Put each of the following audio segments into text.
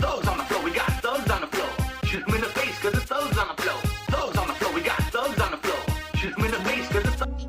Thugs on the floor, we got thugs on the floor. Shoot them in the face cause it's thugs on the floor. Thugs on the floor, we got thugs on the floor. Shoot them in the face cause it's thugs.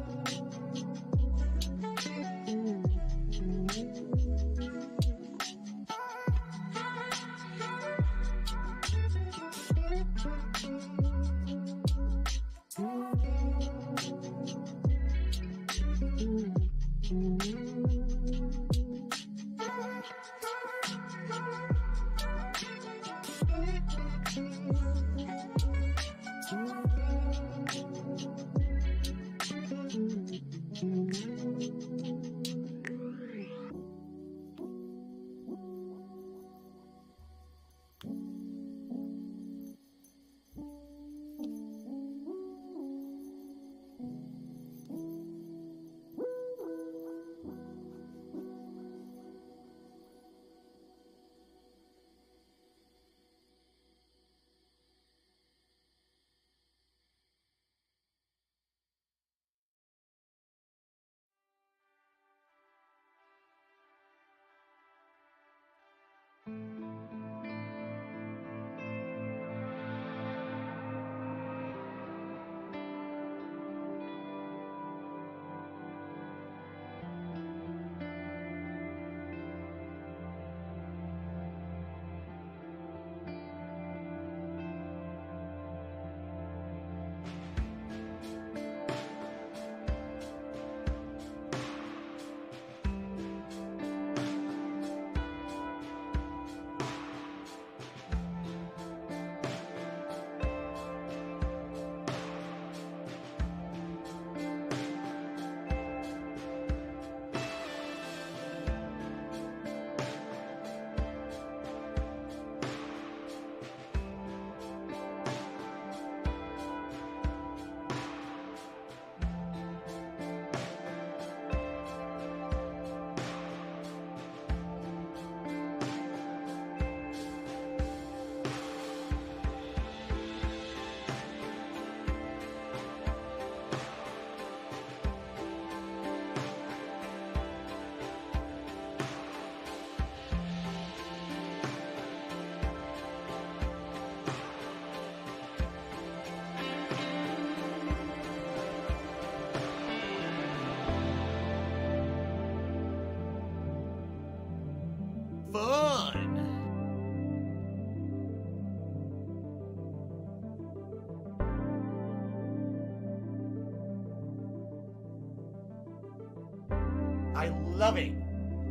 I love it.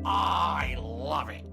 I love it.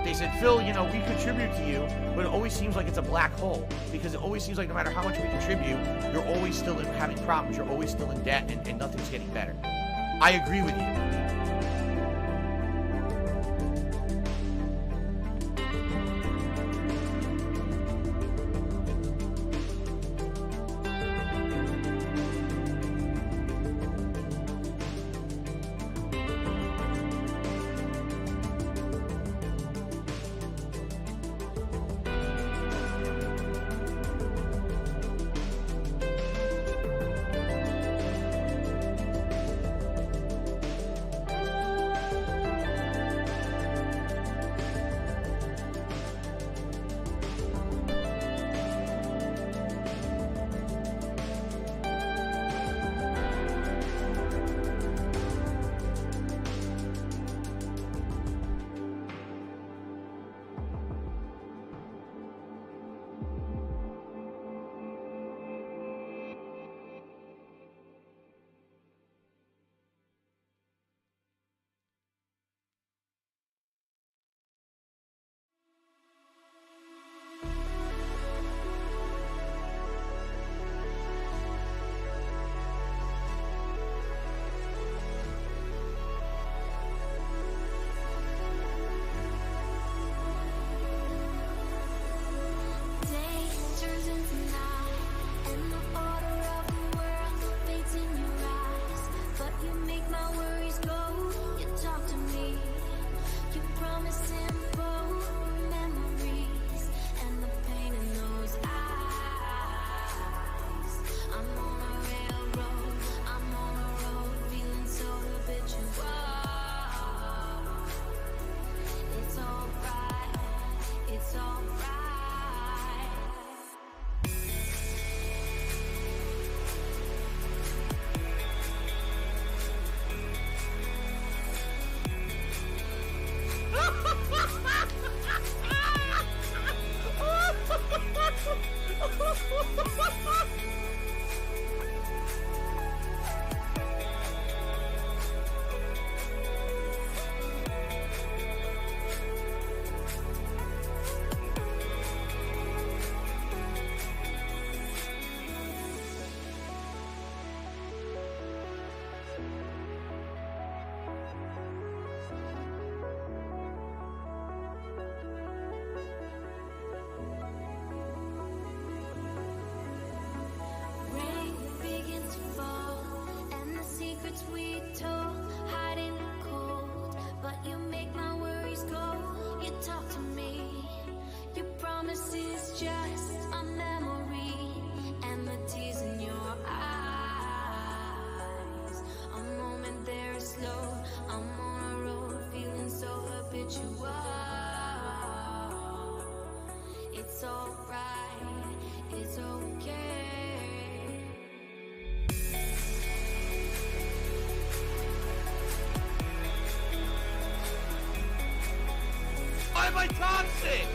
They said, Phil, you know, we contribute to you, but it always seems like it's a black hole, because it always seems like no matter how much we contribute, you're always still having problems, you're always still in debt, and nothing's getting better. I agree with you. secrets we told, hide in the cold, but you make my worries go. You talk to me, your promises just a memory, and the tears in your eyes. A moment there is slow, I'm on a road feeling so habitual. It's alright, it's okay. Why am I toxic?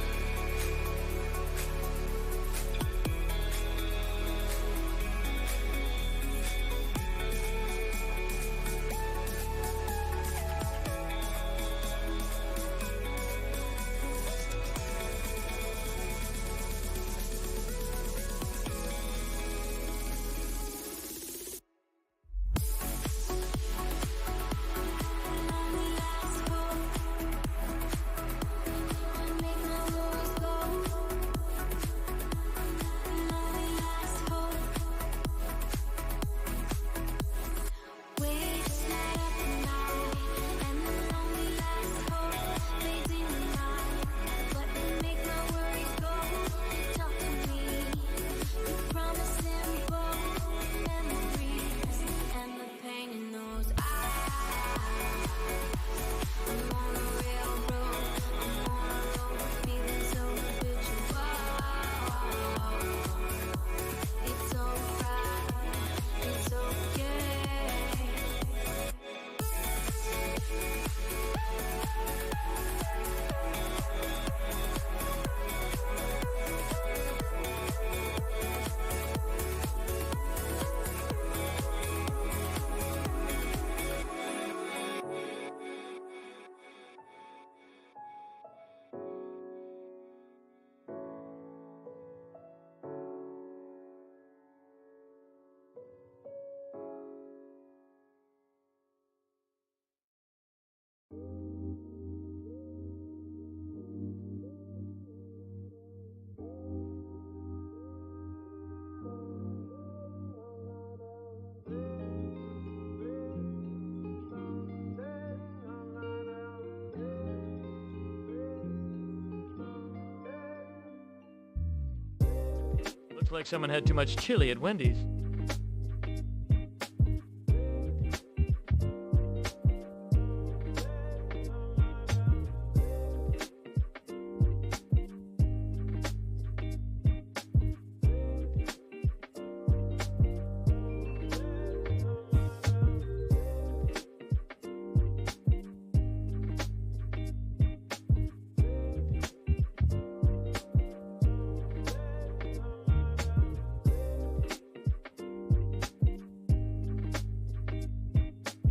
Looks like someone had too much chili at Wendy's.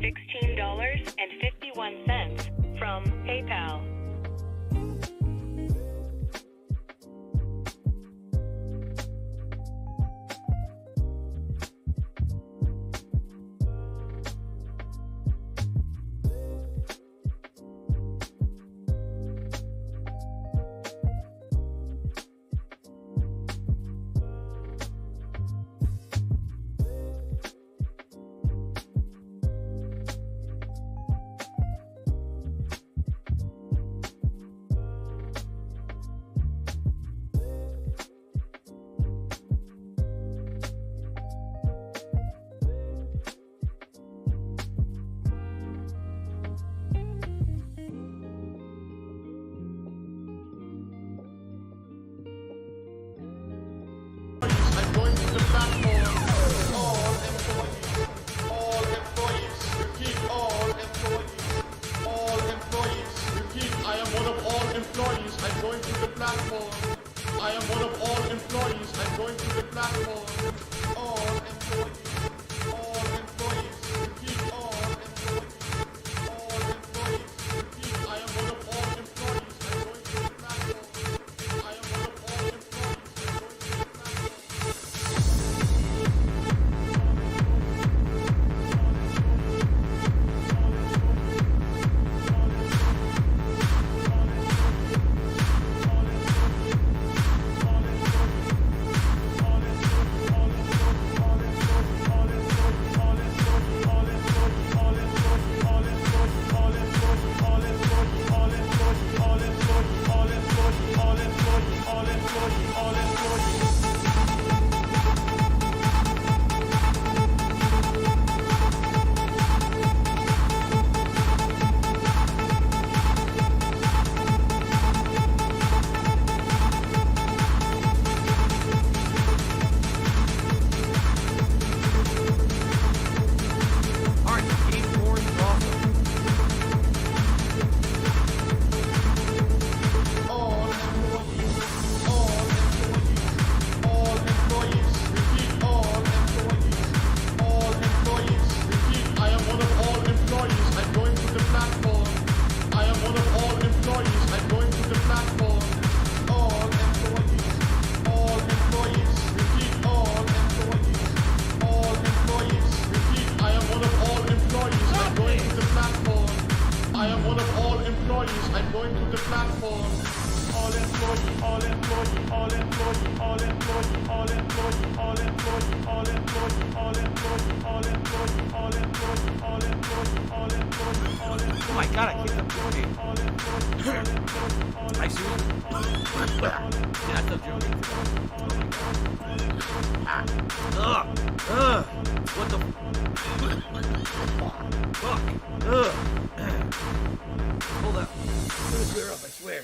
$16.51 from PayPal. the platform. All employee, all employee, all employee, all employee, all employee, all employee, all employee, all employee, all employee, all employee, all employee, all employee, all employee. Oh my god, I kicked up Jody. I seriously. That's up Jody. What the fuck? Hold up. I'm gonna clear up, I swear.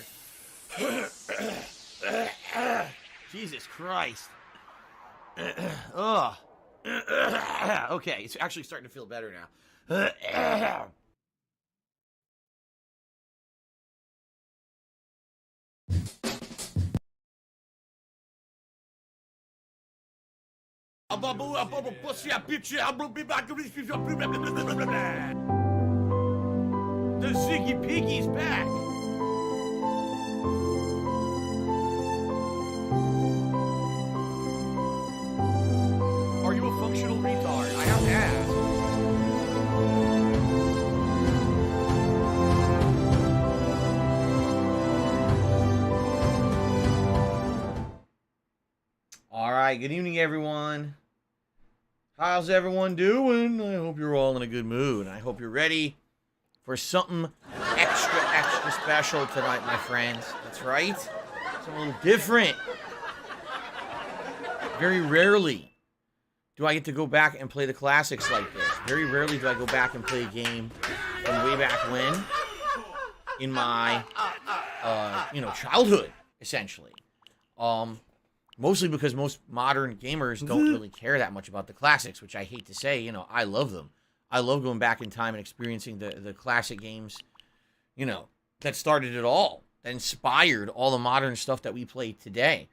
Jesus Christ. Okay, it's actually starting to feel better now. The Ziggy Piggy's back. Are you a functional retard? I have to ask. All right, good evening, everyone. How's everyone doing? I hope you're all in a good mood. I hope you're ready for something extra special tonight, my friends. That's right. Something a little different. Very rarely do I get to go back and play the classics like this. Very rarely do I go back and play a game from way back when in my, childhood, essentially. Mostly because most modern gamers don't really care that much about the classics, which I hate to say. I love them. I love going back in time and experiencing the classic games, that started it all, that inspired all the modern stuff that we play today.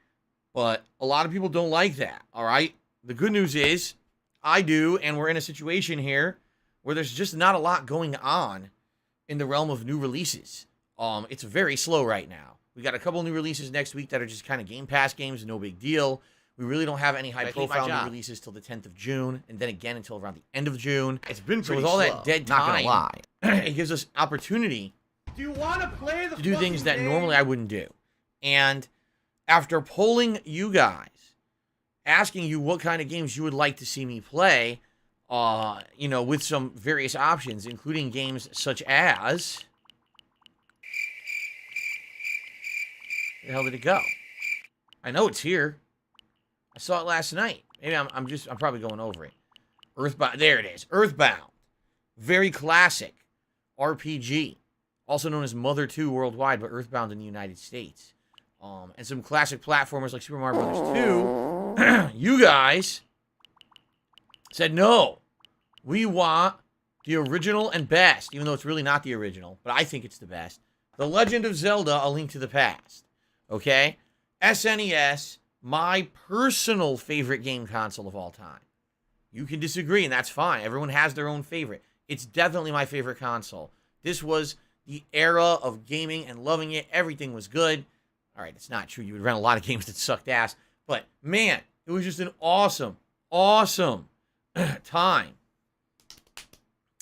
But a lot of people don't like that, all right? The good news is, I do, and we're in a situation here where there's just not a lot going on in the realm of new releases. It's very slow right now. We got a couple new releases next week that are just kind of Game Pass games, no big deal. We really don't have any high-profile new releases till the 10th of June, and then again until around the end of June. It's been pretty slow. So with all that dead time, not gonna lie, it gives us opportunity to do things that normally I wouldn't do. And after polling you guys, asking you what kind of games you would like to see me play, with some various options, including games such as... Where the hell did it go? I know it's here. I saw it last night. Maybe I'm probably going over it. Earthbound. There it is. Earthbound. Very classic RPG. Also known as Mother 2 worldwide, but Earthbound in the United States. And some classic platformers like Super Mario Bros. 2. You guys said no. We want the original and best, even though it's really not the original, but I think it's the best. The Legend of Zelda: A Link to the Past. Okay? SNES, my personal favorite game console of all time. You can disagree, and that's fine. Everyone has their own favorite. It's definitely my favorite console. This was the era of gaming and loving it. Everything was good. All right, it's not true. You would rent a lot of games that sucked ass. But, man, it was just an awesome, awesome time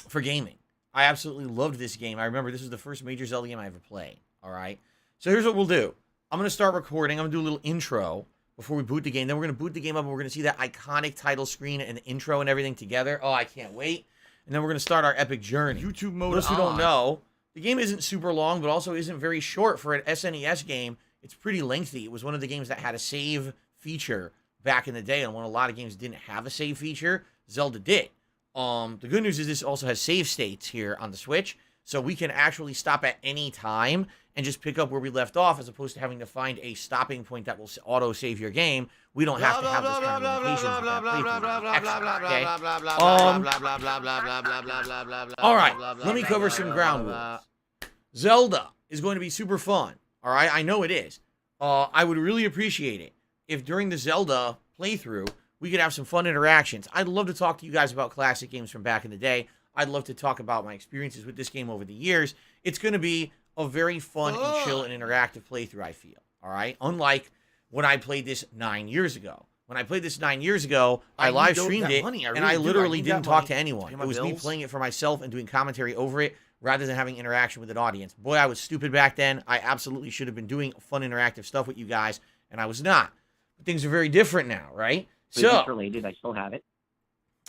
for gaming. I absolutely loved this game. I remember this was the first major Zelda game I ever played. All right? So here's what we'll do. I'm going to start recording. I'm going to do a little intro before we boot the game. Then we're going to boot the game up, and we're going to see that iconic title screen and the intro and everything together. Oh, I can't wait. And then we're going to start our epic journey. YouTube mode on. Those who don't know, the game isn't super long, but also isn't very short. For an SNES game, it's pretty lengthy. It was one of the games that had a save feature back in the day, and when a lot of games didn't have a save feature, Zelda did. The good news is this also has save states here on the Switch, so we can actually stop at any time and just pick up where we left off, as opposed to having to find a stopping point that will auto-save your game. We don't have to have those kind of limitations. All right, let me cover some ground rules. Zelda is going to be super fun. All right, I know it is. I would really appreciate it if during the Zelda playthrough, we could have some fun interactions. I'd love to talk to you guys about classic games from back in the day. I'd love to talk about my experiences with this game over the years. It's going to be a very fun and chill and interactive playthrough, I feel. All right? Unlike when I played this 9 years ago. When I played this 9 years ago, I live streamed it, and I literally didn't talk to anyone. It was me playing it for myself and doing commentary over it, rather than having interaction with an audience. Boy, I was stupid back then. I absolutely should have been doing fun interactive stuff with you guys, and I was not. But things are very different now, right? So related, I still have it.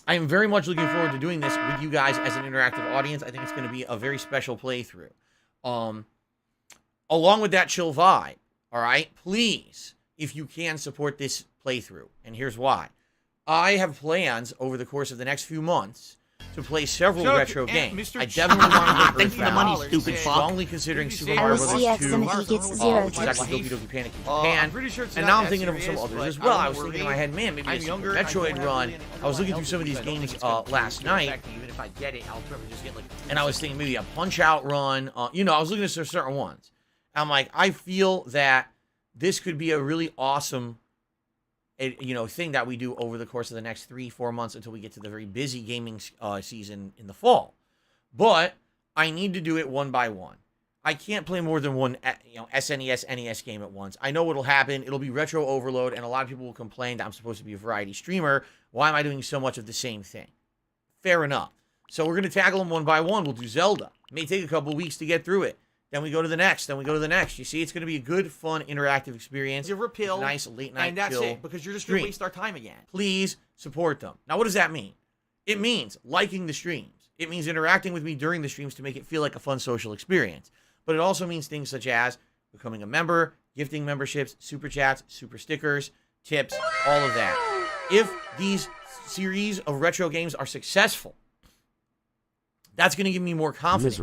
I am very much looking forward to doing this with you guys as an interactive audience. I think it's going to be a very special playthrough. Along with that chill vibe, all right, please, if you can, support this playthrough. And here's why. I have plans over the course of the next few months to play several retro games. I definitely want to play Thanks for the money, stupid fuck. Strongly considering Super Mario Bros. 2, OCX gets 0 which is actually Doki Doki Panic in Japan. And now I'm thinking of some others as well. I was thinking in my head, man, maybe a Super Metroid run. I was looking through some of these games last night. And I was thinking maybe a Punch-Out run. You know, I was looking at certain ones. I'm like, I feel that this could be a really awesome thing that we do over the course of the next 3-4 months until we get to the very busy gaming season in the fall. But I need to do it one by one. I can't play more than one, SNES, NES game at once. I know what'll happen. It'll be retro overload, and a lot of people will complain that I'm supposed to be a variety streamer. Why am I doing so much of the same thing? Fair enough. So we're going to tackle them one by one. We'll do Zelda. It may take a couple weeks to get through it. Then we go to the next. Then we go to the next. You see, it's going to be a good, fun, interactive experience. Give a pill. Nice late night and that's chill it, because you're just going to stream. waste our time again. Please support them. Now, what does that mean? It means liking the streams. It means interacting with me during the streams to make it feel like a fun social experience. But it also means things such as becoming a member, gifting memberships, super chats, super stickers, tips, all of that. If these series of retro games are successful, that's going to give me more confidence.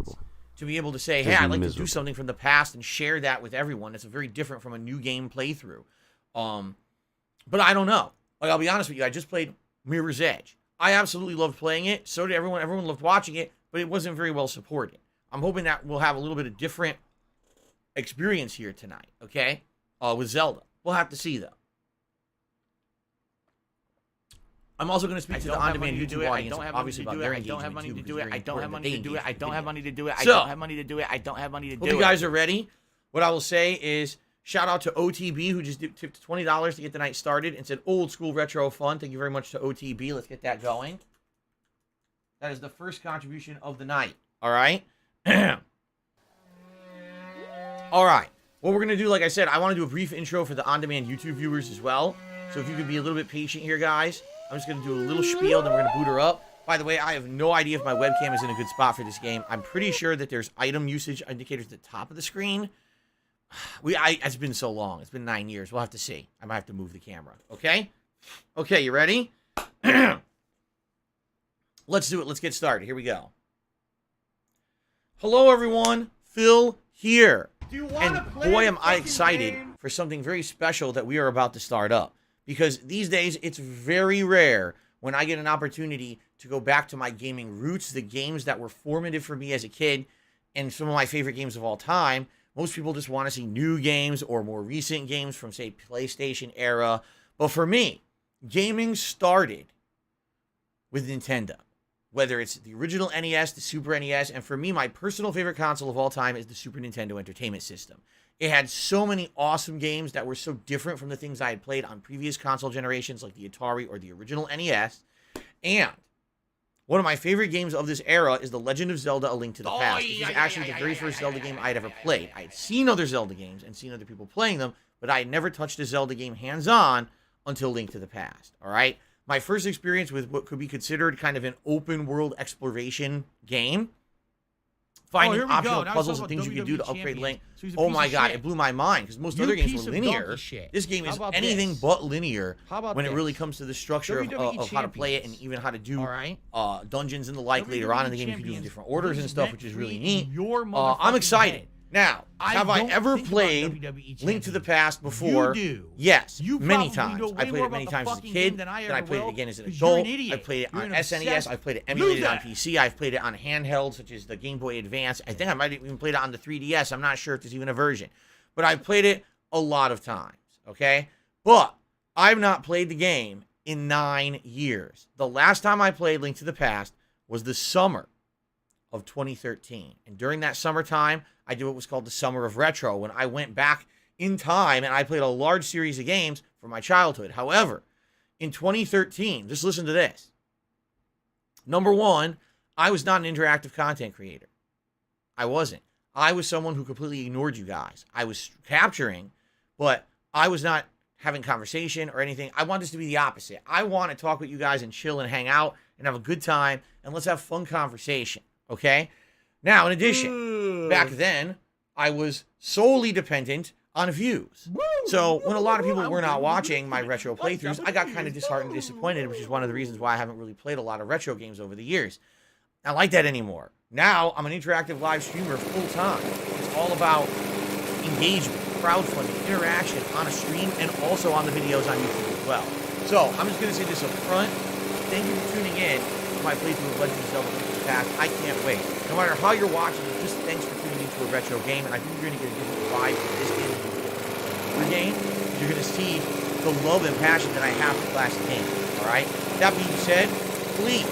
To be able to say, hey, I'd like to do something from the past and share that with everyone. It's very different from a new game playthrough. But I don't know. Like, I'll be honest with you. I just played Mirror's Edge. I absolutely loved playing it. So did everyone. Everyone loved watching it, but it wasn't very well supported. I'm hoping that we'll have a little bit of different experience here tonight, okay? With Zelda. We'll have to see, though. I'm also going to speak to the on-demand YouTube audience, obviously, about their engagement. I don't have money to do it. I don't have money to do it. I don't have money to do it. I So, don't have money to do it. I don't have money to do it. hope you guys are ready. What I will say is, shout out to OTB, who just tipped $20 to get the night started and said, old school retro fun. Thank you very much to OTB. Let's get that going. That is the first contribution of the night. All right? All right. What we're going to do, like I said, I want to do a brief intro for the on-demand YouTube viewers as well. So if you could be a little bit patient here, guys. I'm just going to do a little spiel, then we're going to boot her up. By the way, I have no idea if my webcam is in a good spot for this game. I'm pretty sure that there's item usage indicators at the top of the screen. It's been so long. It's been 9 years. We'll have to see. I might have to move the camera. Okay? Okay, you ready? Let's do it. Let's get started. Here we go. Hello, everyone. Phil here. And boy, am I excited for something very special that we are about to start up. Because these days, it's very rare when I get an opportunity to go back to my gaming roots, the games that were formative for me as a kid, and some of my favorite games of all time. Most people just want to see new games or more recent games from, say, PlayStation era. But for me, gaming started with Nintendo. Whether it's the original NES, the Super NES, and for me, my personal favorite console of all time is the Super Nintendo Entertainment System. It had so many awesome games that were so different from the things I had played on previous console generations, like the Atari or the original NES. And one of my favorite games of this era is The Legend of Zelda: A Link to the Past. This is actually the very first Zelda game I had ever played. I had seen other Zelda games and seen other people playing them, but I had never touched a Zelda game hands-on until Link to the Past, all right? My first experience with what could be considered kind of an open-world exploration game. Finding optional puzzles and things you can do to upgrade Link. Oh my god, it blew my mind, because most other games were linear. This game is anything but linear when it really comes to the structure of how to play it and even how to do dungeons and the like later on in the game. You can do in different orders and stuff, which is really neat. I'm excited. Now, have I ever played Link to the Past before? Yes, many times. I played it many times as a kid, then I played it again as an adult. I played it on SNES, I played it emulated on PC, I've played it on handheld, such as the Game Boy Advance. I think I might have even played it on the 3DS. I'm not sure if there's even a version. But I've played it a lot of times, okay? But I've not played the game in 9 years. The last time I played Link to the Past was the summer of 2013. And during that summertime, I did what was called the Summer of Retro, when I went back in time and I played a large series of games from my childhood. However, in 2013, just listen to this. Number one, I was not an interactive content creator. I wasn't. I was someone who completely ignored you guys. I was capturing, but I was not having conversation or anything. I want this to be the opposite. I want to talk with you guys and chill and hang out and have a good time, and let's have fun conversation, okay? Now, in addition, back then, I was solely dependent on views. So when a lot of people were not watching my retro playthroughs, I got kind of disheartened and disappointed, which is one of the reasons why I haven't really played a lot of retro games over the years. I don't like that anymore. Now, I'm an interactive live streamer full time. It's all about engagement, crowdfunding, interaction on a stream, and also on the videos on YouTube as well. So, I'm just going to say this up front. Thank you for tuning in to my playthrough of Legend of Zelda Link Past. I can't wait. No matter how you're watching, just thanks for tuning into a retro game, and I think you're going to get a different vibe from this game than you get from your game. You're going to see the love and passion that I have for classic games, alright? That being said, please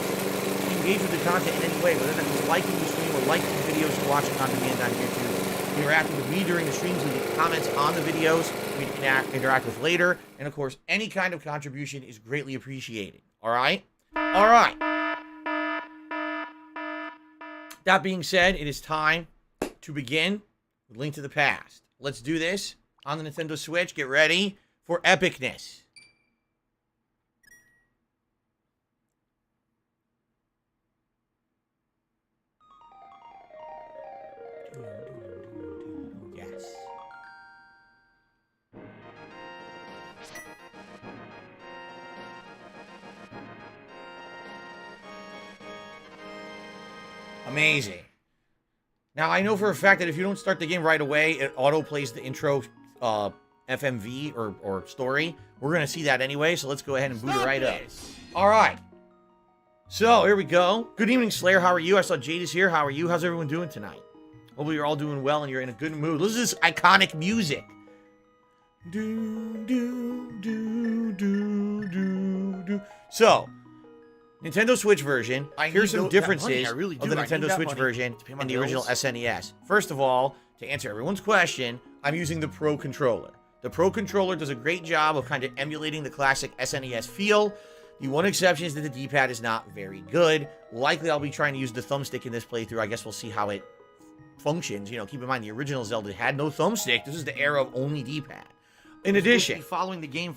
engage with the content in any way, whether that is liking the stream or liking the videos you're watching on demand on YouTube, interacting with me during the streams, leaving comments on the videos we can interact with later, and of course, any kind of contribution is greatly appreciated, alright? Alright. That being said, it is time to begin with Link to the Past. Let's do this on the Nintendo Switch. Get ready for epicness. Yes. Amazing. Now, I know for a fact that if you don't start the game right away, it auto-plays the intro FMV or story. We're going to see that anyway, so let's go ahead and boot it right up. All right. So, here we go. Good evening, Slayer. How are you? I saw Jade is here. How are you? How's everyone doing tonight? Hopefully you're all doing well and you're in a good mood. Listen to this iconic music. Do, do, do, do, do, do. So, Nintendo Switch version. Here's some differences of the Nintendo Switch version and the original SNES. First of all, to answer everyone's question, I'm using the Pro Controller. The Pro Controller does a great job of kind of emulating the classic SNES feel. The one exception is that the D-pad is not very good. Likely I'll be trying to use the thumbstick in this playthrough. I guess we'll see how it functions. You know, keep in mind the original Zelda had no thumbstick. This is the era of only D-pad. In addition,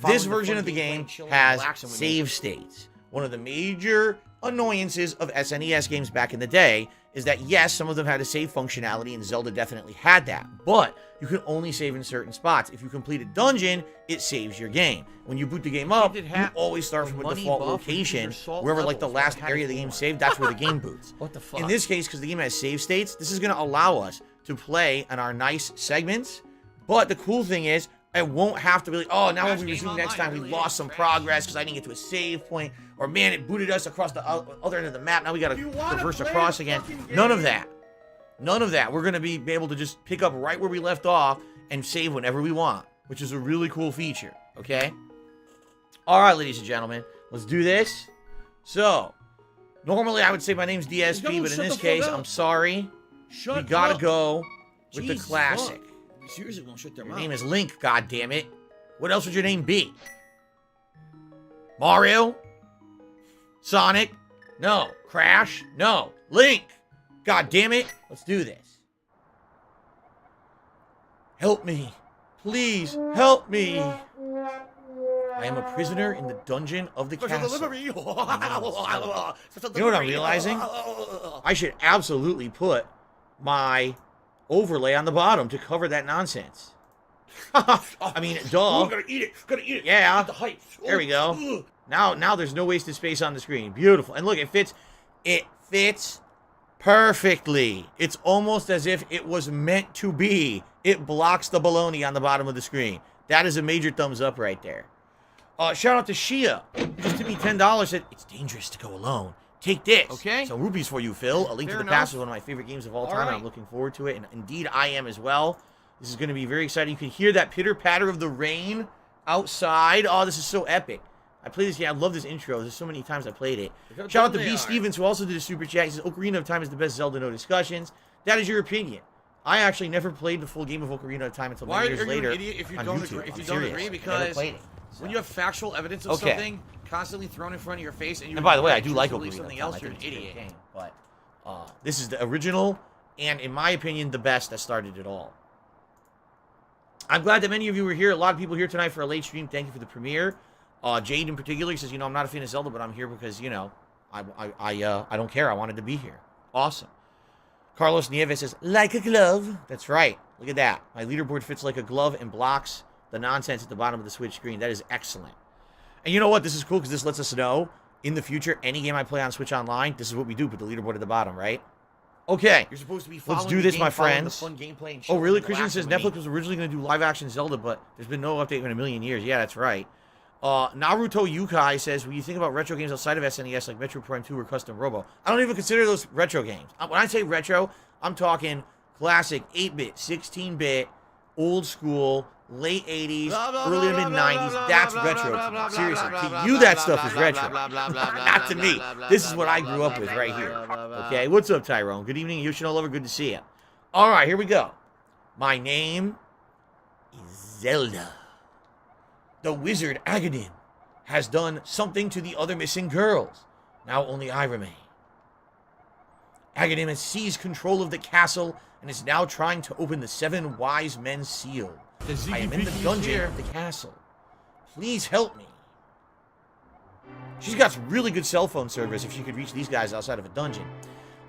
this version of the game has save states. One of the major annoyances of SNES games back in the day is that, yes, some of them had a save functionality, and Zelda definitely had that, but you can only save in certain spots. If you complete a dungeon, it saves your game. When you boot the game up, you always start from a default location, wherever, like, the last area of the game saved, that's where the game boots. What the fuck? In this case, because the game has save states, this is going to allow us to play on our nice segments, but the cool thing is, I won't have to be like, oh, now when we resume next time, we lost some progress because I didn't get to a save point. Or, man, it booted us across the other end of the map. Now we got to reverse across again. None of that. None of that. We're going to be able to just pick up right where we left off and save whenever we want, which is a really cool feature, okay? All right, ladies and gentlemen, let's do this. So, normally I would say my name's DSP, but in this case, I'm sorry. We got to go with the classic. Seriously, won't shut their Your mouth. name is Link, goddammit. What else would your name be? Mario? Sonic? No. Crash? No. Link! God damn it! Let's do this. Help me. Please, help me. I am a prisoner in the dungeon of the castle. You know what I'm realizing? I should absolutely put my overlay on the bottom to cover that nonsense. I mean, duh. Gotta eat it. Yeah. Get the hype. There we go. Now there's no wasted space on the screen. Beautiful. And look, it fits perfectly. It's almost as if it was meant to be. It blocks the baloney on the bottom of the screen. That is a major thumbs up right there. Shout out to Shia. Just to me $10 said, it's dangerous to go alone. Take this. Okay. So rupees for you, Phil. A Link to the Past is one of my favorite games of all time. And I'm looking forward to it. And indeed, I am as well. This is going to be very exciting. You can hear that pitter-patter of the rain outside. Oh, this is so epic. I play this game. I love this intro. There's so many times I played it. Shout out to B. Stevens, who also did a super chat. He says, Ocarina of Time is the best Zelda, no discussions. That is your opinion. I actually never played the full game of Ocarina of Time until many years later. Why are you an idiot if you don't agree? If you don't agree, because when you have factual evidence of something constantly thrown in front of your face, and by the way, I do like Ocarina Ocarina something of Time. else, you're an idiot. But this is the original and in my opinion, the best that started it all. I'm glad that many of you were here. A lot of people here tonight for a late stream. Thank you for the premiere. Jade in particular says, you know, I'm not a fan of Zelda, but I'm here because, you know, I don't care. I wanted to be here. Awesome. Carlos Nieves says, like a glove. That's right. Look at that. My leaderboard fits like a glove and blocks the nonsense at the bottom of the Switch screen. That is excellent. And you know what? This is cool because this lets us know in the future, any game I play on Switch Online, this is what we do. Put the leaderboard at the bottom, right? Okay. You're supposed to be let's do this, my friends. Fun gameplay and oh, really? Christian says Netflix was originally going to do live-action Zelda, but there's been no update in a million years. Yeah, that's right. Naruto Yukai says, when you think about retro games outside of SNES, like Metro Prime 2 or Custom Robo, I don't even consider those retro games. When I say retro, I'm talking classic 8-bit, 16-bit, old school, late 80s, early to mid-90s. That's retro. Seriously, to you that stuff is retro. Not to me. This is what I grew up with right here. Okay, what's up, Tyrone? Good evening, Yoshino Lover. Good to see you. All right, here we go. My name is Zelda. The wizard Agadim has done something to the other missing girls. Now only I remain. Agadim has seized control of the castle and is now trying to open the 7 wise men seal. I am in the dungeon of the castle. Please help me. She's got some really good cell phone service if she could reach these guys outside of a dungeon.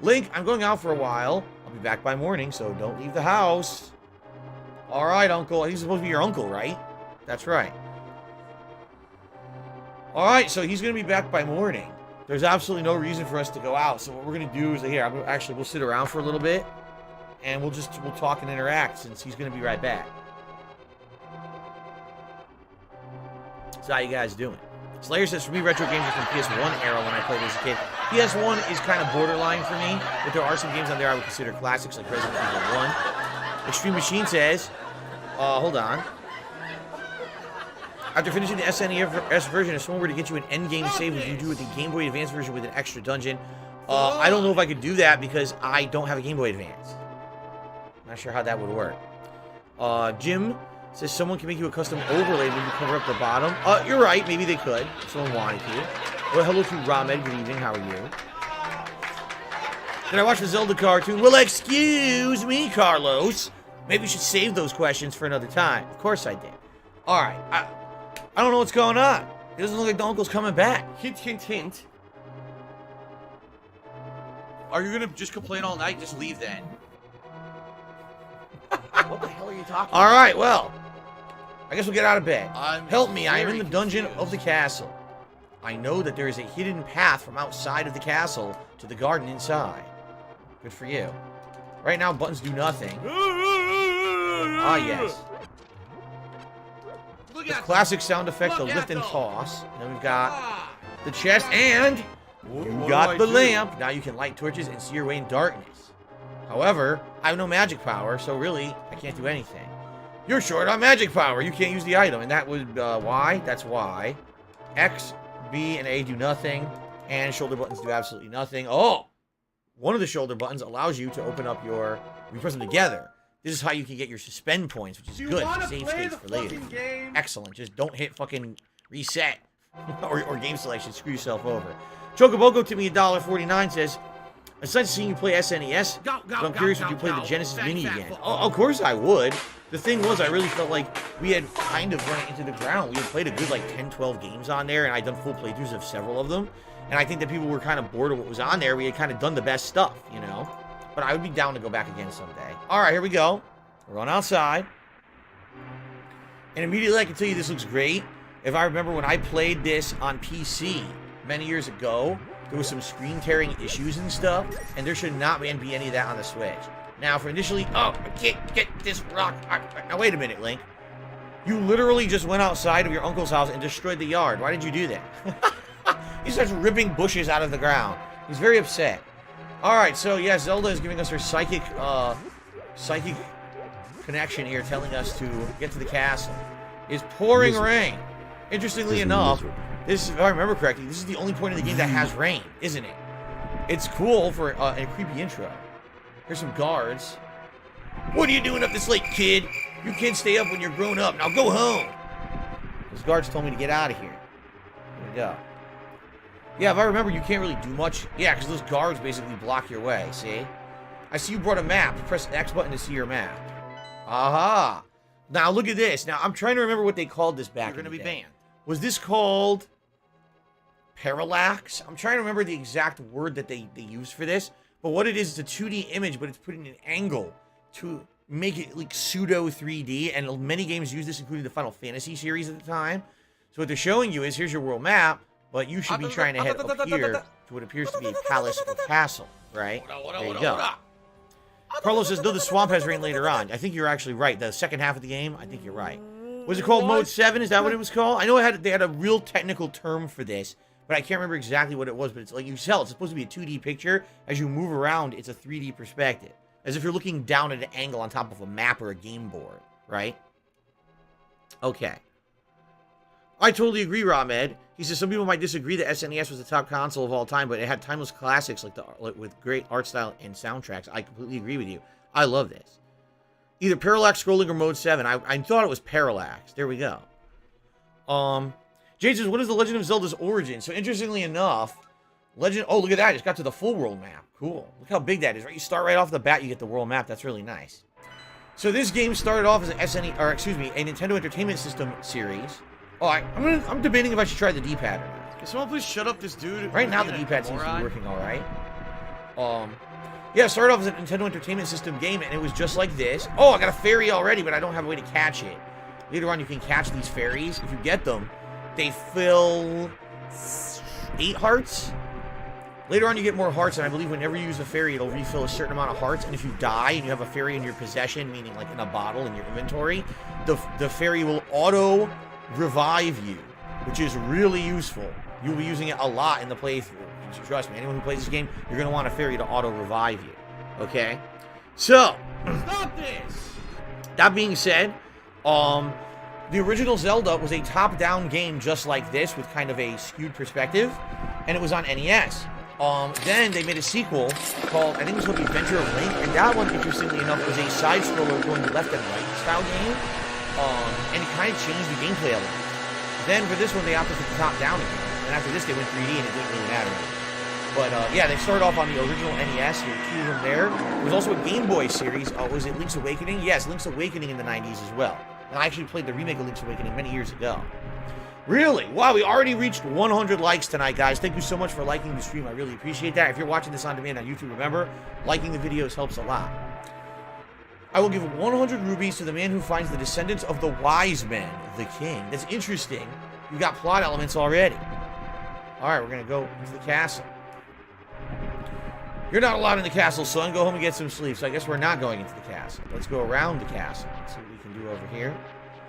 Link, I'm going out for a while. I'll be back by morning, so don't leave the house. All right, Uncle. He's supposed to be your uncle, right? That's right. All right, so he's going to be back by morning. There's absolutely no reason for us to go out. So what we're going to do is, here, we'll sit around for a little bit, and we'll talk and interact since he's going to be right back. So how you guys doing? Slayer says, for me, retro games are from PS1 era when I played as a kid. PS1 is kind of borderline for me, but there are some games on there I would consider classics, like Resident Evil 1. Extreme Machine says, hold on. After finishing the SNES version, if someone were to get you an endgame save, would you do it the Game Boy Advance version with an extra dungeon? I don't know if I could do that because I don't have a Game Boy Advance. Not sure how that would work. Jim says someone can make you a custom overlay when you cover up the bottom. You're right. Maybe they could if someone wanted to. Well, hello to Ramed. Good evening. How are you? Did I watch the Zelda cartoon? Well, excuse me, Carlos. Maybe we should save those questions for another time. Of course I did. All right. I don't know what's going on. It doesn't look like the uncle's coming back. Hint, hint, hint. Are you going to just complain all night? Just leave then. What the hell are you talking about? All right, well, I guess we'll get out of bed. Help me, I am in the dungeon of the castle. I know that there is a hidden path from outside of the castle to the garden inside. Good for you. Right now, buttons do nothing. Ah, yes. The classic sound effect, the lift and toss. Then we've got the chest, and you got the lamp. Now you can light torches and see your way in darkness. However, I have no magic power, so really, I can't do anything. You're short on magic power. You can't use the item, and that would, Y. That's Y. X, B, and A do nothing, and shoulder buttons do absolutely nothing. Oh! One of the shoulder buttons allows you to open up your... We press them together. This is how you can get your suspend points, which is good. Save states for later. Excellent. Just don't hit fucking reset or game selection. Screw yourself over. Chocoboco to me $1.49 says, aside seeing you play SNES, but I'm curious would you play the Genesis Mini again? Oh, of course I would. The thing was, I really felt like we had kind of run it into the ground. We had played a good like 10, 12 games on there, and I'd done full playthroughs of several of them. And I think that people were kind of bored of what was on there. We had kind of done the best stuff, you know? But I would be down to go back again someday. All right, here we go. We're on outside. And immediately I can tell you this looks great. If I remember when I played this on PC many years ago, there was some screen tearing issues and stuff. And there should not be any of that on the Switch. Now, for initially... Oh, I can't get this rock. Now, wait a minute, Link. You literally just went outside of your uncle's house and destroyed the yard. Why did you do that? He starts ripping bushes out of the ground. He's very upset. Alright, so yeah, Zelda is giving us her psychic connection here, telling us to get to the castle. It's pouring rain. Interestingly enough, this, if I remember correctly, this is the only point in the game that has rain, isn't it? It's cool for a creepy intro. Here's some guards. What are you doing up this late, kid? You can't stay up when you're grown up. Now go home. Those guards told me to get out of here. Here we go. Yeah, if I remember, you can't really do much. Yeah, because those guards basically block your way, see? I see you brought a map. Press the X button to see your map. Aha. Now look at this. Now I'm trying to remember what they called this back. You're gonna be banned. Was this called parallax? I'm trying to remember the exact word that they used for this. But what it is, it's a 2D image, but it's put in an angle to make it like pseudo 3D. And many games use this, including the Final Fantasy series at the time. So what they're showing you is, here's your world map, but you should be trying to head up here to what appears to be a palace or castle, right? There you go. Carlos says, no, the swamp has rain later on. I think you're actually right. The second half of the game, I think you're right. Was it called Mode 7? Is that what it was called? I know they had a real technical term for this, but I can't remember exactly what it was. But it's like you tell, it's supposed to be a 2D picture. As you move around, it's a 3D perspective. As if you're looking down at an angle on top of a map or a game board, right? Okay. I totally agree, Rahmed. He says some people might disagree that SNES was the top console of all time, but it had timeless classics with great art style and soundtracks. I completely agree with you. I love this. Either parallax scrolling or mode 7. I thought it was parallax. There we go. Jade says, what is the Legend of Zelda's origin? So interestingly enough, oh, look at that. It just got to the full world map. Cool. Look how big that is, right? You start right off the bat, you get the world map. That's really nice. So this game started off as an a Nintendo Entertainment System series. Oh, I'm debating if I should try the D-pad or not. Can someone please shut up this dude? Right now, the D-pad seems to be working all right. Yeah, it started off as a Nintendo Entertainment System game, and it was just like this. Oh, I got a fairy already, but I don't have a way to catch it. Later on, you can catch these fairies. If you get them, they fill 8 hearts. Later on, you get more hearts, and I believe whenever you use a fairy, it'll refill a certain amount of hearts. And if you die and you have a fairy in your possession, meaning like in a bottle in your inventory, the fairy will auto-revive you, which is really useful. You'll be using it a lot in the playthrough. Trust me, anyone who plays this game, you're going to want a fairy to auto-revive you. Okay? So, stop this! That being said, the original Zelda was a top-down game just like this with kind of a skewed perspective, and it was on NES. Then they made a sequel called, I think it was called The Adventure of Link, and that one, interestingly enough, was a side-scroller going left and right style game, and it kind of changed the gameplay elements. Then for this one, they opted for the top-down again, and after this, they went 3D, and it didn't really matter. But, yeah, they started off on the original NES. There were 2 of them there. There was also a Game Boy series. Was it Link's Awakening? Yes, Link's Awakening in the 90s as well. And I actually played the remake of Link's Awakening many years ago. Really? Wow, we already reached 100 likes tonight, guys. Thank you so much for liking the stream. I really appreciate that. If you're watching this on demand on YouTube, remember, liking the videos helps a lot. I will give 100 rubies to the man who finds the descendants of the wise men, the king. That's interesting. You've got plot elements already. All right, we're going to go into the castle. You're not allowed in the castle, son. Go home and get some sleep. So I guess we're not going into the castle. Let's go around the castle. Let's see what we can do over here.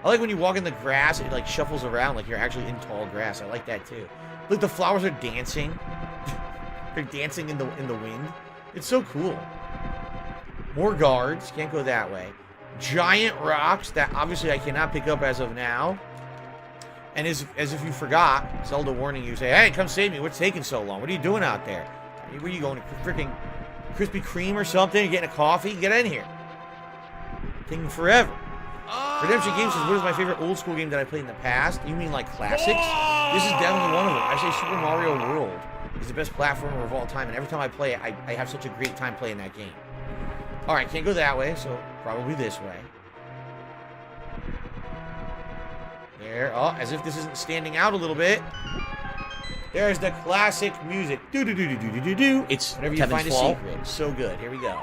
I like when you walk in the grass, it like shuffles around like you're actually in tall grass. I like that too. Look, the flowers are dancing. They're dancing in the wind. It's so cool. More guards. Can't go that way. Giant rocks that obviously I cannot pick up as of now. And as if you forgot, Zelda warning you, say, hey, come save me. What's taking so long? What are you doing out there? Where are you going? To freaking Krispy Kreme or something? You're getting a coffee? Get in here. Taking forever. Redemption Games says, what is my favorite old school game that I played in the past? You mean like classics? This is definitely one of them. I say Super Mario World is the best platformer of all time, and every time I play it, I have such a great time playing that game. Alright, can't go that way, so probably this way. There. Oh, as if this isn't standing out a little bit. There's the classic music. Do-do-do-do-do-do-do. It's whenever you find a secret. It's so good. Here we go.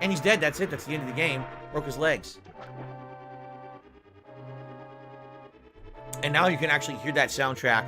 And he's dead. That's it. That's the end of the game. Broke his legs. And now you can actually hear that soundtrack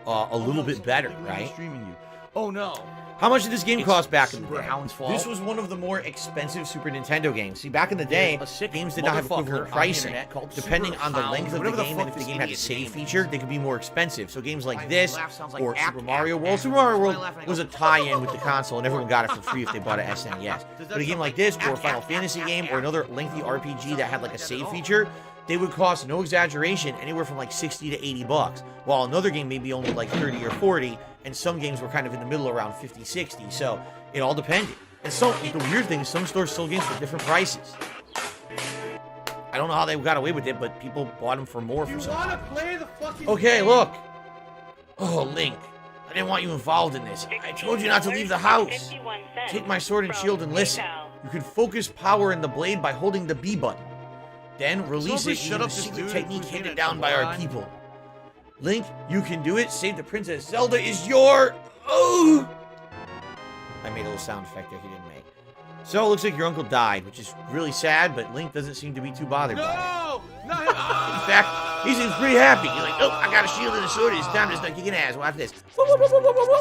a little bit better, right? Streaming you. Oh no. How much did this game cost back in the day? This was one of the more expensive Super Nintendo games. See, back in the day, games did not have equivalent pricing. Depending on the length of the game and if the game had a save feature, they could be more expensive. So games like this, or Super Mario World. Super Mario World was a tie-in with the console, and everyone got it for free if they bought an SNES. But a game like this, or a Final Fantasy game, or another lengthy RPG that had like a save feature, they would cost, no exaggeration, anywhere from like 60 to 80 bucks, while another game may be only like 30 or 40, and some games were kind of in the middle around 50, 60, so it all depended. And so, the weird thing is some stores sold games for different prices. I don't know how they got away with it, but people bought them for more for some reason. Okay, look. Oh, Link. I didn't want you involved in this. I told you not to leave the house. Take my sword and shield and listen. You can focus power in the blade by holding the B button. Then release it using a secret technique handed down by our people. Link, you can do it. Save the princess. Zelda is your... Oh! I made a little sound effect there he didn't make. So it looks like your uncle died, which is really sad, but Link doesn't seem to be too bothered by it. No! In fact, he seems pretty happy. He's like, oh, I got a shield and a sword. It's time to start kicking ass. Watch this.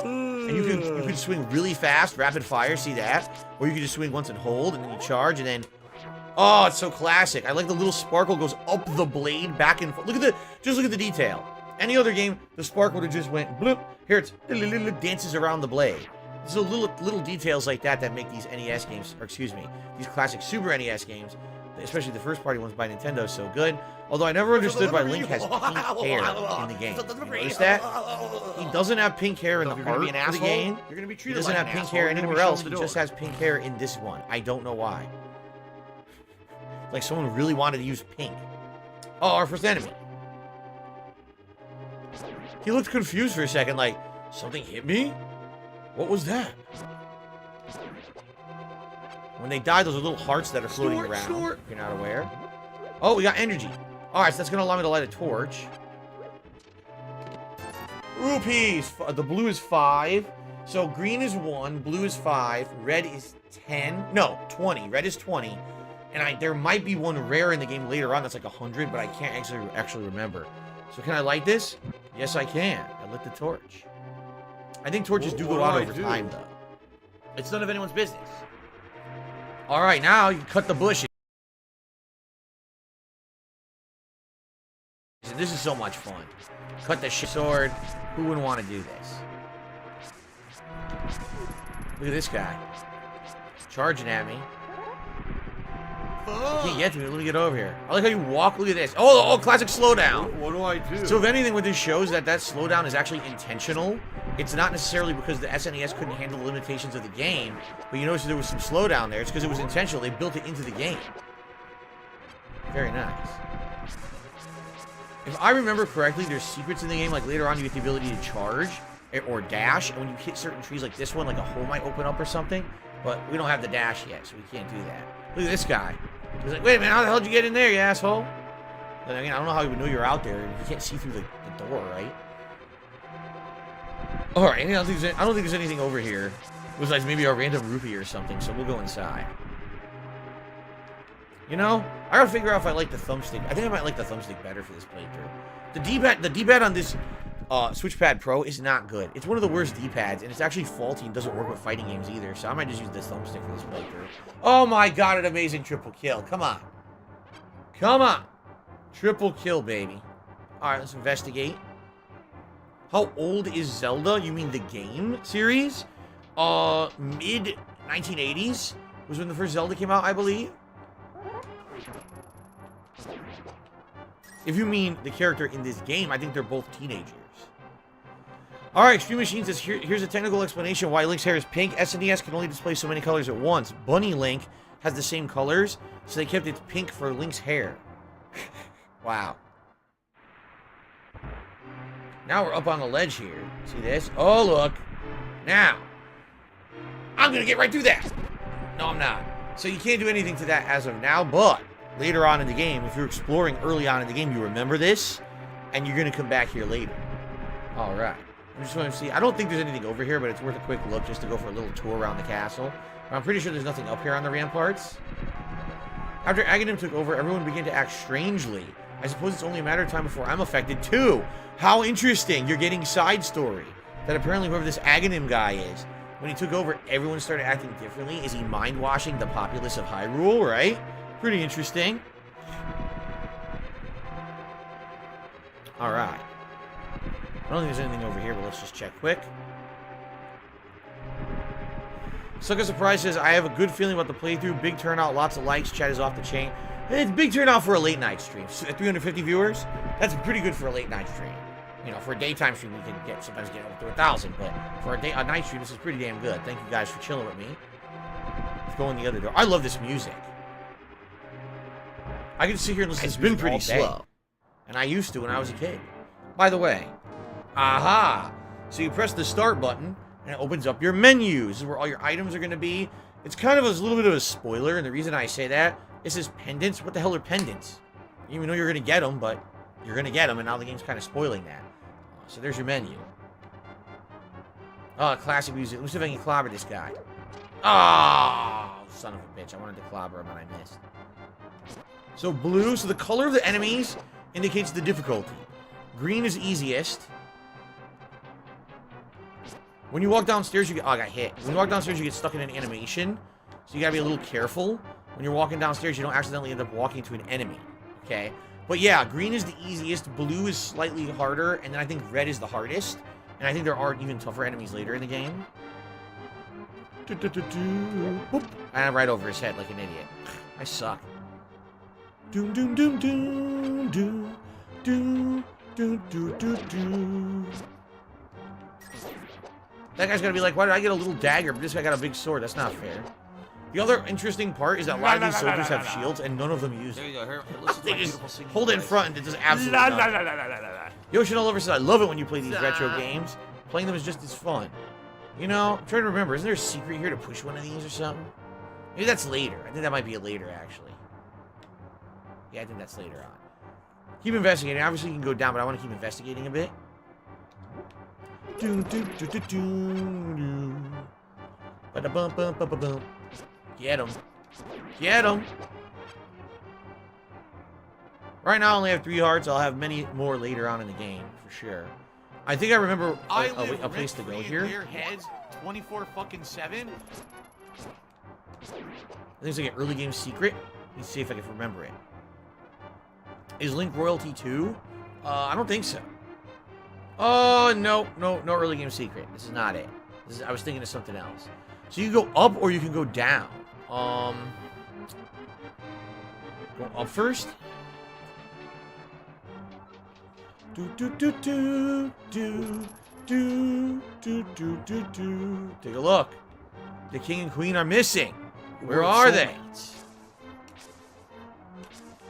And you can swing really fast, rapid fire. See that? Or you can just swing once and hold, and then you charge, and then... Oh, it's so classic. I like the little sparkle goes up the blade, back and forth. Just look at the detail. Any other game, the sparkle would have just went bloop. Here it's dances around the blade. So little details like that that make these NES games, or excuse me, these classic Super NES games, especially the first party ones by Nintendo, so good. Although I never understood why Link has pink hair in the game. You notice that? He doesn't have pink hair in the heart of the game. You're gonna be He treated doesn't like have an pink asshole. hair You're gonna be anywhere else. shown He the just door. has pink hair in this one. I don't know why. Like someone really wanted to use pink. Oh, our first enemy. He looked confused for a second, like, something hit me? What was that? When they die, those are little hearts that are floating around. If you're not aware. Oh, we got energy. Alright, so that's going to allow me to light a torch. Rupees! The blue is 5. So green is 1, blue is 5, red is 10. No, 20. Red is 20. And there might be one rare in the game later on that's like 100, but I can't actually remember. So can I light this? Yes, I can. I lit the torch. I think torches do go out over time, though. It's none of anyone's business. All right, now you can cut the bushes. This is so much fun. Cut the sword. Who wouldn't want to do this? Look at this guy. Charging at me. You can't get to me. Let me get over here. I like how you walk. Look at this. Oh, classic slowdown. What do I do? So if anything, what this shows that slowdown is actually intentional. It's not necessarily because the SNES couldn't handle the limitations of the game, but you notice there was some slowdown there. It's because it was intentional. They built it into the game. Very nice. If I remember correctly, there's secrets in the game. Like later on, you get the ability to charge or dash, and when you hit certain trees like this one, like a hole might open up or something. But we don't have the dash yet, so we can't do that. Look at this guy. He's like, wait a minute, how the hell did you get in there, you asshole? And again, I don't know how he would know you're out there. You can't see through the door, right? Alright, I don't think there's anything over here. Besides maybe a random rupee or something, so we'll go inside. You know, I gotta figure out if I like the thumbstick. I think I might like the thumbstick better for this playthrough. The D-pad on this Switchpad Pro is not good. It's one of the worst D-pads, and it's actually faulty and doesn't work with fighting games either, so I might just use this thumbstick for this playthrough. Oh my god, an amazing triple kill. Come on. Come on. Triple kill, baby. Alright, let's investigate. How old is Zelda? You mean the game series? Mid-1980s was when the first Zelda came out, I believe. If you mean the character in this game, I think they're both teenagers. Alright, Extreme Machine says, here's a technical explanation why Link's hair is pink. SNES can only display so many colors at once. Bunny Link has the same colors, so they kept it pink for Link's hair. Wow. Now we're up on the ledge here. See this? Oh, look. Now. I'm going to get right through that. No, I'm not. So you can't do anything to that as of now, but later on in the game, if you're exploring early on in the game, you remember this, and you're going to come back here later. All right. I just want to see. I don't think there's anything over here, but it's worth a quick look just to go for a little tour around the castle. I'm pretty sure there's nothing up here on the ramparts. After Aghanim took over, everyone began to act strangely. I suppose it's only a matter of time before I'm affected too. How interesting. You're getting side story. That apparently whoever this Aghanim guy is, when he took over, everyone started acting differently. Is he mind-washing the populace of Hyrule, right? Pretty interesting. Alright. I don't think there's anything over here, but let's just check quick. Sucker Surprise says, I have a good feeling about the playthrough. Big turnout, lots of likes, chat is off the chain. It's big turnout for a late night stream. 350 viewers? That's pretty good for a late night stream. You know, for a daytime stream, we can sometimes get up to 1,000, but for a night stream, this is pretty damn good. Thank you guys for chilling with me. Let's go in the other door. I love this music. I can sit here and listen to this music all day. And I used to when I was a kid. By the way, aha! So you press the start button, and it opens up your menus. This is where all your items are going to be. It's kind of a little bit of a spoiler, and the reason I say that, this is pendants. What the hell are pendants? You even know you're going to get them, but you're going to get them, and now the game's kind of spoiling that. So there's your menu. Oh, classic music. Let's see if I can clobber this guy. Oh, son of a bitch. I wanted to clobber him, and I missed. So blue, so the color of the enemies indicates the difficulty. Green is easiest. When you walk downstairs, you get... Oh, I got hit. When you walk downstairs, you get stuck in an animation. So you gotta be a little careful. When you're walking downstairs, you don't accidentally end up walking to an enemy. Okay? But yeah, green is the easiest. Blue is slightly harder. And then I think red is the hardest. And I think there are even tougher enemies later in the game. Boop. And I'm right over his head like an idiot. I suck. Doom, doom, doom, doom, doom, doom, doom, doom, doom, doom. That guy's gonna be like, why did I get a little dagger, but this guy got a big sword? That's not fair. The other interesting part is that a lot of these soldiers have shields, and none of them use it. They just hold it in front, and it does absolutely nothing. Yoshi all over says, I love it when you play these retro games. Playing them is just as fun. You know, I'm trying to remember, isn't there a secret here to push one of these or something? Maybe that's later. I think that might be later, actually. Yeah, I think that's later on. Keep investigating. Obviously, you can go down, but I want to keep investigating a bit. Get him. Get him. Right now, I only have 3 hearts. I'll have many more later on in the game, for sure. I think I remember a place to go here. Heads 24-7. I think it's like an early game secret. Let's see if I can remember it. Is Link royalty 2? I don't think so. Oh, no early game secret. This is not it. I was thinking of something else. So you go up or you can go down. Go up first. Take a look. The king and queen are missing. Where are they?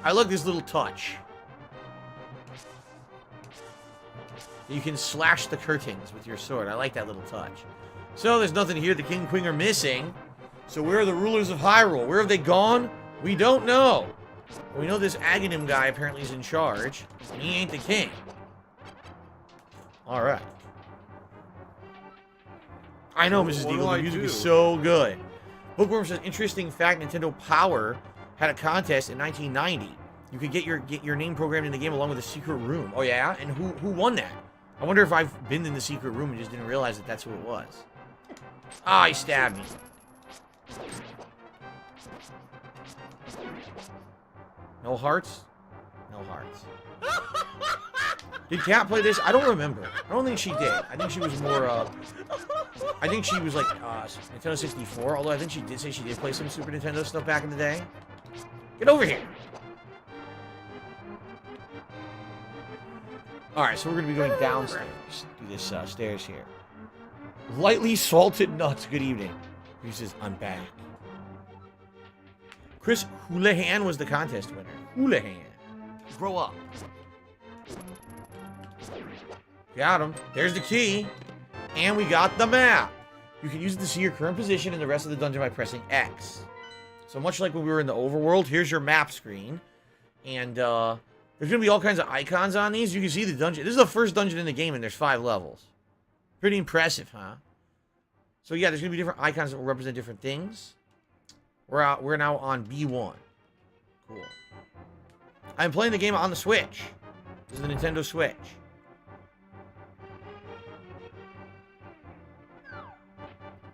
I like this little touch. You can slash the curtains with your sword. I like that little touch. So there's nothing here. The king and queen are missing. So where are the rulers of Hyrule? Where have they gone? We don't know. We know this Aghanim guy apparently is in charge. And he ain't the king. Alright. I know, Mrs. Deagle. The music is so good. Bookworm says, interesting fact, Nintendo Power had a contest in 1990. You could get your name programmed in the game along with a secret room. Oh yeah? And who won that? I wonder if I've been in the secret room and just didn't realize that that's who it was. Ah, he stabbed me. No hearts? No hearts. Did Kat play this? I don't remember. I don't think she did. I think she was more, I think she was like, Nintendo 64, although I think she did say she did play some Super Nintendo stuff back in the day. Get over here! Alright, so we're gonna be going downstairs. Do this, stairs here. Lightly salted nuts, good evening. He says, I'm back. Chris Houlihan was the contest winner. Houlihan. Grow up. Got him. There's the key. And we got the map. You can use it to see your current position in the rest of the dungeon by pressing X. So much like when we were in the overworld, here's your map screen. And there's going to be all kinds of icons on these. You can see the dungeon. This is the first dungeon in the game, and there's 5 levels. Pretty impressive, huh? So yeah, there's going to be different icons that will represent different things. We're now on B1. Cool. I'm playing the game on the Switch. This is the Nintendo Switch.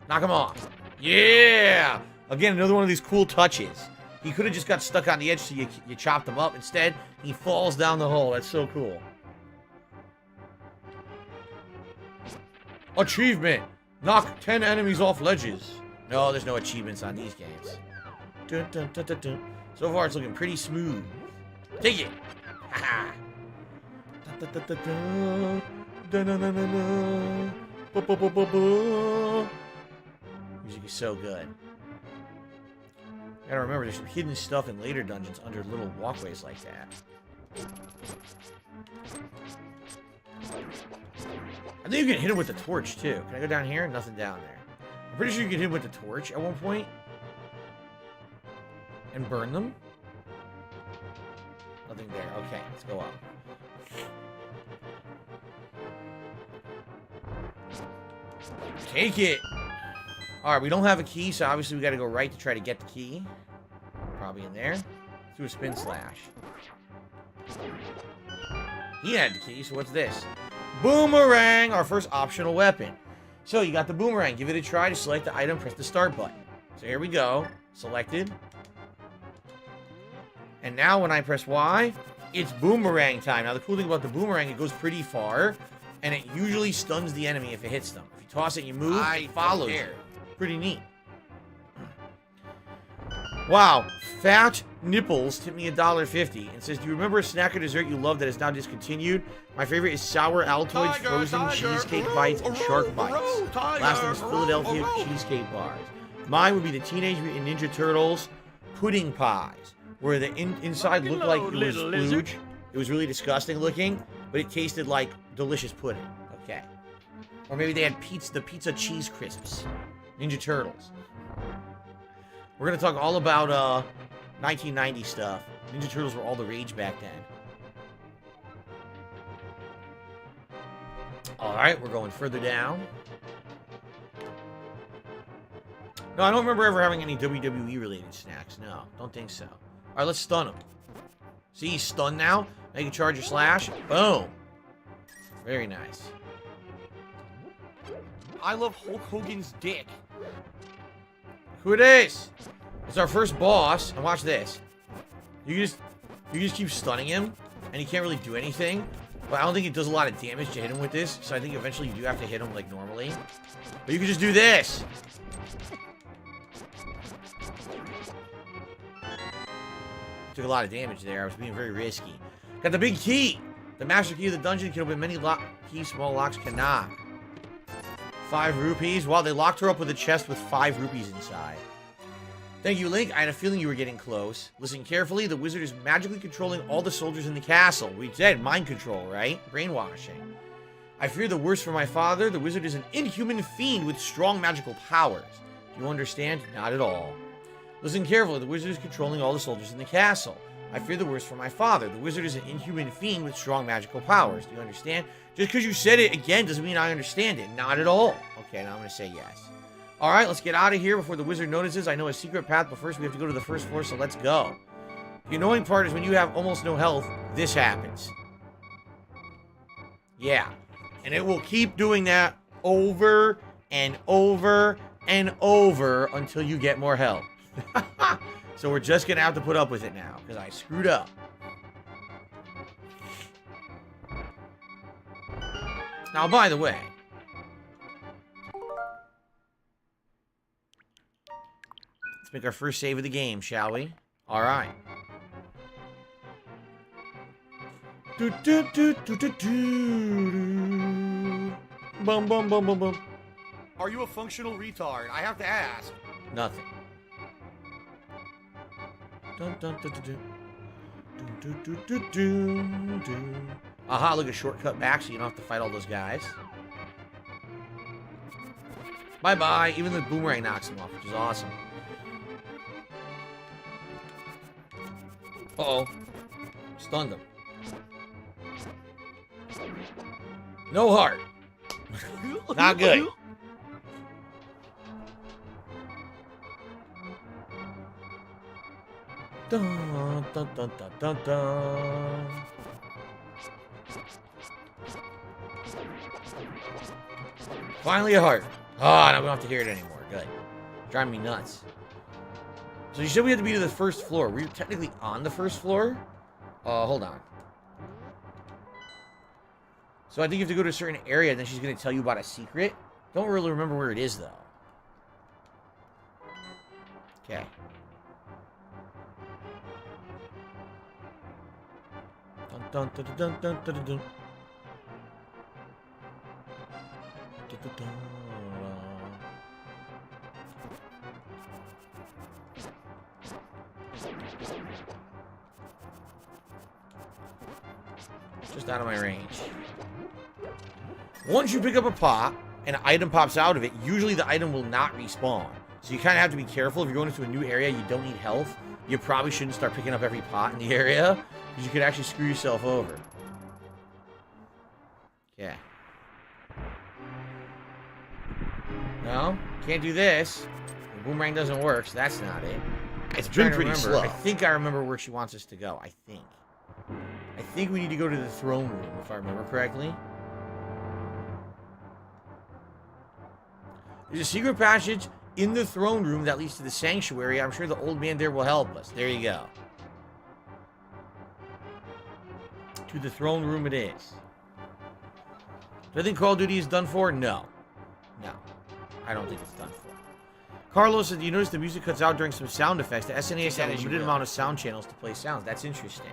Knock him off. Yeah! Again, another one of these cool touches. He could have just got stuck on the edge, so you chopped him up. Instead, he falls down the hole. That's so cool. Achievement. Knock 10 enemies off ledges. No, there's no achievements on these games. Dun, dun, dun, dun, dun. So far, it's looking pretty smooth. Take it. Haha. Music is so good. Gotta remember, there's some hidden stuff in later dungeons under little walkways like that. I think you can hit him with the torch, too. Can I go down here? Nothing down there. I'm pretty sure you can hit him with the torch at one point. And burn them. Nothing there. Okay, let's go up. Take it! Alright, we don't have a key, so obviously we gotta go right to try to get the key. Probably in there. Let's do a spin slash. He had the key, so what's this? Boomerang! Our first optional weapon. So, you got the boomerang. Give it a try to select the item, press the start button. So here we go. Selected. And now when I press Y, it's boomerang time. Now the cool thing about the boomerang, it goes pretty far, and it usually stuns the enemy if it hits them. If you toss it and you move, it follows you. Pretty neat. Wow, Fat Nipples tipped me $1.50 and says, do you remember a snack or dessert you loved that is now discontinued? My favorite is sour Altoids, frozen cheesecake bites, and shark bites. Last one is Philadelphia cheesecake bars. Mine would be the Teenage Mutant Ninja Turtles pudding pies, where the inside looked like it was splooge. It was really disgusting looking, but it tasted like delicious pudding. Okay. Or maybe they had the pizza cheese crisps. Ninja Turtles. We're going to talk all about 1990 stuff. Ninja Turtles were all the rage back then. Alright, we're going further down. No, I don't remember ever having any WWE-related snacks. No, don't think so. Alright, let's stun him. See, he's stunned now. Now you can charge your slash. Boom. Very nice. I love Hulk Hogan's dick. Who it is? It's our first boss. And watch this. You just keep stunning him, and he can't really do anything. But I don't think it does a lot of damage to hit him with this. So I think eventually you do have to hit him like normally. But you can just do this. Took a lot of damage there. I was being very risky. Got the big key. The master key of the dungeon can open many keys small locks cannot. 5 rupees. Wow, they locked her up with a chest with 5 rupees inside. Thank you, Link. I had a feeling you were getting close. Listen carefully. The wizard is magically controlling all the soldiers in the castle. We said mind control, right? Brainwashing. I fear the worst for my father. The wizard is an inhuman fiend with strong magical powers. Do you understand? Not at all. Listen carefully. The wizard is controlling all the soldiers in the castle. I fear the worst for my father. The wizard is an inhuman fiend with strong magical powers. Do you understand? Just because you said it again doesn't mean I understand it. Not at all. Okay, now I'm going to say yes. Alright, let's get out of here before the wizard notices. I know a secret path, but first we have to go to the first floor, so let's go. The annoying part is when you have almost no health, this happens. Yeah. And it will keep doing that over and over and over until you get more health. So we're just going to have to put up with it now, because I screwed up. Now, by the way, let's make our first save of the game, shall we? All right. Bum, bum, bum, bum, bum. Are you a functional retard? I have to ask. Nothing. Dun, dun, dun, dun, dun. Dun, dun, dun, dun, dun. Aha, look, a shortcut back so you don't have to fight all those guys. Bye-bye. Even the boomerang knocks him off, which is awesome. Uh-oh. Stunned him. No heart. Not good. Dun, dun, dun, dun, dun, dun. Finally a heart. Oh, now we don't have to hear it anymore. Good. Driving me nuts. So you said we had to be to the first floor. Were you technically on the first floor? Hold on. So I think you have to go to a certain area, and then she's going to tell you about a secret. Don't really remember where it is, though. Okay. Dun, dun, dun, dun, dun, dun, dun, dun. Just out of my range. Once you pick up a pot and an item pops out of it, usually the item will not respawn. So you kind of have to be careful. If you're going into a new area, you don't need health. You probably shouldn't start picking up every pot in the area, because you could actually screw yourself over. Yeah. No, can't do this. The boomerang doesn't work, so that's not it. It's been pretty slow. I think I remember where she wants us to go. I think we need to go to the throne room, if I remember correctly. There's a secret passage in the throne room that leads to the sanctuary. I'm sure the old man there will help us. There you go. To the throne room it is. Do I think Call of Duty is done for? No. No. I don't think it's done for. Carlos said, you notice the music cuts out during some sound effects. The SNES had a limited amount of sound channels to play sounds. That's interesting.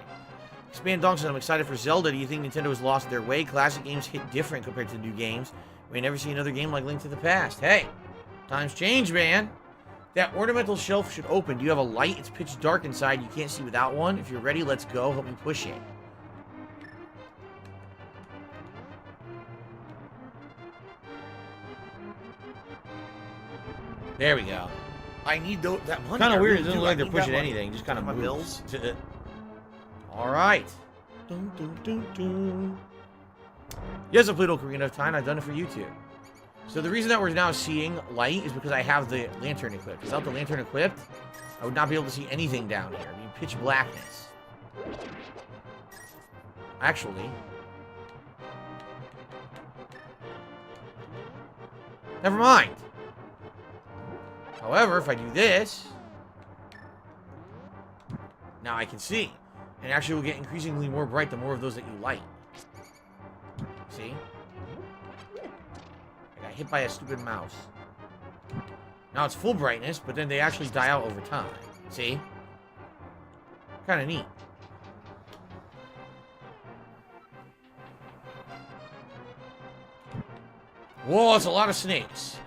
Expand Donk said, I'm excited for Zelda. Do you think Nintendo has lost their way? Classic games hit different compared to new games. We may never see another game like Link to the Past. Hey, times change, man. That ornamental shelf should open. Do you have a light? It's pitch dark inside. You can't see without one. If you're ready, let's go. Help me push it. There we go. I need that money. Kind of weird. It doesn't look like they're pushing anything. Just kind of moves. All right. Dun, dun, dun, dun. Yes, I played Ocarina of Time. I've done it for YouTube. So the reason that we're now seeing light is because I have the lantern equipped. Without the lantern equipped, I would not be able to see anything down here. I mean, pitch blackness. Actually, never mind. However, if I do this, now I can see. And actually will get increasingly more bright the more of those that you light. See? I got hit by a stupid mouse. Now it's full brightness, but then they actually die out over time. See? Kind of neat. Whoa, it's a lot of snakes.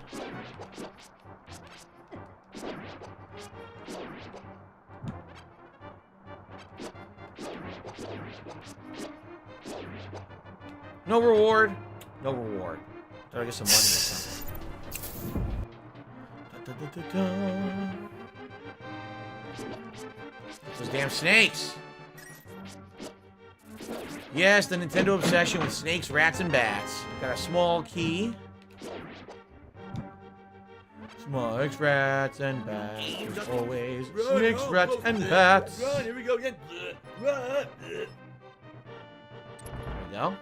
No reward. No reward. Thought I get some money or something. Those damn snakes. Yes, the Nintendo obsession with snakes, rats, and bats. Got a small key. Snakes, rats, and bats. There's always snakes, rats, and bats. Run, here we go again. Run. There we go.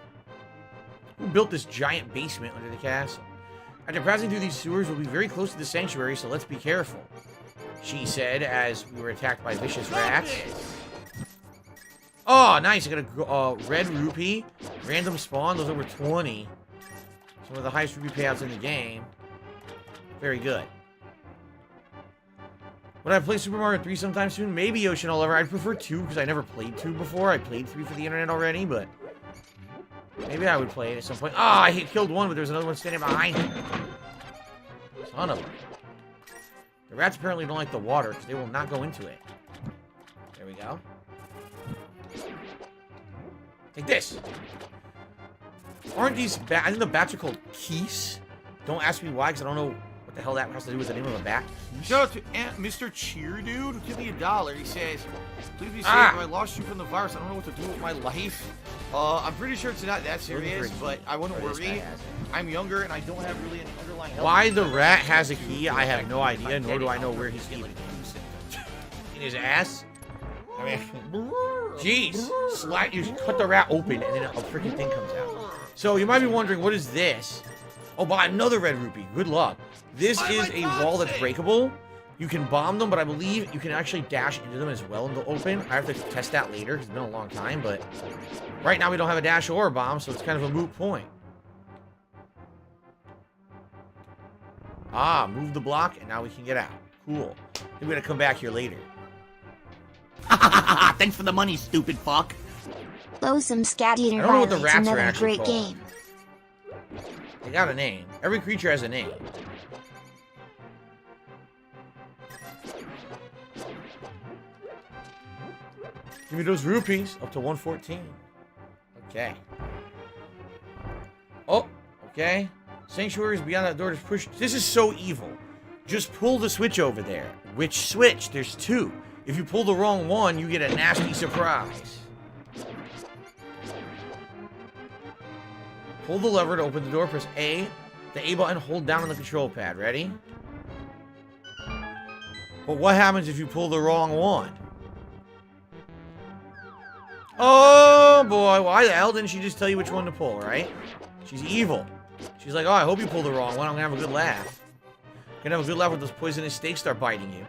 Who built this giant basement under the castle? After passing through these sewers, we'll be very close to the sanctuary, so let's be careful. She said as we were attacked by vicious rats. Oh, nice. I got a red rupee. Random spawn. Those over 20. Some of the highest rupee payouts in the game. Very good. Would I play Super Mario 3 sometime soon? Maybe Ocean Oliver. I'd prefer 2 because I never played 2 before. I played 3 for the internet already, but maybe I would play it at some point. Ah, I killed one, but there's another one standing behind me. Son of a... The rats apparently don't like the water because they will not go into it. There we go. Take this. Aren't these bats? I think the bats are called geese. Don't ask me why, because I don't know what the hell that has to do with the name of a bat. Shout out to Mr. Cheer Dude, who give me $1. He says, please be safe. I lost you from the virus. I don't know what to do with my life. I'm pretty sure it's not that serious, but I wouldn't worry. I'm younger and I don't have really an underlying health. Why the rat has a key, I have no idea, nor do I know where he's keeping it. In his ass? I mean, jeez. You cut the rat open and then a freaking thing comes out. So you might be wondering, what is this? Oh, buy another red rupee. Good luck. This is a wall that's breakable. You can bomb them, but I believe you can actually dash into them as well and they'll open. I have to test that later because it's been a long time, but right now we don't have a dash or a bomb, so it's kind of a moot point. Ah, move the block, and now we can get out. Cool. We're gonna come back here later. Thanks for the money, stupid fuck. Blow some scat eater I don't know what the violets, rats are another actually great called. game. They got a name. Every creature has a name. Give me those rupees. Up to 114. Okay. Oh, Okay? Sanctuary is beyond that door. Just push. This is so evil. Just pull the switch over there. Which switch? There's two. If you pull the wrong one, you get a nasty surprise. Pull the lever to open the door. Press A. The A button. Hold down on the control pad. Ready? But what happens if you pull the wrong one? Oh, boy. Why the hell didn't she just tell you which one to pull, right? She's evil. She's like, oh, I hope you pull the wrong one. I'm going to have a good laugh. Gonna have a good laugh when those poisonous snakes start biting you.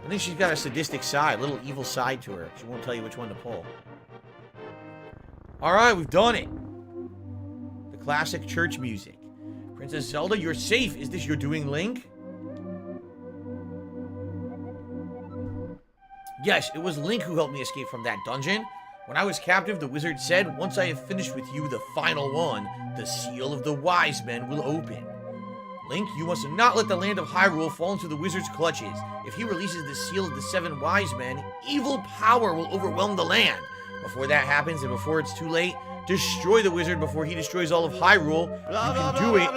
I think she's got a sadistic side, a little evil side to her. She won't tell you which one to pull. Alright, we've done it. The classic church music. Princess Zelda, you're safe. Is this your doing, Link? Yes, it was Link who helped me escape from that dungeon. When I was captive, the wizard said, once I have finished with you, the final one, the seal of the wise men will open. Link, you must not let the land of Hyrule fall into the wizard's clutches. If he releases the seal of the 7 wise men, evil power will overwhelm the land. Before that happens, and before it's too late, destroy the wizard before he destroys all of Hyrule. You can do it. You can.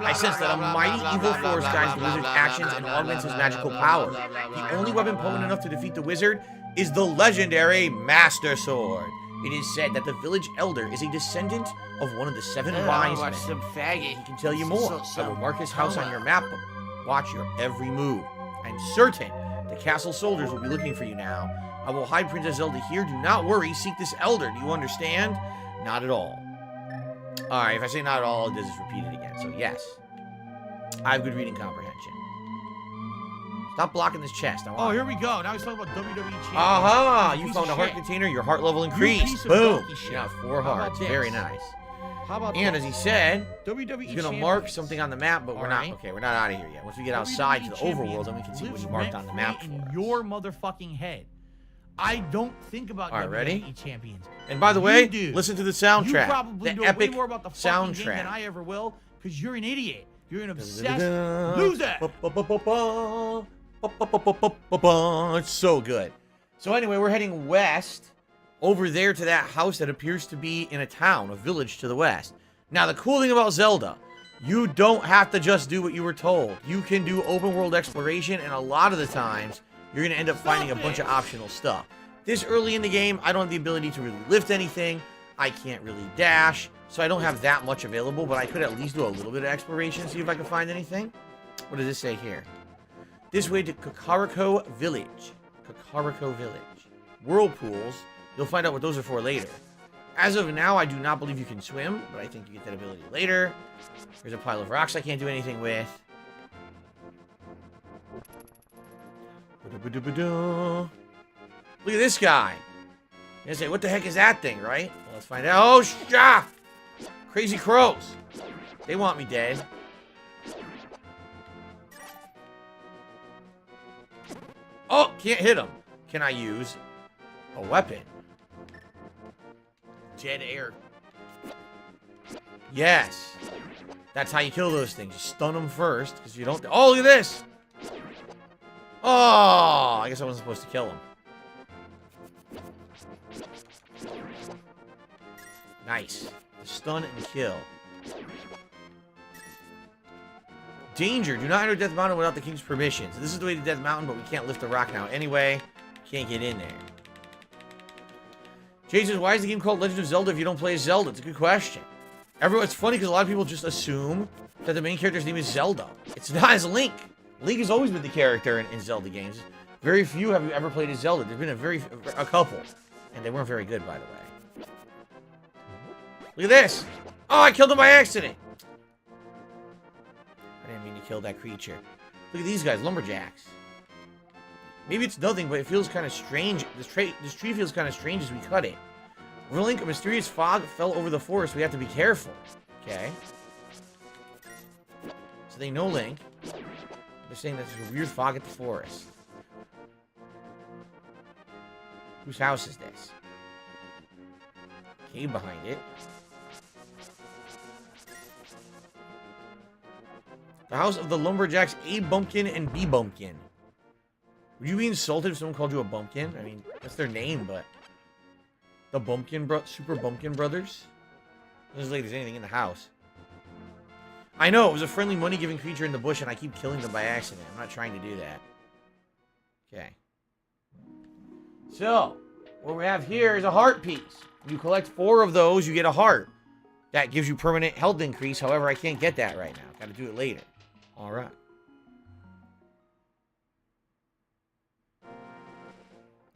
I sense that a mighty evil force guides the wizard's actions and augments his magical power. The only weapon potent enough to defeat the wizard is the legendary Master Sword. It is said that the village elder is a descendant of one of the 7 wise men. Some faggot. He can tell you more. I will mark his house on your map. Watch your every move. I'm certain the castle soldiers will be looking for you now. I will hide Princess Zelda here. Do not worry. Seek this elder. Do you understand? Not at all. Alright, if I say not at all, it does just repeat it again. So, yes. I have good reading comprehension. Stop blocking this chest. Oh, here we go. Now he's talking about WWE champion. Aha! You found a heart container. Your heart level increased. Boom. You got 4 hearts. Very nice. How about And as he said, WWE he's going to mark something on the map, but we're not. Okay, we're not out of here yet. Once we get outside to the overworld, then we can see what he marked on the map for in us. your motherfucking head. I don't think about All right, WWE ready? champions. And by the way, do. listen to the soundtrack. You probably the know epic way more about the fucking game than soundtrack. I ever will, because you're an idiot. You're an obsessed loser. It's so good. So anyway, we're heading west over there to that house that appears to be in a town, a village to the west. Now, the cool thing about Zelda, you don't have to just do what you were told. You can do open world exploration, and a lot of the times, you're going to end up finding a bunch of optional stuff. This early in the game, I don't have the ability to really lift anything. I can't really dash, so I don't have that much available, but I could at least do a little bit of exploration, see if I can find anything. What does this say here? This way to Kakariko Village. Kakariko Village. Whirlpools. You'll find out what those are for later. As of now, I do not believe you can swim, but I think you get that ability later. There's a pile of rocks I can't do anything with. Look at this guy. You're gonna say, what the heck is that thing, right? Well, let's find out. Oh, shah! Crazy crows. They want me dead. Oh, can't hit him. Can I use a weapon? Dead air. Yes. That's how you kill those things. You stun them first, because you don't... Oh, look at this! Oh, I guess I wasn't supposed to kill him. Nice. Stun and kill. Danger. Do not enter Death Mountain without the king's permission. So this is the way to Death Mountain, but we can't lift the rock now anyway. Can't get in there. Jay says, why is the game called Legend of Zelda if you don't play as Zelda? It's a good question. It's funny because a lot of people just assume that the main character's name is Zelda. It's not as Link. Link has always been the character in Zelda games. Very few have ever played as Zelda. There's been a couple. And they weren't very good, by the way. Look at this. Oh, I killed him by accident. I didn't mean to kill that creature. Look at these guys, lumberjacks. Maybe it's nothing, but it feels kind of strange. This tree feels kind of strange as we cut it. Over Link, a mysterious fog fell over the forest. We have to be careful. Okay. So they know Link. They're saying that there's a weird fog at the forest. Whose house is this? Cave behind it. The house of the lumberjacks A Bumpkin and B Bumpkin. Would you be insulted if someone called you a bumpkin? I mean, that's their name, but... The Super Bumpkin Brothers? Doesn't look like there's anything in the house. I know, it was a friendly money-giving creature in the bush, and I keep killing them by accident. I'm not trying to do that. Okay. So, what we have here is a heart piece. You collect 4 of those, you get a heart. That gives you permanent health increase. However, I can't get that right now. Got to do it later. All right.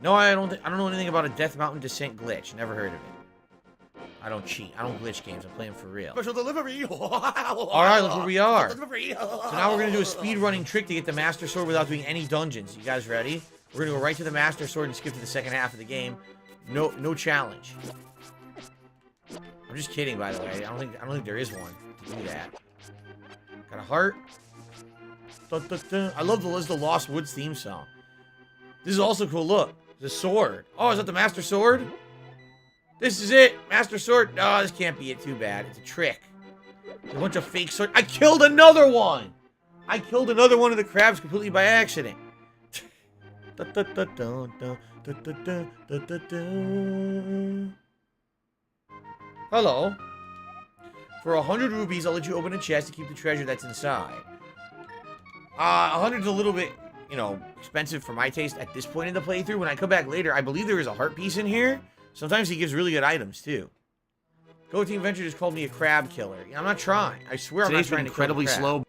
No, I don't know anything about a Death Mountain Descent glitch. Never heard of it. I don't cheat. I don't glitch games. I'm playing for real. Special delivery. All right, look where we are. So now we're going to do a speed running trick to get the Master Sword without doing any dungeons. You guys ready? We're going to go right to the Master Sword and skip to the second half of the game. No challenge. I'm just kidding, by the way. I don't think there is one to do that. Got a heart. Dun, dun, dun. I love the Lost Woods theme song. This is also cool. Look, the sword. Oh, is that the Master Sword? This is it, Master Sword. Oh, this can't be it. Too bad. It's a trick. A bunch of fake swords. I killed another one. I killed another one of the crabs completely by accident. Hello. For 100 rubies, I'll let you open a chest to keep the treasure that's inside. 100's a little bit, you know, expensive for my taste at this point in the playthrough. When I come back later, I believe there is a heart piece in here. Sometimes he gives really good items, too. Go Team Venture just called me a crab killer. Yeah, I'm not trying. I swear I'm not trying to incredibly kill a crab. slow.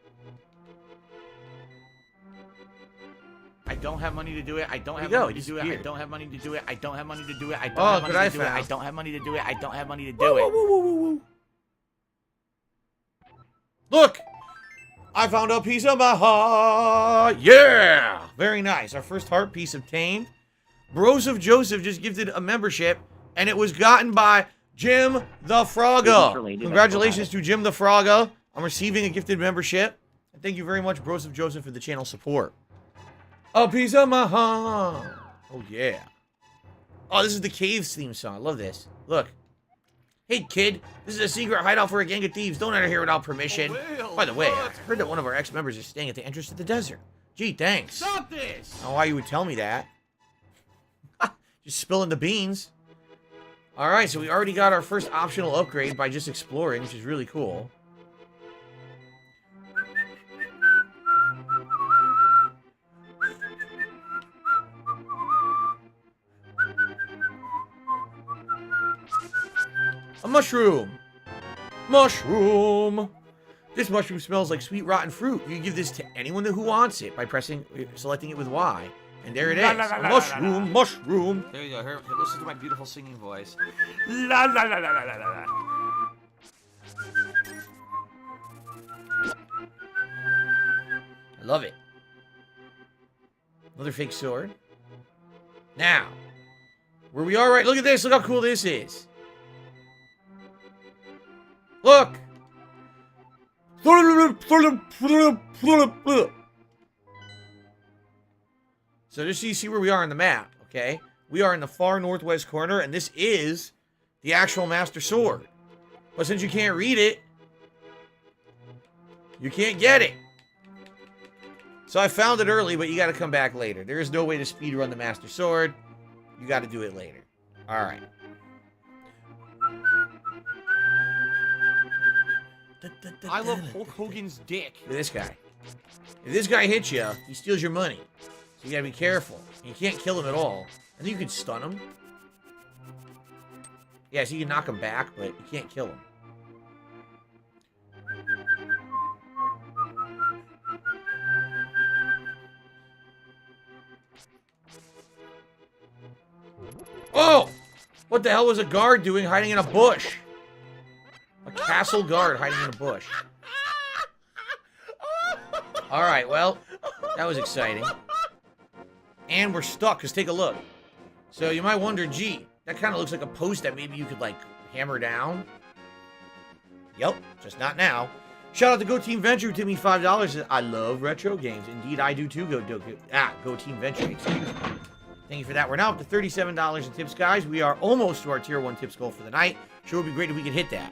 I don't have money to do it. I don't have There you money go, to do it. he I don't have money to do it. I don't have money to do it. I don't Oh, have good money eye to do it. I found. don't have money to do it. I don't have money to do it. Look! I found a piece of my heart! Yeah! Very nice. Our first heart piece obtained. Bros of Joseph just gifted a membership, and it was gotten by Jim the Frogga. Congratulations to Jim the Frogga. I'm receiving a gifted membership. And thank you very much, Bros of Joseph, for the channel support. A piece of my heart. Oh, yeah. Oh, this is the Caves theme song. I love this. Look. Hey, kid. This is a secret hideout for a gang of thieves. Don't enter here without permission. By the way, I heard that one of our ex-members is staying at the entrance to the desert. Gee, thanks. Stop this! I don't know why you would tell me that. Just spilling the beans. Alright, so we already got our first optional upgrade by just exploring, which is really cool. A mushroom! Mushroom! This mushroom smells like sweet rotten fruit. You can give this to anyone who wants it by selecting it with Y. And there it is. Mushroom, mushroom. There you go. Here, listen to my beautiful singing voice. La la la la la la la. I love it. Another fake sword. Now, where we are right... Look at this. Look how cool this is. Look. So just so you see where we are on the map, okay? We are in the far northwest corner, and this is the actual Master Sword. But since you can't read it, you can't get it. So I found it early, but you got to come back later. There is no way to speedrun the Master Sword. You got to do it later. All right. I love Hulk Hogan's dick. Look at this guy. If this guy hits you, he steals your money. So you gotta be careful. You can't kill him at all. I think you can stun him. Yeah, so you can knock him back, but you can't kill him. Oh! What the hell was a guard doing hiding in a bush? A castle guard hiding in a bush. Alright, well, that was exciting. And we're stuck, because take a look. So you might wonder, gee, that kind of looks like a post that maybe you could, like, hammer down. Yep, just not now. Shout out to Go Team Venture who tipped me $5. I love retro games. Indeed, I do too, Go Team Venture, excuse me. Thank you for that. We're now up to $37 in tips, guys. We are almost to our Tier 1 tips goal for the night. Sure would be great if we could hit that.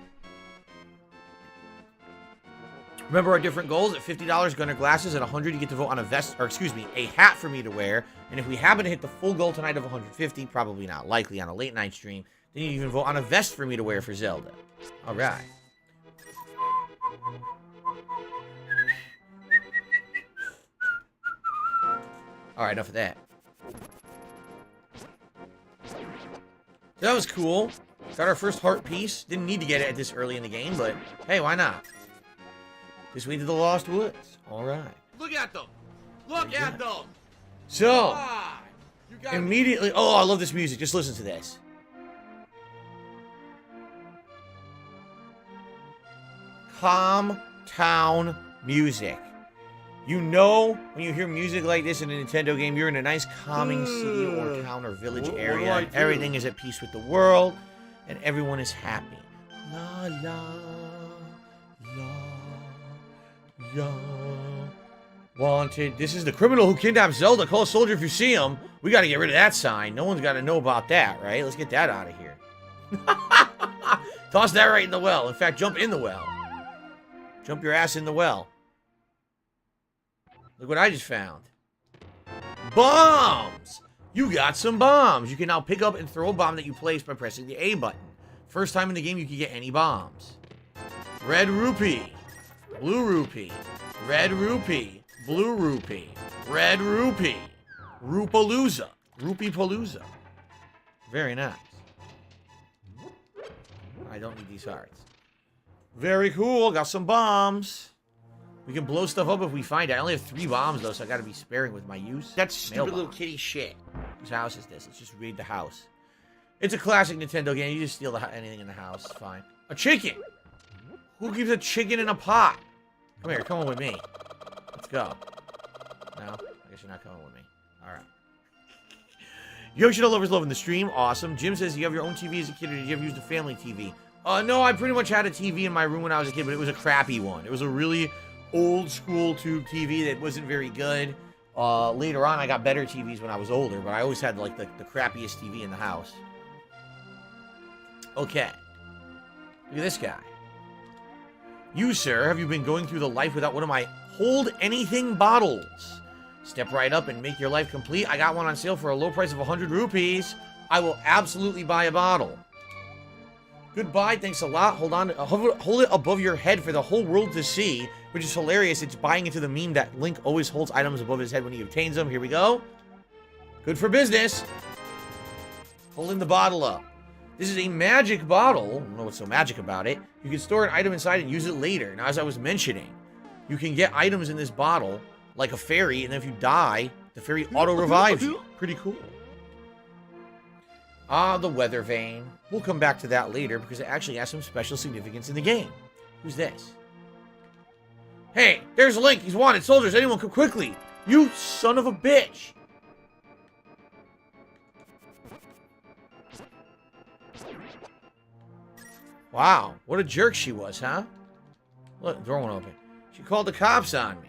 Remember our different goals. At $50, Gunner Glasses. At $100, you get to vote on a vest, or excuse me, a hat for me to wear. And if we happen to hit the full goal tonight of $150, probably not likely on a late night stream, Didn't even vote on a vest for me to wear for Zelda. All right. All right, enough of that. That was cool. Got our first heart piece. Didn't need to get it at this early in the game, but hey, why not? This way to the Lost Woods. All right. Look at them. Look at them. So, Ah, you got immediately... Oh, I love this music. Just listen to this. Calm town music. You know when you hear music like this in a Nintendo game, you're in a nice calming city or town or village What do area. I do? Everything is at peace with the world, and everyone is happy. La la la la. Wanted. This is the criminal who kidnapped Zelda. Call a soldier if you see him. We got to get rid of that sign. No one's got to know about that, right? Let's get that out of here. Toss that right in the well. In fact, jump in the well. Jump your ass in the well. Look what I just found. Bombs! You got some bombs. You can now pick up and throw a bomb that you placed by pressing the A button. First time in the game you can get any bombs. Red rupee. Blue rupee. Red rupee. Blue rupee. Red rupee. Rupalooza. Rupee-palooza. Very nice. I don't need these hearts. Very cool. Got some bombs. We can blow stuff up if we find it. I only have 3 bombs, though, so I gotta be sparing with my use. That's stupid little kitty shit. Whose house is this? Let's just raid the house. It's a classic Nintendo game. You just steal anything in the house. It's fine. A chicken! Who keeps a chicken in a pot? Come here. Come on with me. Let's go. No? I guess you're not coming with me. Alright. Yoshi Lovers loving the stream. Awesome. Jim says, you have your own TV as a kid, or did you ever use the family TV? No, I pretty much had a TV in my room when I was a kid, but it was a crappy one. It was a really old school tube TV that wasn't very good. Later on, I got better TVs when I was older, but I always had like the crappiest TV in the house. Okay. Look at this guy. You, sir, have you been going through the life without one of my hold anything bottles? Step right up and make your life complete. I got one on sale for a low price of 100 rupees. I will absolutely buy a bottle. Goodbye, thanks a lot. Hold on, hold it above your head for the whole world to see, which is hilarious. It's buying into the meme that Link always holds items above his head when he obtains them. Here we go. Good for business. Holding the bottle up. This is a magic bottle. I don't know what's so magic about it. You can store an item inside and use it later. Now, as I was mentioning, you can get items in this bottle like a fairy, and then if you die, the fairy auto-revives you. Pretty cool. Ah, the weather vane. We'll come back to that later because it actually has some special significance in the game. Who's this? Hey, there's Link. He's wanted. Soldiers, anyone come quickly. You son of a bitch. Wow, what a jerk she was, huh? Look, door won't open. She called the cops on me.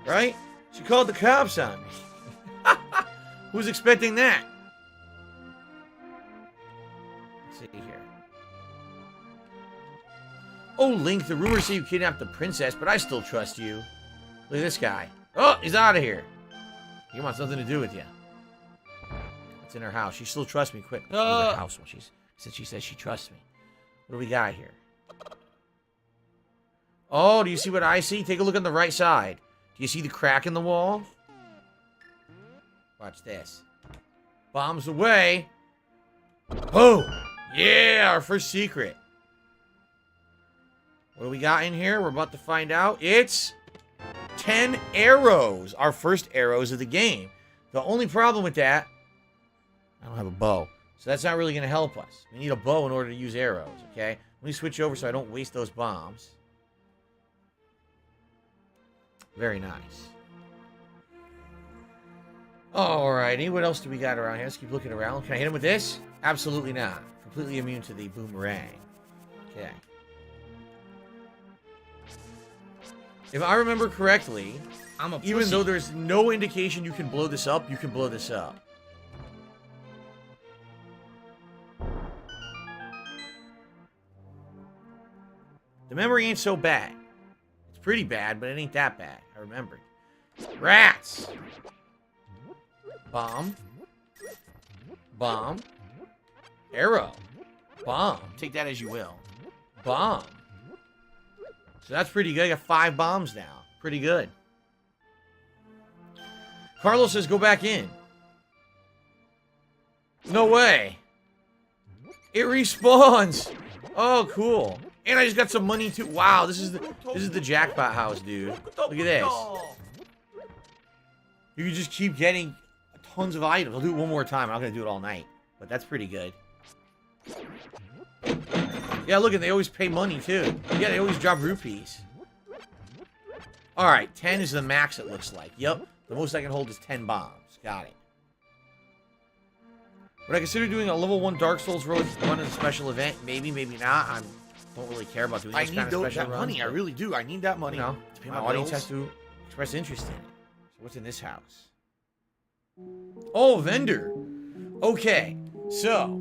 Right? She called the cops on me. Who's expecting that? Let's see here. Oh, Link, the rumors say you kidnapped the princess, but I still trust you. Look at this guy. Oh, he's out of here. He wants nothing to do with you. It's in her house. She still trusts me. Quick. Leave her house when she says she trusts me. What do we got here? Oh, do you see what I see? Take a look on the right side. Do you see the crack in the wall? Watch this. Bombs away. Boom. Yeah, our first secret. What do we got in here? We're about to find out. It's 10 arrows. Our first arrows of the game. The only problem with that, I don't have a bow. So that's not really going to help us. We need a bow in order to use arrows, okay? Let me switch over so I don't waste those bombs. Very nice. Alrighty, what else do we got around here? Let's keep looking around. Can I hit him with this? Absolutely not. Completely immune to the boomerang. Okay. If I remember correctly, even though there's no indication you can blow this up, you can blow this up. The memory ain't so bad. It's pretty bad, but it ain't that bad. I remembered. Rats! Bomb. Bomb. Arrow. Bomb. Take that as you will. Bomb. So that's pretty good. I got 5 bombs now. Pretty good. Carlos says go back in. No way. It respawns. Oh, cool. And I just got some money too. Wow, this is the jackpot house, dude. Look at this. You can just keep getting tons of items. I'll do it one more time. I'm not gonna do it all night, but that's pretty good. Yeah, look, and they always pay money too. Yeah, they always drop rupees. All right, 10 is the max. It looks like. Yep, the most I can hold is 10 bombs. Got it. Would I consider doing a level 1 Dark Souls run as a special event? Maybe, maybe not. I don't really care about doing I those need kind of special that runs, money. I really do. I need that money. You know, to pay my my audience bills. has to express interest in it. So what's in this house? Oh, vendor. Okay, so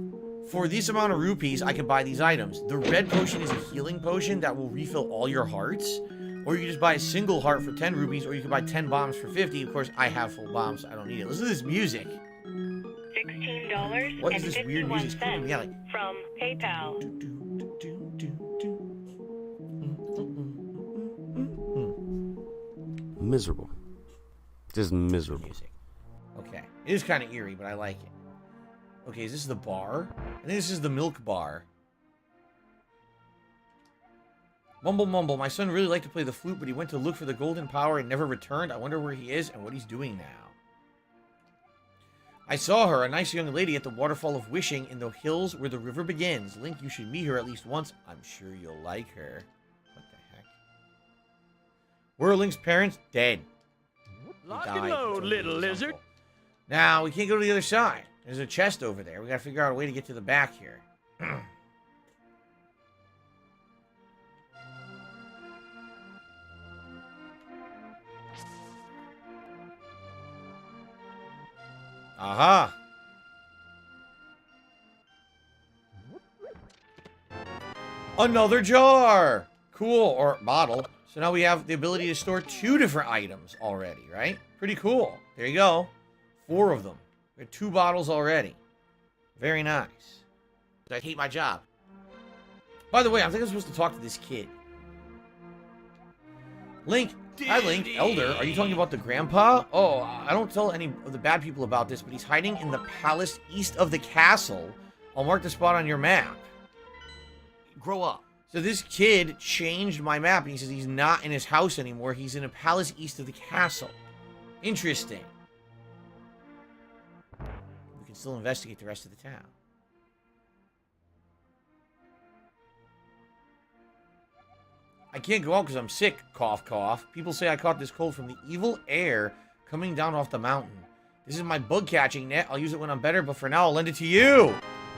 for this amount of rupees, I can buy these items. The red potion is a healing potion that will refill all your hearts. Or you can just buy a single heart for 10 rupees, or you can buy 10 bombs for 50. Of course, I have full bombs, so I don't need it. Listen to this music. $16 What and is this weird music? It's creeping 51 me out, like... cents from PayPal. Miserable. Just miserable. Music. Okay. It is kind of eerie, but I like it. Okay, is this the bar? I think this is the milk bar. Mumble mumble. My son really liked to play the flute, but he went to look for the golden power and never returned. I wonder where he is and what he's doing now. I saw her, a nice young lady, at the waterfall of wishing in the hills where the river begins. Link, you should meet her at least once. I'm sure you'll like her. What the heck? Where are Link's parents? Dead. Lock He and died. load, Told little his lizard. uncle. Now, we can't go to the other side. There's a chest over there. We gotta figure out a way to get to the back here. Aha! Another jar! Cool, or bottle. So now we have the ability to store 2 different items already, right? Pretty cool. There you go. 4 of them. We have 2 bottles already. Very nice. I hate my job. By the way, I think I'm supposed to talk to this kid. Link. Hi, Link. Elder. Are you talking about the grandpa? Oh, I don't tell any of the bad people about this, but he's hiding in the palace east of the castle. I'll mark the spot on your map. Grow up. So this kid changed my map, and he says he's not in his house anymore. He's in a palace east of the castle. Interesting. We can still investigate the rest of the town. I can't go out because I'm sick, cough, cough. People say I caught this cold from the evil air coming down off the mountain. This is my bug catching net. I'll use it when I'm better, but for now I'll lend it to you.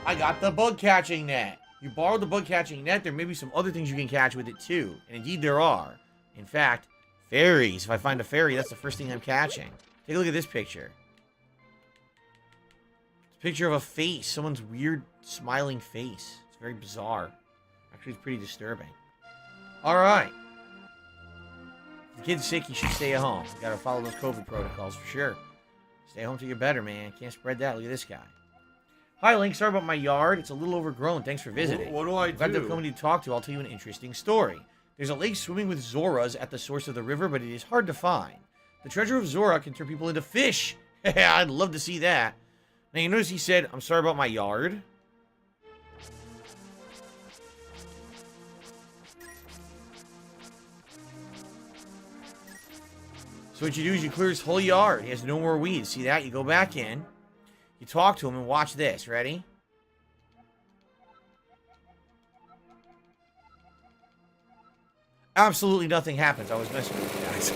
I got the bug catching net. You borrowed the bug catching net. There may be some other things you can catch with it too. And indeed there are. In fact, fairies. If I find a fairy, that's the first thing I'm catching. Take a look at this picture. It's a picture of a face. Someone's weird smiling face. It's very bizarre. Actually, it's pretty disturbing. Alright. If the kid's sick, you should stay at home. You gotta follow those COVID protocols for sure. Stay home till you're better, man. Can't spread that. Look at this guy. Hi, Link. Sorry about my yard. It's a little overgrown. Thanks for visiting. What do I I'm glad to do? come to talk to. I'll tell you an interesting story. There's a lake swimming with Zoras at the source of the river, but it is hard to find. The treasure of Zora can turn people into fish. I'd love to see that. Now, you notice he said, I'm sorry about my yard. So what you do is you clear his whole yard. He has no more weeds. See that? You go back in. You talk to him and watch this. Ready? Absolutely nothing happens. I was messing with you guys.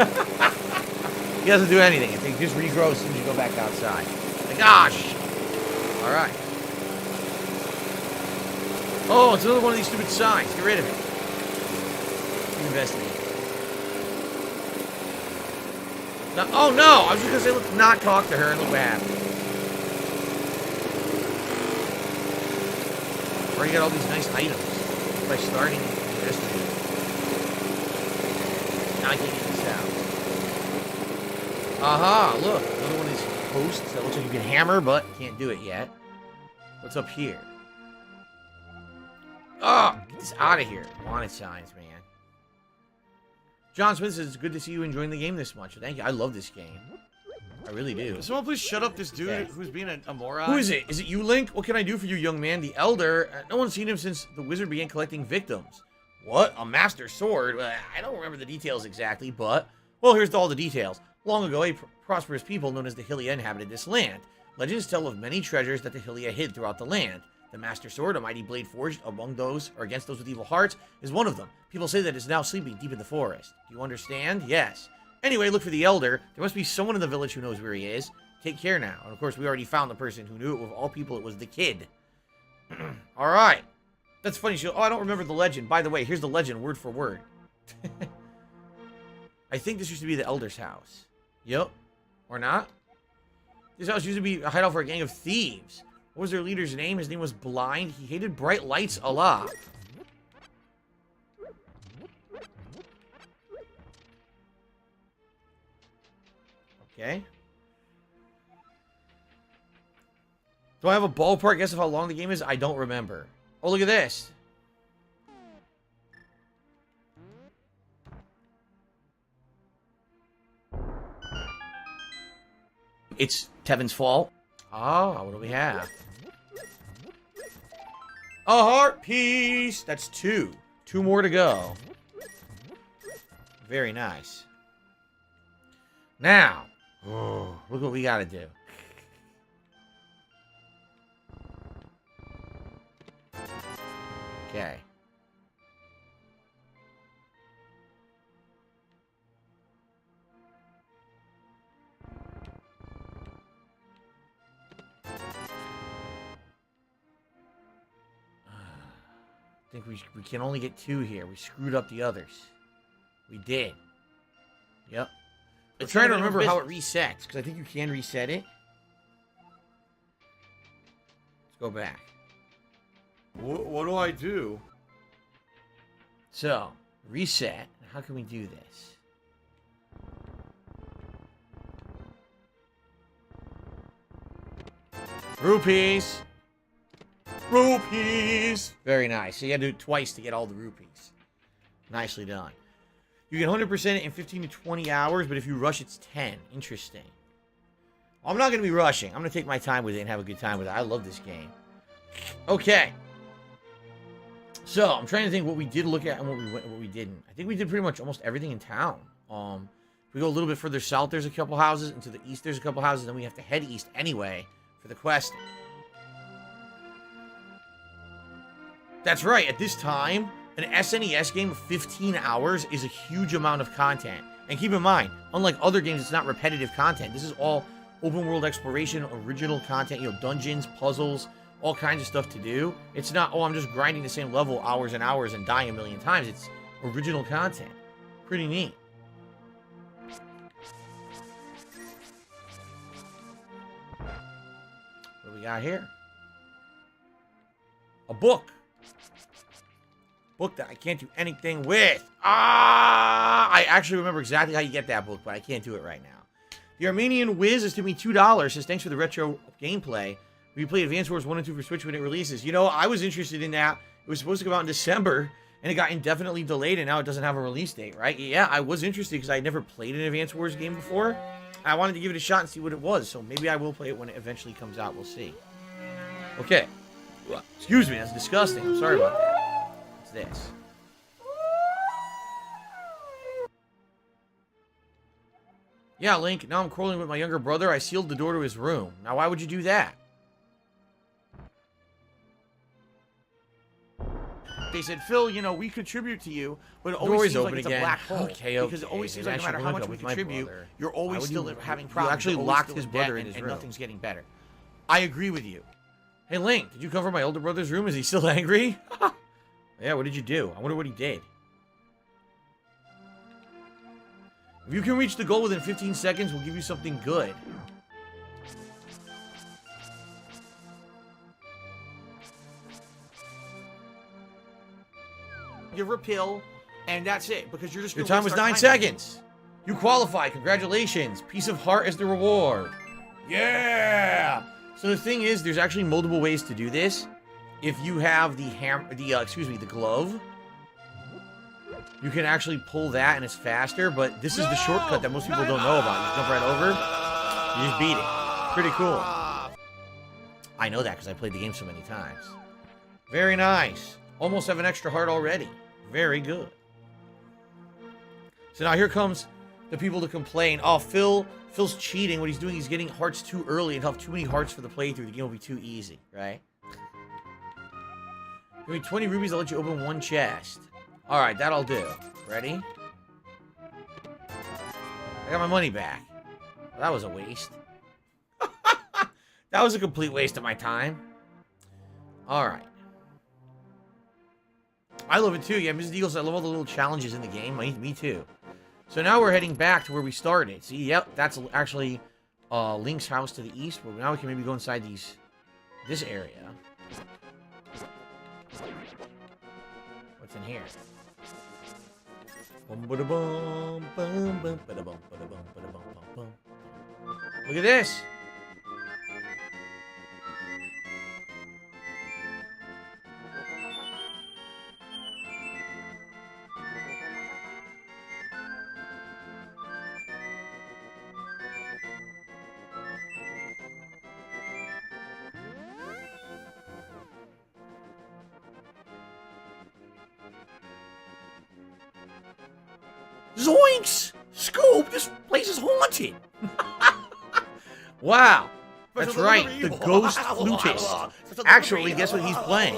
He doesn't do anything. It just regrows as soon as you go back outside. Like, gosh. All right. Oh, it's another one of these stupid signs. Get rid of it. Keep investigating. No, oh no! I was just gonna say, let's not talk to her and look what happened. Already got all these nice items by starting investigating. Now I can't get this out. Aha! Look, another one of these posts that looks like you can hammer, but can't do it yet. What's up here? Oh, get this out of here. Wanted signs, man. John Smith says, it's good to see you enjoying the game this much. Thank you. I love this game. I really do. Can someone please shut up this dude who's being a moron? Who is it? Is it you, Link? What can I do for you, young man? The Elder? No one's seen him since the wizard began collecting victims. What? A master sword? Well, I don't remember the details exactly, but... Well, here's all the details. Long ago, a prosperous people known as the Hylia inhabited this land. Legends tell of many treasures that the Hylia hid throughout the land. The Master Sword, a mighty blade forged among those, or against those with evil hearts, is one of them. People say that it's now sleeping deep in the forest. Do you understand? Yes. Anyway, look for the Elder. There must be someone in the village who knows where he is. Take care now. And of course, we already found the person who knew it. Of all people, it was the kid. Alright. That's funny. Oh, I don't remember the legend. By the way, here's the legend, word for word. I think this used to be the Elder's house. Yep. Or not? This house used to be a hideout for a gang of thieves. What was their leader's name? His name was Blind. He hated bright lights a lot. Okay. Do I have a ballpark guess of how long the game is? I don't remember. Oh, look at this. It's Tevin's fault. Ah, what do we have? A heart piece. That's 2. 2 more to go. Very nice. Now, look what we gotta do. Okay. I think we can only get 2 here. We screwed up the others. We did. Yep. I'm trying to remember how it resets, because I think you can reset it. Let's go back. What do I do? So, reset. How can we do this? Rupees! Rupees! Very nice. So you had to do it twice to get all the rupees. Nicely done. You get 100% it in 15 to 20 hours, but if you rush, it's 10. Interesting. I'm not going to be rushing. I'm going to take my time with it and have a good time with it. I love this game. Okay. So, I'm trying to think what we did look at and what we didn't. I think we did pretty much almost everything in town. If we go a little bit further south, there's a couple houses, and to the east, there's a couple houses, and then we have to head east anyway for the quest. That's right, at this time, an SNES game of 15 hours is a huge amount of content. And keep in mind, unlike other games, it's not repetitive content. This is all open world exploration, original content, you know, dungeons, puzzles, all kinds of stuff to do. It's not, oh, I'm just grinding the same level hours and hours and dying a million times. It's original content. Pretty neat. What do we got here? A book. Book that I can't do anything with. I actually remember exactly how you get that book, but I can't do it right now. The Armenian Wiz is to me $2. Says, thanks for the retro gameplay. We played Advance Wars 1 and 2 for Switch when it releases. You know, I was interested in that. It was supposed to come out in December, and it got indefinitely delayed, and now it doesn't have a release date, right? Yeah, I was interested because I had never played an Advance Wars game before. I wanted to give it a shot and see what it was, so maybe I will play it when it eventually comes out. We'll see. Okay. Excuse me, that's disgusting. I'm sorry about that. What's this? Yeah, Link, now I'm quarreling with my younger brother. I sealed the door to his room. Now, why would you do that? They said, Phil, you know, we contribute to you, but it always seems like it's a black hole. Okay. Because it always seems like no matter how much we contribute, you're always still having problems. You actually locked his brother in his room. And nothing's getting better. I agree with you. Hey, Link, did you come from my older brother's room? Is he still angry? Yeah, what did you do? I wonder what he did. If you can reach the goal within 15 seconds, we'll give you something good. Give her a pill, and that's it, because you're just your time was 9 seconds. You qualify. Congratulations. Piece of heart is the reward. Yeah! So the thing is, there's actually multiple ways to do this. if you have the the glove, you can actually pull that and it's faster, but this is the shortcut that most people don't know about. You jump right over, you just beat it. Pretty cool. I know that because I played the game so many times. Very nice. Almost have an extra heart already. Very good. So now here comes the people to complain. Oh, Phil's cheating. What he's doing, he's getting hearts too early and have too many hearts for the playthrough. The game will be too easy, right? Give me 20 rubies, I'll let you open one chest. Alright, that'll do. Ready? I got my money back. Well, that was a waste. That was a complete waste of my time. Alright. I love it too. Yeah, Mrs. Eagles, I love all the little challenges in the game. Me too. So now we're heading back to where we started. See, yep, that's actually Link's house to the east. But now we can maybe go inside this area. What's in here? Look at this. Zoinks! Scoop, this place is haunted! Wow. That's right, the Ghost Flutist. Actually, guess what he's playing?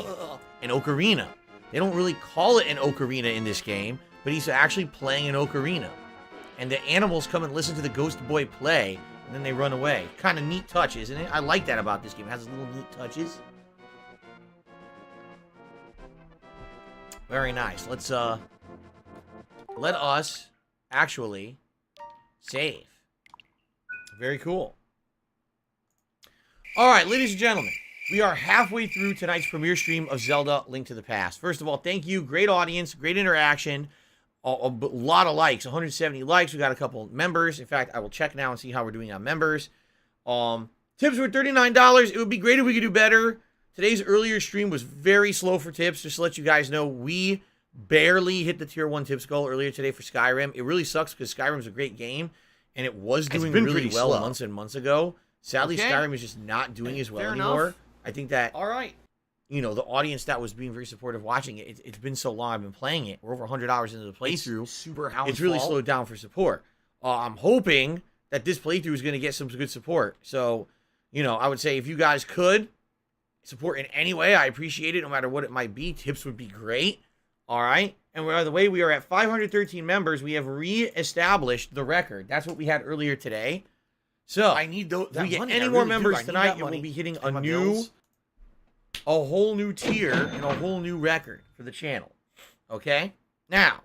An ocarina. They don't really call it an ocarina in this game, but he's actually playing an ocarina. And the animals come and listen to the Ghost Boy play, and then they run away. Kind of neat touch, isn't it? I like that about this game. It has little neat touches. Very nice. Let us actually save. Very cool. Alright, ladies and gentlemen, we are halfway through tonight's premiere stream of Zelda Link to the Past. First of all, thank you. Great audience, great interaction, a lot of likes, 170 likes. We got a couple members. In fact, I will check now and see how we're doing on members. Tips were $39. It would be great if we could do better. Today's earlier stream was very slow for tips. Just to let you guys know, we barely hit the tier 1 tips goal earlier today for Skyrim. It really sucks because Skyrim's a great game, and it was doing really well slow months and months ago. Sadly, okay. Skyrim is just not doing as well anymore. Enough. I think that, all right, you know, the audience that was being very supportive watching it, it's been so long I've been playing it. We're over 100 hours into the playthrough. It's really slowed down for support. I'm hoping that this playthrough is going to get some good support. So, you know, I would say if you guys could support in any way, I appreciate it, no matter what it might be. Tips would be great. All right. And by the way, we are at 513 members. We have re-established the record. That's what we had earlier today. So I need if we get any more members tonight, it will be hitting a whole new tier and a whole new record for the channel. Okay? Now,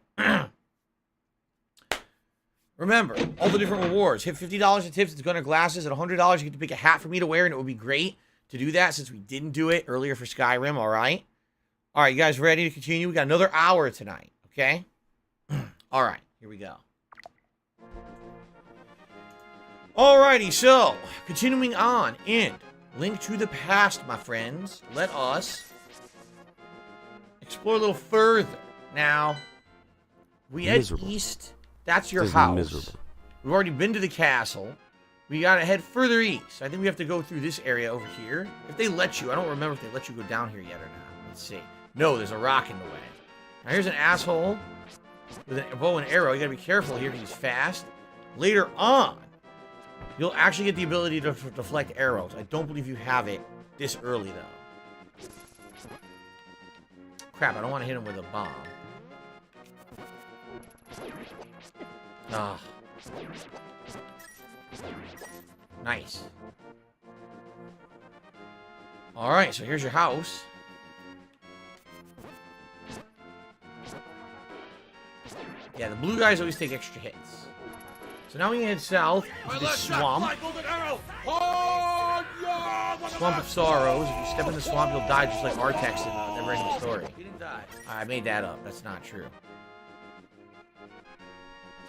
remember, all the different rewards. Hit $50 in tips, it's Gunner Glasses. At $100, you get to pick a hat for me to wear, and it would be great to do that since we didn't do it earlier for Skyrim, all right? All right, you guys ready to continue? We got another hour tonight, okay? All right, here we go. Alrighty, so, continuing on in Link to the Past, my friends. Let us explore a little further. Now, we head east. That's your house. Miserable. We've already been to the castle. We gotta head further east. I think we have to go through this area over here. If they let you. I don't remember if they let you go down here yet or not. Let's see. No, there's a rock in the way. Now, here's an asshole with a bow and arrow. You gotta be careful here because he's fast. Later on, you'll actually get the ability to deflect arrows. I don't believe you have it this early, though. Crap, I don't want to hit him with a bomb. Ah. Nice. Alright, so here's your house. Yeah, the blue guys always take extra hits. So now we head south to the swamp. Swamp of Sorrows. If you step in the swamp, you'll die just like Artex in Never Ending Story. He didn't die. I made that up. That's not true.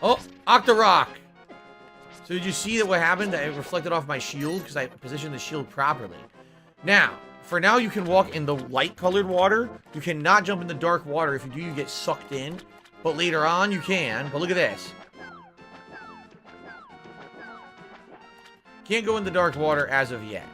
Oh, Octorok! So did you see that what happened? It reflected off my shield because I positioned the shield properly. Now, For now, you can walk in the light-colored water. You cannot jump in the dark water. If you do, you get sucked in. But later on, you can. But look at this. Can't go in the dark water as of yet.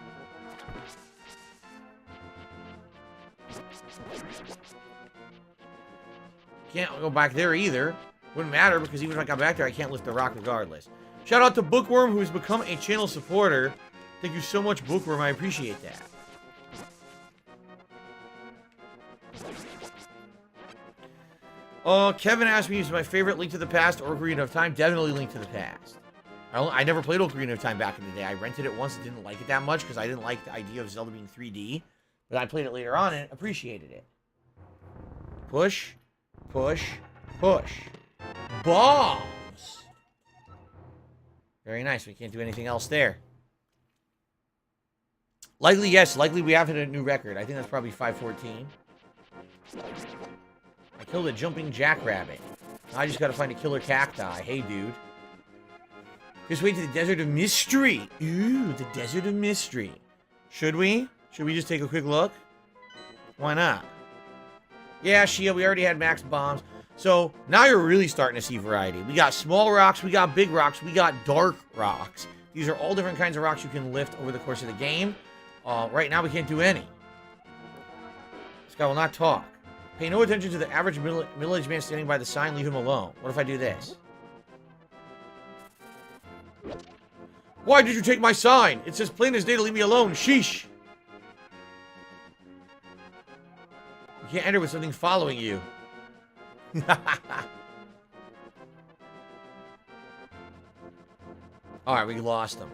Can't go back there either. Wouldn't matter, because even if I got back there, I can't lift the rock regardless. Shout out to Bookworm, who has become a channel supporter. Thank you so much, Bookworm. I appreciate that. Kevin asked me, is my favorite Link to the Past or Ocarina of Time? Definitely Link to the Past. I never played Ocarina of Time back in the day. I rented it once and didn't like it that much because I didn't like the idea of Zelda being 3D. But I played it later on and appreciated it. Push, push, push. Bombs! Very nice. We can't do anything else there. Likely, yes. Likely we have hit a new record. I think that's probably 514. I killed a jumping jackrabbit. I just gotta find a killer cacti. Hey, dude. Just wait to the Desert of Mystery. Ooh, the Desert of Mystery. Should we? Should we just take a quick look? Why not? Yeah, Shia, we already had max bombs. So, now you're really starting to see variety. We got small rocks, we got big rocks, we got dark rocks. These are all different kinds of rocks you can lift over the course of the game. Right now, we can't do any. This guy will not talk. Pay no attention to the average middle-aged man standing by the sign. Leave him alone. What if I do this? Why did you take my sign? It says plain as day to leave me alone. Sheesh. You can't enter with something following you. Alright, we lost them.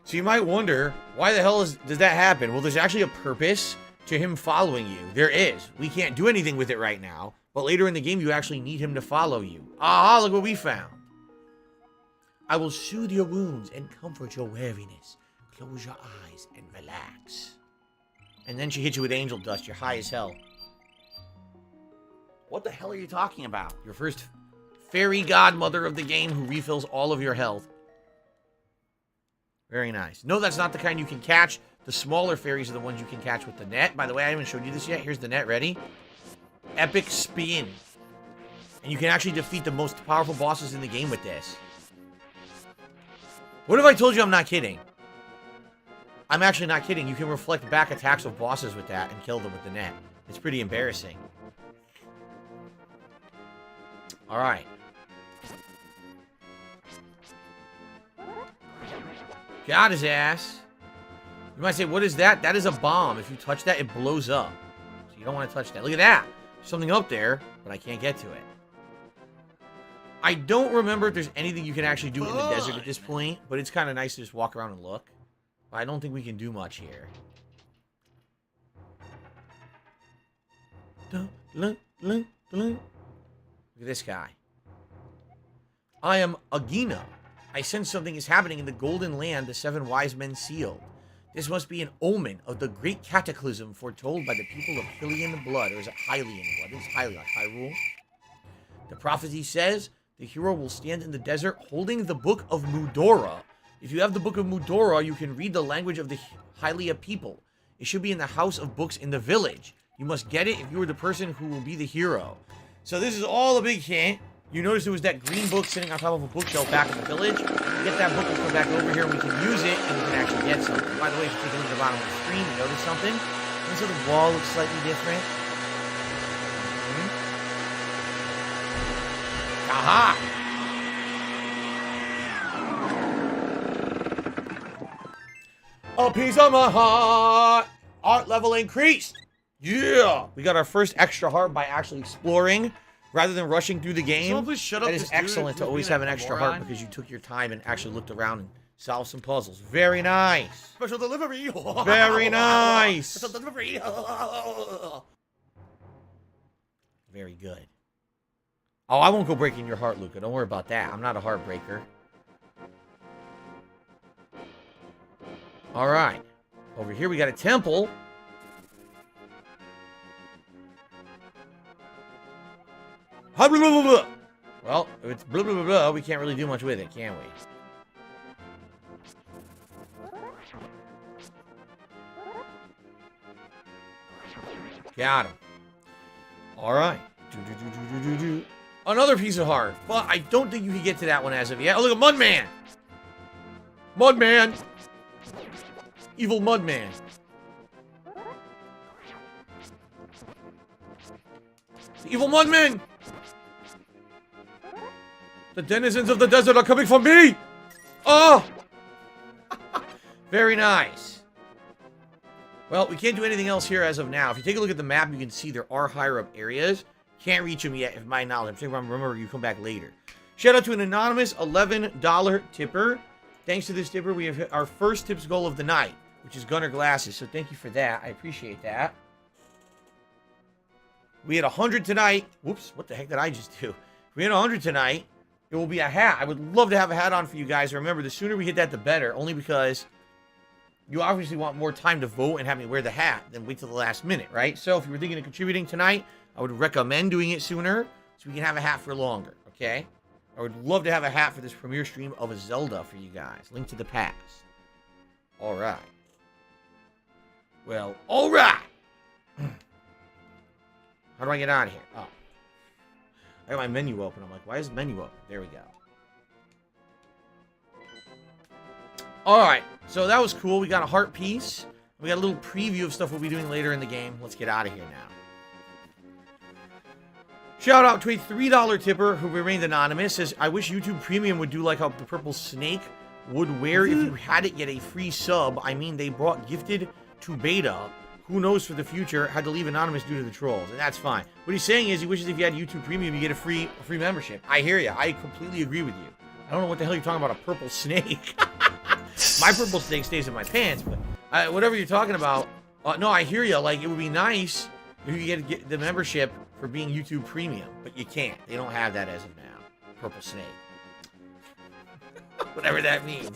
So you might wonder, why the hell does that happen? Well, there's actually a purpose to him following you. There is. We can't do anything with it right now, but later in the game, you actually need him to follow you. Ah, look what we found. I will soothe your wounds and comfort your weariness. Close your eyes and relax. And then she hits you with angel dust. You're high as hell. What the hell are you talking about? Your first fairy godmother of the game who refills all of your health. Very nice. No, that's not the kind you can catch. The smaller fairies are the ones you can catch with the net. By the way, I haven't showed you this yet. Here's the net. Ready? Epic spin. And you can actually defeat the most powerful bosses in the game with this. What if I told you I'm not kidding? I'm actually not kidding. You can reflect back attacks of bosses with that and kill them with the net. It's pretty embarrassing. Alright. Got his ass. You might say, what is that? That is a bomb. If you touch that, it blows up. So you don't want to touch that. Look at that. There's something up there, but I can't get to it. I don't remember if there's anything you can actually do in the desert at this point, but it's kind of nice to just walk around and look. But I don't think we can do much here. Look at this guy. I am Agina. I sense something is happening in the golden land the 7 wise men sealed. This must be an omen of the great cataclysm foretold by the people of Hylian blood. Or is it Hylian blood? I think it's Hylian, like Hyrule. The prophecy says the hero will stand in the desert holding the Book of Mudora. If you have the Book of Mudora, you can read the language of the Hylia people. It should be in the house of books in the village. You must get it if you are the person who will be the hero. So this is all a big hint. You notice there was that green book sitting on top of a bookshelf back in the village. Get that book and come back over here and we can use it and we can actually get something. By the way, if you take a look at the bottom of the screen, you notice something? So the wall looks slightly different. Aha! A piece of my heart! Art level increased! Yeah! We got our first extra heart by actually exploring rather than rushing through the game. Someone please shut up. That is excellent to always have an extra heart because you took your time and actually looked around and solved some puzzles. Very nice. Special delivery. Very nice. Special delivery. Very good. Oh, I won't go breaking your heart, Luca. Don't worry about that. I'm not a heartbreaker. All right. Over here we got a temple. Well, if it's blah, blah, blah, blah, we can't really do much with it, can we? Got him. All right. Another piece of heart. But I don't think you can get to that one as of yet. Oh, look at Mudman. Mudman. Evil Mudman. The evil Mudman. The denizens of the desert are coming for me. Oh. Very nice. Well, we can't do anything else here as of now. If you take a look at the map, you can see there are higher up areas. Can't reach them yet, if my knowledge. I'm saying, remember, you come back later. Shout out to an anonymous $11 tipper. Thanks to this tipper, we have hit our first tips goal of the night, which is Gunner Glasses. So thank you for that. I appreciate that. We had 100 tonight. Whoops, what the heck did I just do? If we had 100 tonight, it will be a hat. I would love to have a hat on for you guys. Remember, the sooner we hit that, the better. Only because you obviously want more time to vote and have me wear the hat than wait till the last minute, right? So if you were thinking of contributing tonight, I would recommend doing it sooner so we can have a hat for longer, okay? I would love to have a hat for this premiere stream of a Zelda for you guys. Link to the past. All right. Well, all right. How do I get out of here? Oh. I got my menu open. I'm like, why is the menu open? There we go. Alright, so that was cool. We got a heart piece. We got a little preview of stuff we'll be doing later in the game. Let's get out of here now. Shout out to a $3 tipper who remained anonymous. Says, I wish YouTube Premium would do like how the Purple Snake would wear if you had it get a free sub. I mean, they brought Gifted to beta. Who knows for the future? Had to leave anonymous due to the trolls, and that's fine. What he's saying is he wishes if you had YouTube Premium, you get a free membership. I hear you. I completely agree with you. I don't know what the hell you're talking about, a purple snake. My purple snake stays in my pants, but whatever you're talking about, no, I hear you. Like, it would be nice if you get the membership for being YouTube Premium, but you can't. They don't have that as of now. Purple snake. Whatever that means.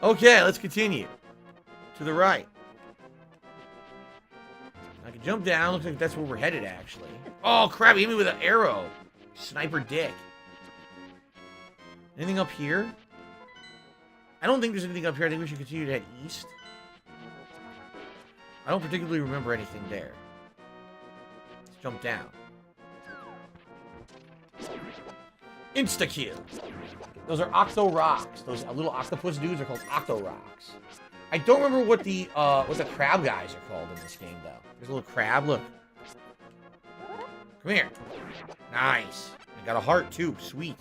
Okay, let's continue. To the right. I can jump down. Looks like that's where we're headed, actually. Oh, crap. He hit me with an arrow. Sniper dick. Anything up here? I don't think there's anything up here. I think we should continue to head east. I don't particularly remember anything there. Let's jump down. Insta-kill. Those are Octo Rocks. Those little octopus dudes are called Octo Rocks. I don't remember what the crab guys are called in this game, though. There's a little crab. Look. Come here. Nice. I got a heart, too. Sweet.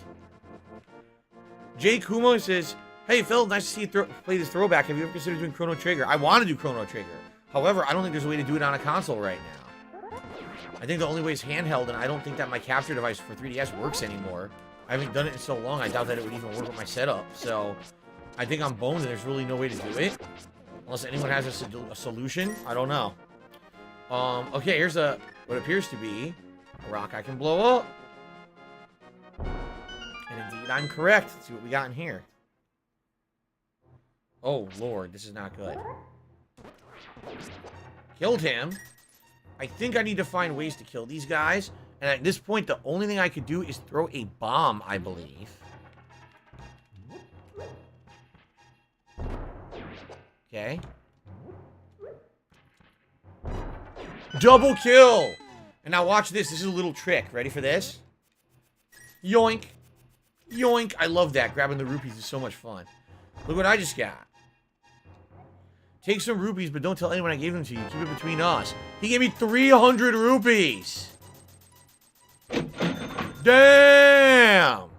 Jay Kumo says, hey, Phil, nice to see you play this throwback. Have you ever considered doing Chrono Trigger? I want to do Chrono Trigger. However, I don't think there's a way to do it on a console right now. I think the only way is handheld, and I don't think that my capture device for 3DS works anymore. I haven't done it in so long, I doubt that it would even work with my setup. So, I think I'm boned, and there's really no way to do it. Unless anyone has a solution. I don't know. Okay, here's what appears to be a rock I can blow up. And indeed, I'm correct. Let's see what we got in here. Oh, Lord, this is not good. Killed him. I think I need to find ways to kill these guys. And at this point, the only thing I could do is throw a bomb, I believe. Okay. Double kill! And now watch this. This is a little trick. Ready for this? Yoink. Yoink. I love that. Grabbing the rupees is so much fun. Look what I just got. Take some rupees, but don't tell anyone I gave them to you. Keep it between us. He gave me 300 rupees. Damn!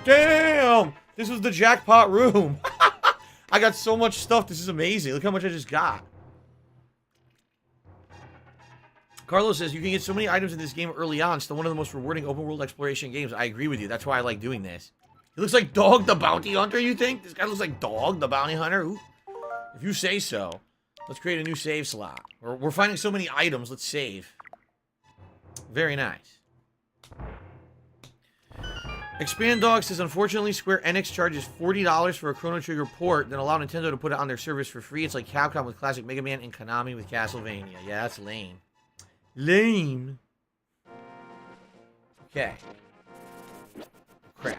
Damn! This was the jackpot room. I got so much stuff. This is amazing. Look how much I just got. Carlos says, you can get so many items in this game early on. Still one of the most rewarding open world exploration games. I agree with you. That's why I like doing this. He looks like Dog the Bounty Hunter, you think? This guy looks like Dog the Bounty Hunter? Ooh. If you say so. Let's create a new save slot. We're finding so many items. Let's save. Very nice. Expand Dog says, unfortunately, Square Enix charges $40 for a Chrono Trigger port, then allow Nintendo to put it on their service for free. It's like Capcom with classic Mega Man and Konami with Castlevania. Yeah, that's lame. Lame. Okay. Crap.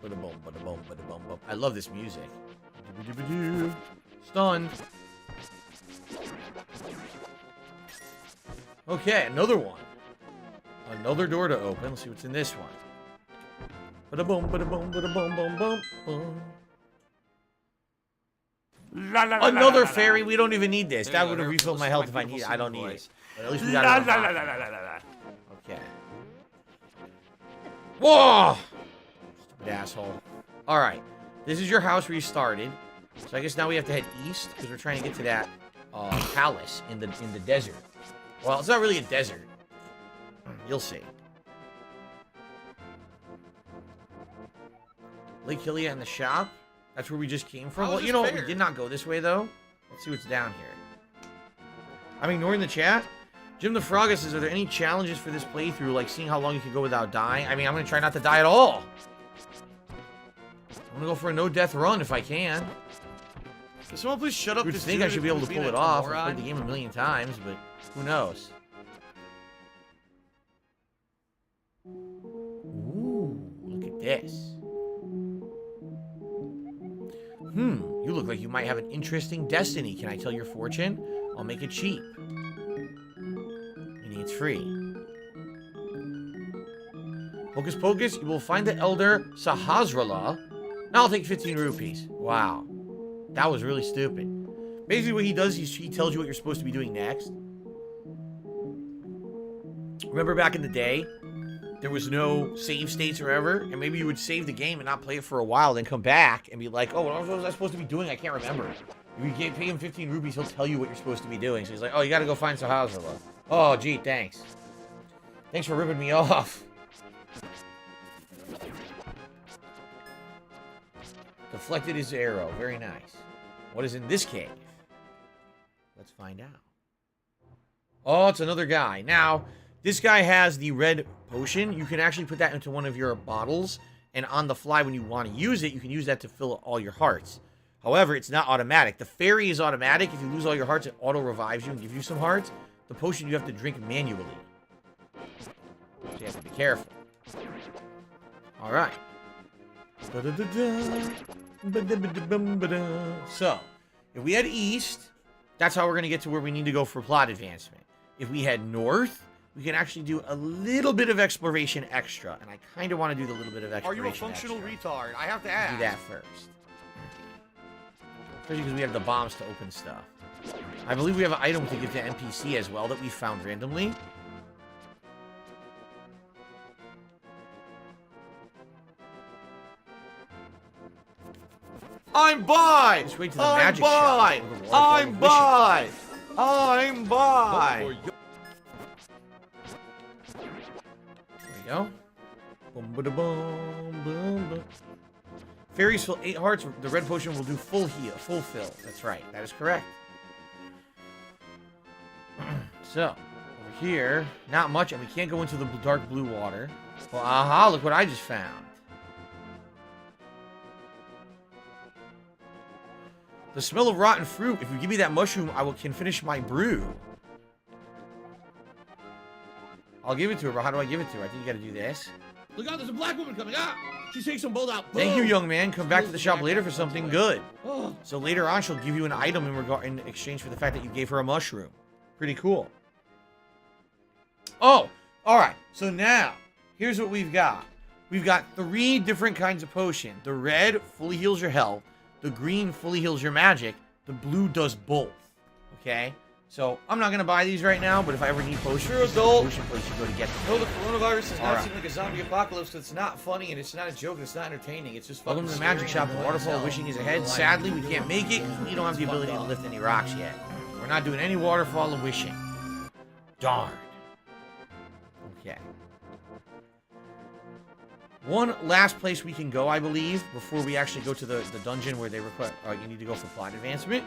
Ba-da-boom, ba-da-boom, ba-da-boom, boom. I love this music. Stunned. Okay, another one. Another door to open. Let's see what's in this one. Ba-da-boom, ba-da-boom, ba-da-boom, boom, boom, boom. Another fairy. We don't even need this. That would have refilled my health if I need it. I don't need it. But at least we got it. Okay. Whoa! Stupid asshole. Alright. This is your house where you started. So I guess now we have to head east because we're trying to get to that palace in the desert. Well, it's not really a desert. You'll see. Lake Hylia and the shop. That's where we just came from. Well, you know what? We did not go this way, though. Let's see what's down here. I'm ignoring the chat. Jim the Frog says, are there any challenges for this playthrough, like seeing how long you can go without dying? I mean, I'm going to try not to die at all. I'm going to go for a no-death run if I can. Can someone please shut up? You would think I should be able to pull it off. I've played the game a million times, but who knows? Ooh, look at this. You look like you might have an interesting destiny. Can I tell your fortune? I'll make it cheap. Meaning it's free. Hocus Pocus, you will find the Elder Sahasrara. Now I'll take 15 rupees. Wow. That was really stupid. Basically what he does is he tells you what you're supposed to be doing next. Remember back in the day? There was no save states or ever, and maybe you would save the game and not play it for a while, then come back and be like, oh, what was I supposed to be doing? I can't remember. If you pay him 15 rupees, he'll tell you what you're supposed to be doing. So he's like, oh, you gotta go find Sahasrara. Oh, gee, thanks. Thanks for ripping me off. Deflected his arrow. Very nice. What is in this cave? Let's find out. Oh, it's another guy. Now, this guy has the red potion. You can actually put that into one of your bottles, and on the fly, when you want to use it, you can use that to fill all your hearts. However, it's not automatic. The fairy is automatic. If you lose all your hearts, it auto-revives you and gives you some hearts. The potion you have to drink manually. So you have to be careful. All right. So, if we head east, that's how we're going to get to where we need to go for plot advancement. If we head north, we can actually do a little bit of exploration extra. And I kind of want to do the little bit of exploration. Are you a functional retard? I have to ask. Do that first. Especially because we have the bombs to open stuff. I believe we have an item to give to NPC as well that we found randomly. I'm by! Just wait to the magic by! shop. I'm by! I'm by! There we go. Boom, ba, da, boom, boom, boom. Fairies fill 8 hearts. The red potion will do full heal, full fill. That's right. That is correct. So, over here, not much, and we can't go into the dark blue water. Well, aha, look what I just found. The smell of rotten fruit. If you give me that mushroom, can finish my brew. I'll give it to her, but how do I give it to her? I think you gotta do this. Look out, there's a black woman coming. Ah! She takes some bolt out. Thank you, young man. Come back to the shop later for something good. So later on, she'll give you an item in exchange for the fact that you gave her a mushroom. Pretty cool. Oh, all right. So now, here's what we've got. We've got 3 different kinds of potion. The red fully heals your health. The green fully heals your magic. The blue does both. Okay? So, I'm not going to buy these right now, but if I ever need potions, there's a potion place you go to get them. No, the coronavirus is not seem like a zombie apocalypse because it's not funny and it's not a joke and it's not entertaining. It's just fucking Welcome to the magic shop. The waterfall wishing is ahead. Sadly, we can't make it because we don't have the ability to lift any rocks yet. We're not doing any waterfall of wishing. Darn. Okay. One last place we can go, I believe, before we actually go to the dungeon where they require you need to go for plot advancement.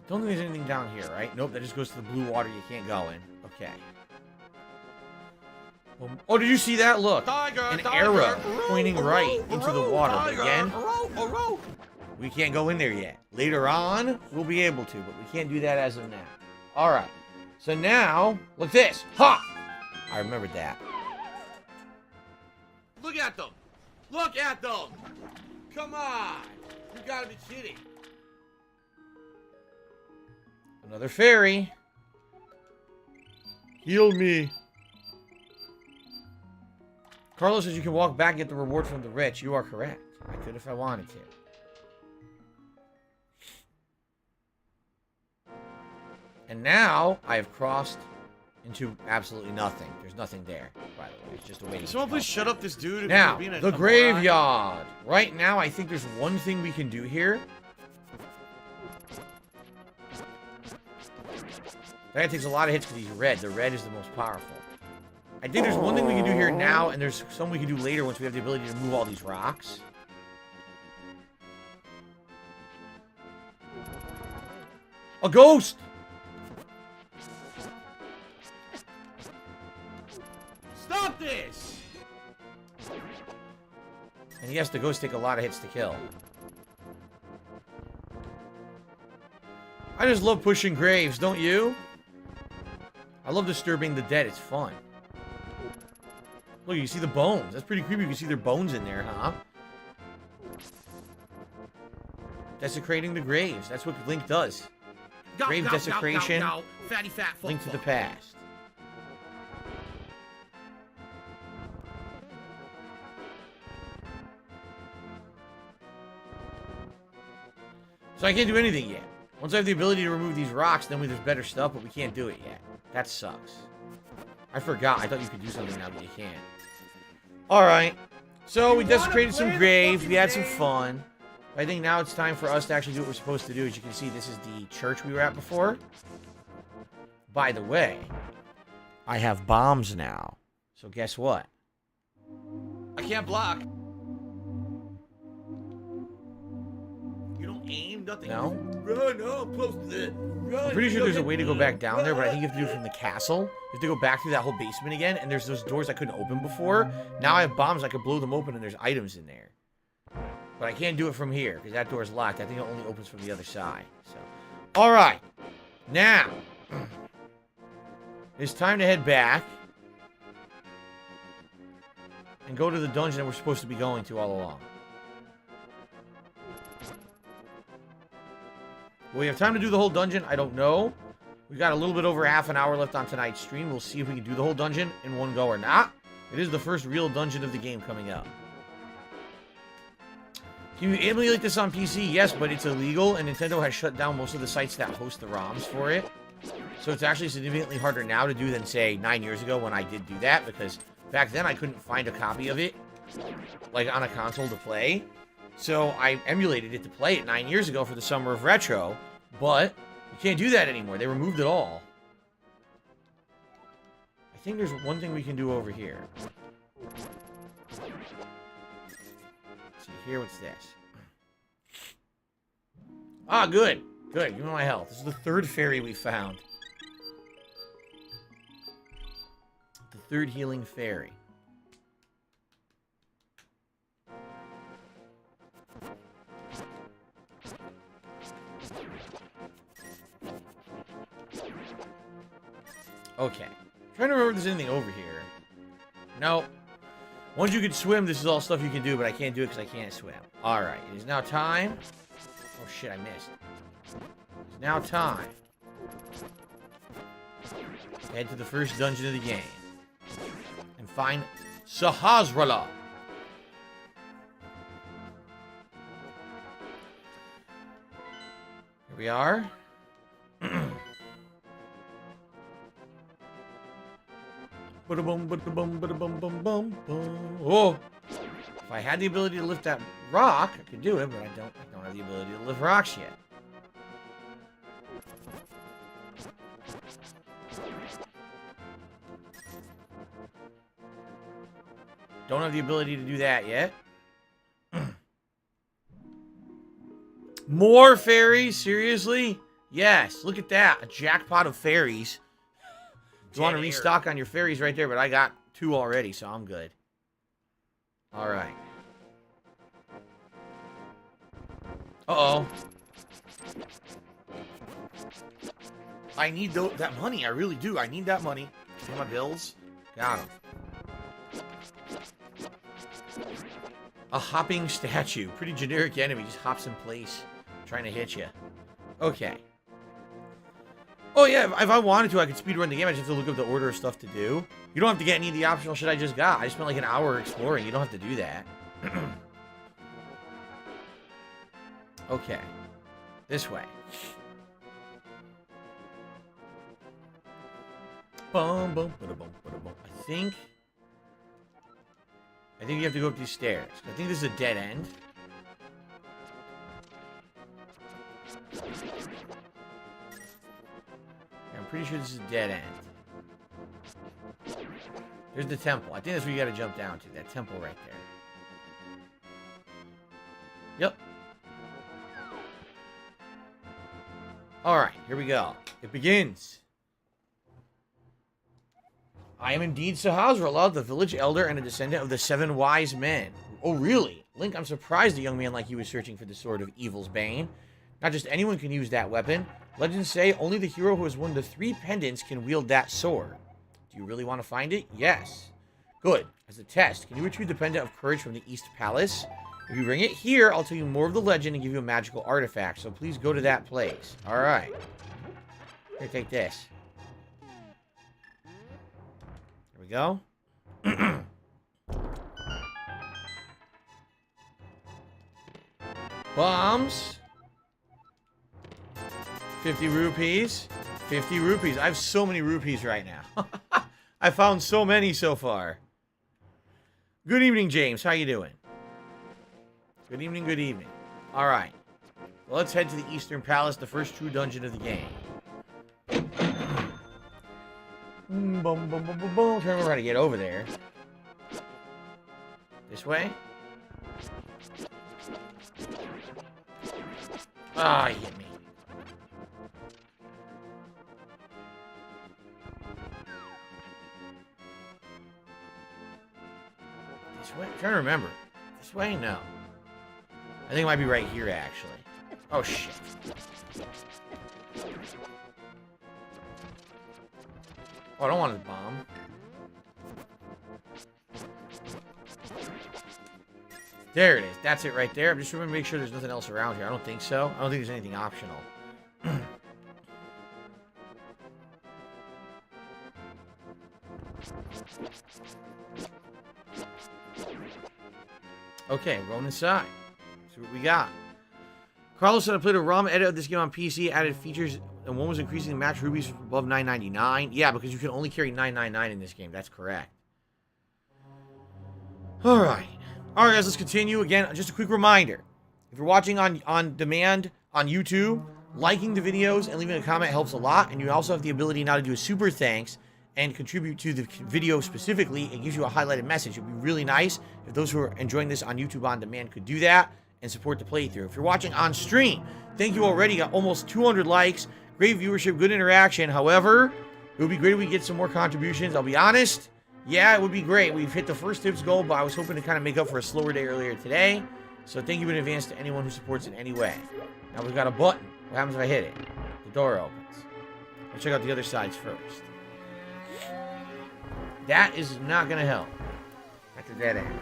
Don't think there's anything down here, right? Nope, that just goes to the blue water you can't go in. Okay. Oh, did you see that? Look. Tiger, An tiger, arrow row, pointing row, right into the row, water. But tiger, again, row. we can't go in there yet. Later on, we'll be able to, but we can't do that as of now. All right. So now, look this. Ha! I remembered that. Look at them. Look at them. Come on. You gotta be kidding. Another fairy. Heal me. Carlos says you can walk back and get the reward from the rich. You are correct. I could if I wanted to. And now I have crossed into absolutely nothing. There's nothing there, by the way. It's just a way to Someone please shut up this dude. if Now, he's being a the moron. graveyard. Right now, I think there's one thing we can do here. That takes a lot of hits because he's red. The red is the most powerful. I think there's one thing we can do here now, and there's some we can do later once we have the ability to move all these rocks. A ghost! Stop this! And yes, the ghosts take a lot of hits to kill. I just love pushing graves, don't you? I love disturbing the dead. It's fun. Look, you can see the bones. That's pretty creepy. You can see their bones in there, huh? Desecrating the graves. That's what Link does. Grave desecration. Fatty fat Link to the past. So I can't do anything yet. Once I have the ability to remove these rocks, then there's better stuff, but we can't do it yet. That sucks. I forgot. I thought you could do something now, but you can't. Alright. So we desecrated some graves. We had some fun. I think now it's time for us to actually do what we're supposed to do. As you can see, this is the church we were at before. By the way, I have bombs now. So guess what? I can't block. You don't aim, nothing. No? Run, no, I'm close to it. Run, I'm pretty sure there's a way to go back down there, but I think you have to do it run. from the castle. You have to go back through that whole basement again, and there's those doors I couldn't open before. Now I have bombs, I could blow them open, and there's items in there. But I can't do it from here, because that door is locked. I think it only opens from the other side. So, alright. Now, it's time to head back and go to the dungeon that we're supposed to be going to all along. Will we have time to do the whole dungeon? I don't know. We got a little bit over half an hour left on tonight's stream. We'll see if we can do the whole dungeon in one go or not. It is the first real dungeon of the game coming up. Can you emulate this on PC? Yes, but it's illegal, and Nintendo has shut down most of the sites that host the ROMs for it. So it's actually significantly harder now to do than, say, 9 years ago when I did do that, because back then I couldn't find a copy of it, like, on a console to play. So I emulated it to play it 9 years ago for the Summer of Retro, but you can't do that anymore. They removed it all. I think there's one thing we can do over here. See here, what's this? Ah, good. Good, give me my health. This is the third fairy we found. The third healing fairy. Okay. Trying to remember if there's anything over here. No. Once you can swim, this is all stuff you can do, but I can't do it because I can't swim. Alright, it is now time. Oh shit, I missed. It's now time. Head to the first dungeon of the game. And find Sahasrara. Here we are. Ba-da-bum, ba-da-bum, ba-da-bum, bum, bum, bum. Oh! If I had the ability to lift that rock, I could do it, but I don't have the ability to lift rocks yet. Don't have the ability to do that yet. More fairies? Seriously? Yes, look at that. A jackpot of fairies. You want to restock on your fairies right there, but I got 2 already, so I'm good. All right. Uh-oh. I need that money. I really do. I need that money. Pay my bills. Got him. A hopping statue. Pretty generic enemy. Just hops in place. Trying to hit you. Okay. Oh, yeah. If I wanted to, I could speedrun the game. I just have to look up the order of stuff to do. You don't have to get any of the optional shit I just got. I spent like an hour exploring. You don't have to do that. Okay. This way. Boom, boom, boom, boom, boom, boom. I think you have to go up these stairs. I think this is a dead end. I'm pretty sure this is a dead end. There's the temple. I think that's where you gotta jump down to. That temple right there. Yep. Alright, here we go. It begins. I am indeed Sahasra'La, the village elder and a descendant of the 7 wise men. Oh, really? Link, I'm surprised a young man like you is searching for the sword of evil's bane. Not just anyone can use that weapon. Legends say only the hero who has won the 3 pendants can wield that sword. Do you really want to find it? Yes. Good. As a test, can you retrieve the pendant of courage from the East Palace? If you bring it here, I'll tell you more of the legend and give you a magical artifact, so please go to that place. Alright. Here, take this. There we go. Bombs. 50 rupees. 50 rupees. I have so many rupees right now. I found so many so far. Good evening, James. How you doing? Good evening, good evening. Alright. Well, let's head to the Eastern Palace, the first true dungeon of the game. Boom, boom, boom, boom, boom. Trying to remember how to get over there. This way? Ah, he hit me. This way? I'm trying to remember. This way? No. I think it might be right here, actually. Oh, shit. Oh, I don't want to bomb. There it is. That's it right there. I'm just trying to make sure there's nothing else around here. I don't think so. I don't think there's anything optional. Okay, rolling inside. See what we got. Carlos said I played a ROM edit of this game on PC, added features, and one was increasing the match rubies above 999. Yeah, because you can only carry 999 in this game. That's correct. Alright. Alright, guys, let's continue. Again, just a quick reminder. If you're watching on demand on YouTube, liking the videos and leaving a comment helps a lot. And you also have the ability now to do a super thanks and contribute to the video specifically. It gives you a highlighted message. It would be really nice if those who are enjoying this on YouTube on demand could do that and support the playthrough. If you're watching on stream, thank you already. Got almost 200 likes. Great viewership, good interaction. However, it would be great if we get some more contributions. I'll be honest. Yeah, it would be great. We've hit the first tips goal, but I was hoping to kind of make up for a slower day earlier today. So thank you in advance to anyone who supports in any way. Now we've got a button. What happens if I hit it? The door opens. Let's check out the other sides first. That is not going to help. That's a dead end.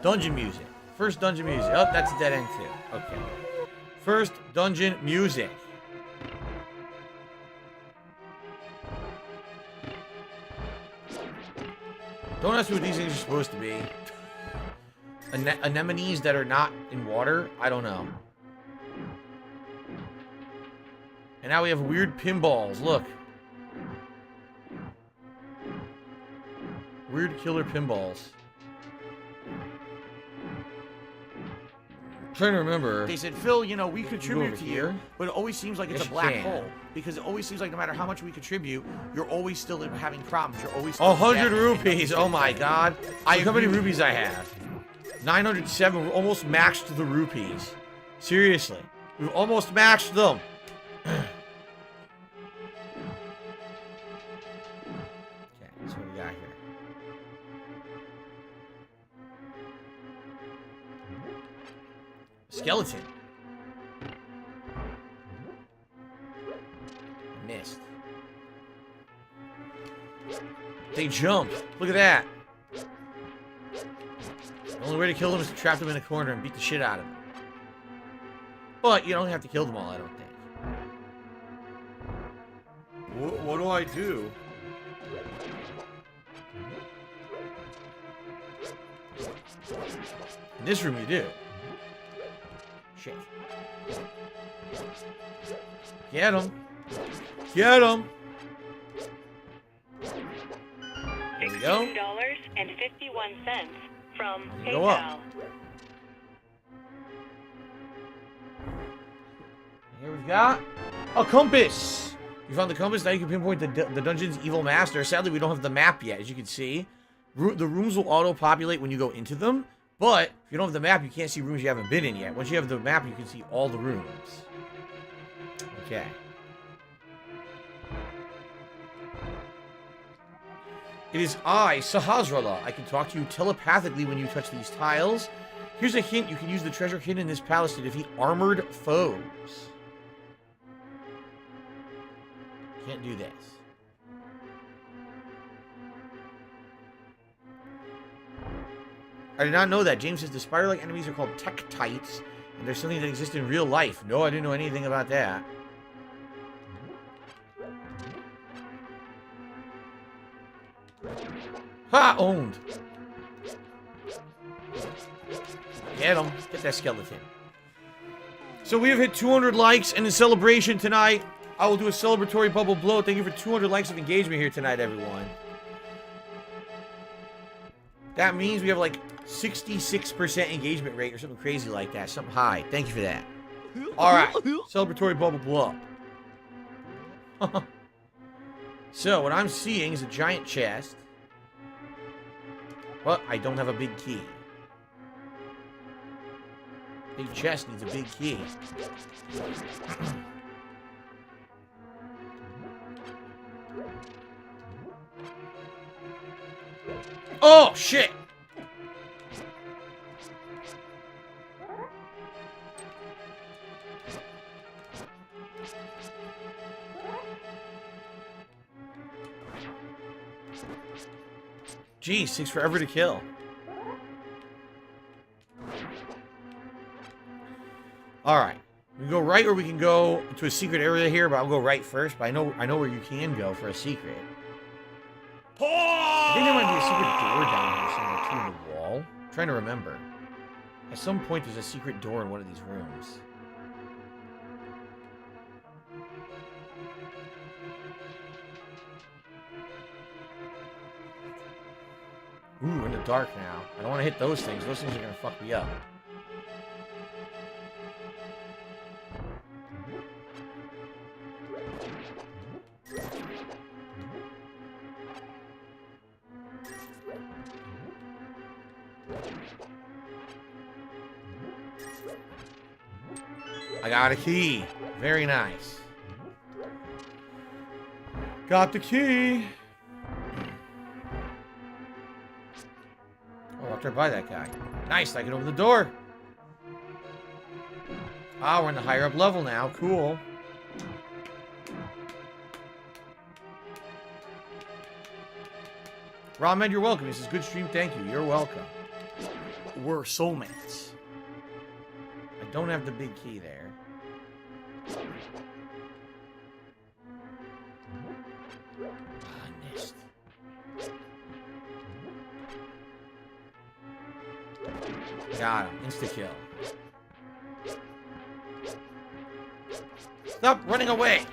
Dungeon music. First dungeon music. Oh, that's a dead end too. Okay. First dungeon music. Don't ask me what these things are supposed to be. Anemones that are not in water? I don't know. And now we have weird pinballs. Look. Weird killer pinballs. I'm trying to remember. They said, Phil, you know, we contribute to you, here. but it always seems like it's Yes, a black you can. hole. Because it always seems like no matter how much we contribute, you're always still having problems. You're always still 100 dead. rupees. Oh my god. I Look how many agree. rupees I have. 907. We're almost maxed the rupees. Seriously. We've almost maxed them. Skeleton. Missed. They jump. Look at that. The only way to kill them is to trap them in a corner and beat the shit out of them. But you don't have to kill them all, I don't think. What do I do? In this room you do. Shit. Get him. Get him. There we go. $16.51 from Go PayPal. up. Here we've got a compass. You found the compass. Now you can pinpoint the dungeon's evil master. Sadly, we don't have the map yet, as you can see. The rooms will auto-populate when you go into them. But if you don't have the map, you can't see rooms you haven't been in yet. Once you have the map, you can see all the rooms. Okay. It is I, Sahasrahla. I can talk to you telepathically when you touch these tiles. Here's a hint. You can use the treasure hidden in this palace to defeat armored foes. Can't do this. I did not know that. James says the spider-like enemies are called tektites, and there's something that exists in real life. No, I didn't know anything about that. Ha! Owned. Get him. Get that skeleton. So we have hit 200 likes, and in celebration tonight, I will do a celebratory bubble blow. Thank you for 200 likes of engagement here tonight, everyone. That means we have like 66% engagement rate or something crazy like that. Something high. Thank you for that. Alright. Celebratory bubble blow. So, what I'm seeing is a giant chest. But I don't have a big key. Big chest needs a big key. Oh, shit! Geez, takes forever to kill. Alright. We can go right or we can go to a secret area here, but I'll go right first. But I know where you can go for a secret. I think there might be a secret door down here somewhere too in the wall. I'm trying to remember. At some point there's a secret door in one of these rooms. Ooh, in the dark now. I don't want to hit those things. Those things are going to fuck me up. I got a key. Very nice. Got the key. Oh, walked right by that guy. Nice, I can open the door. Ah, we're in the higher up level now. Cool. Rahmed, you're welcome. This is good stream. Thank you. You're welcome. We're soulmates. I don't have the big key there. I missed. Got him. Insta-kill. Stop running away!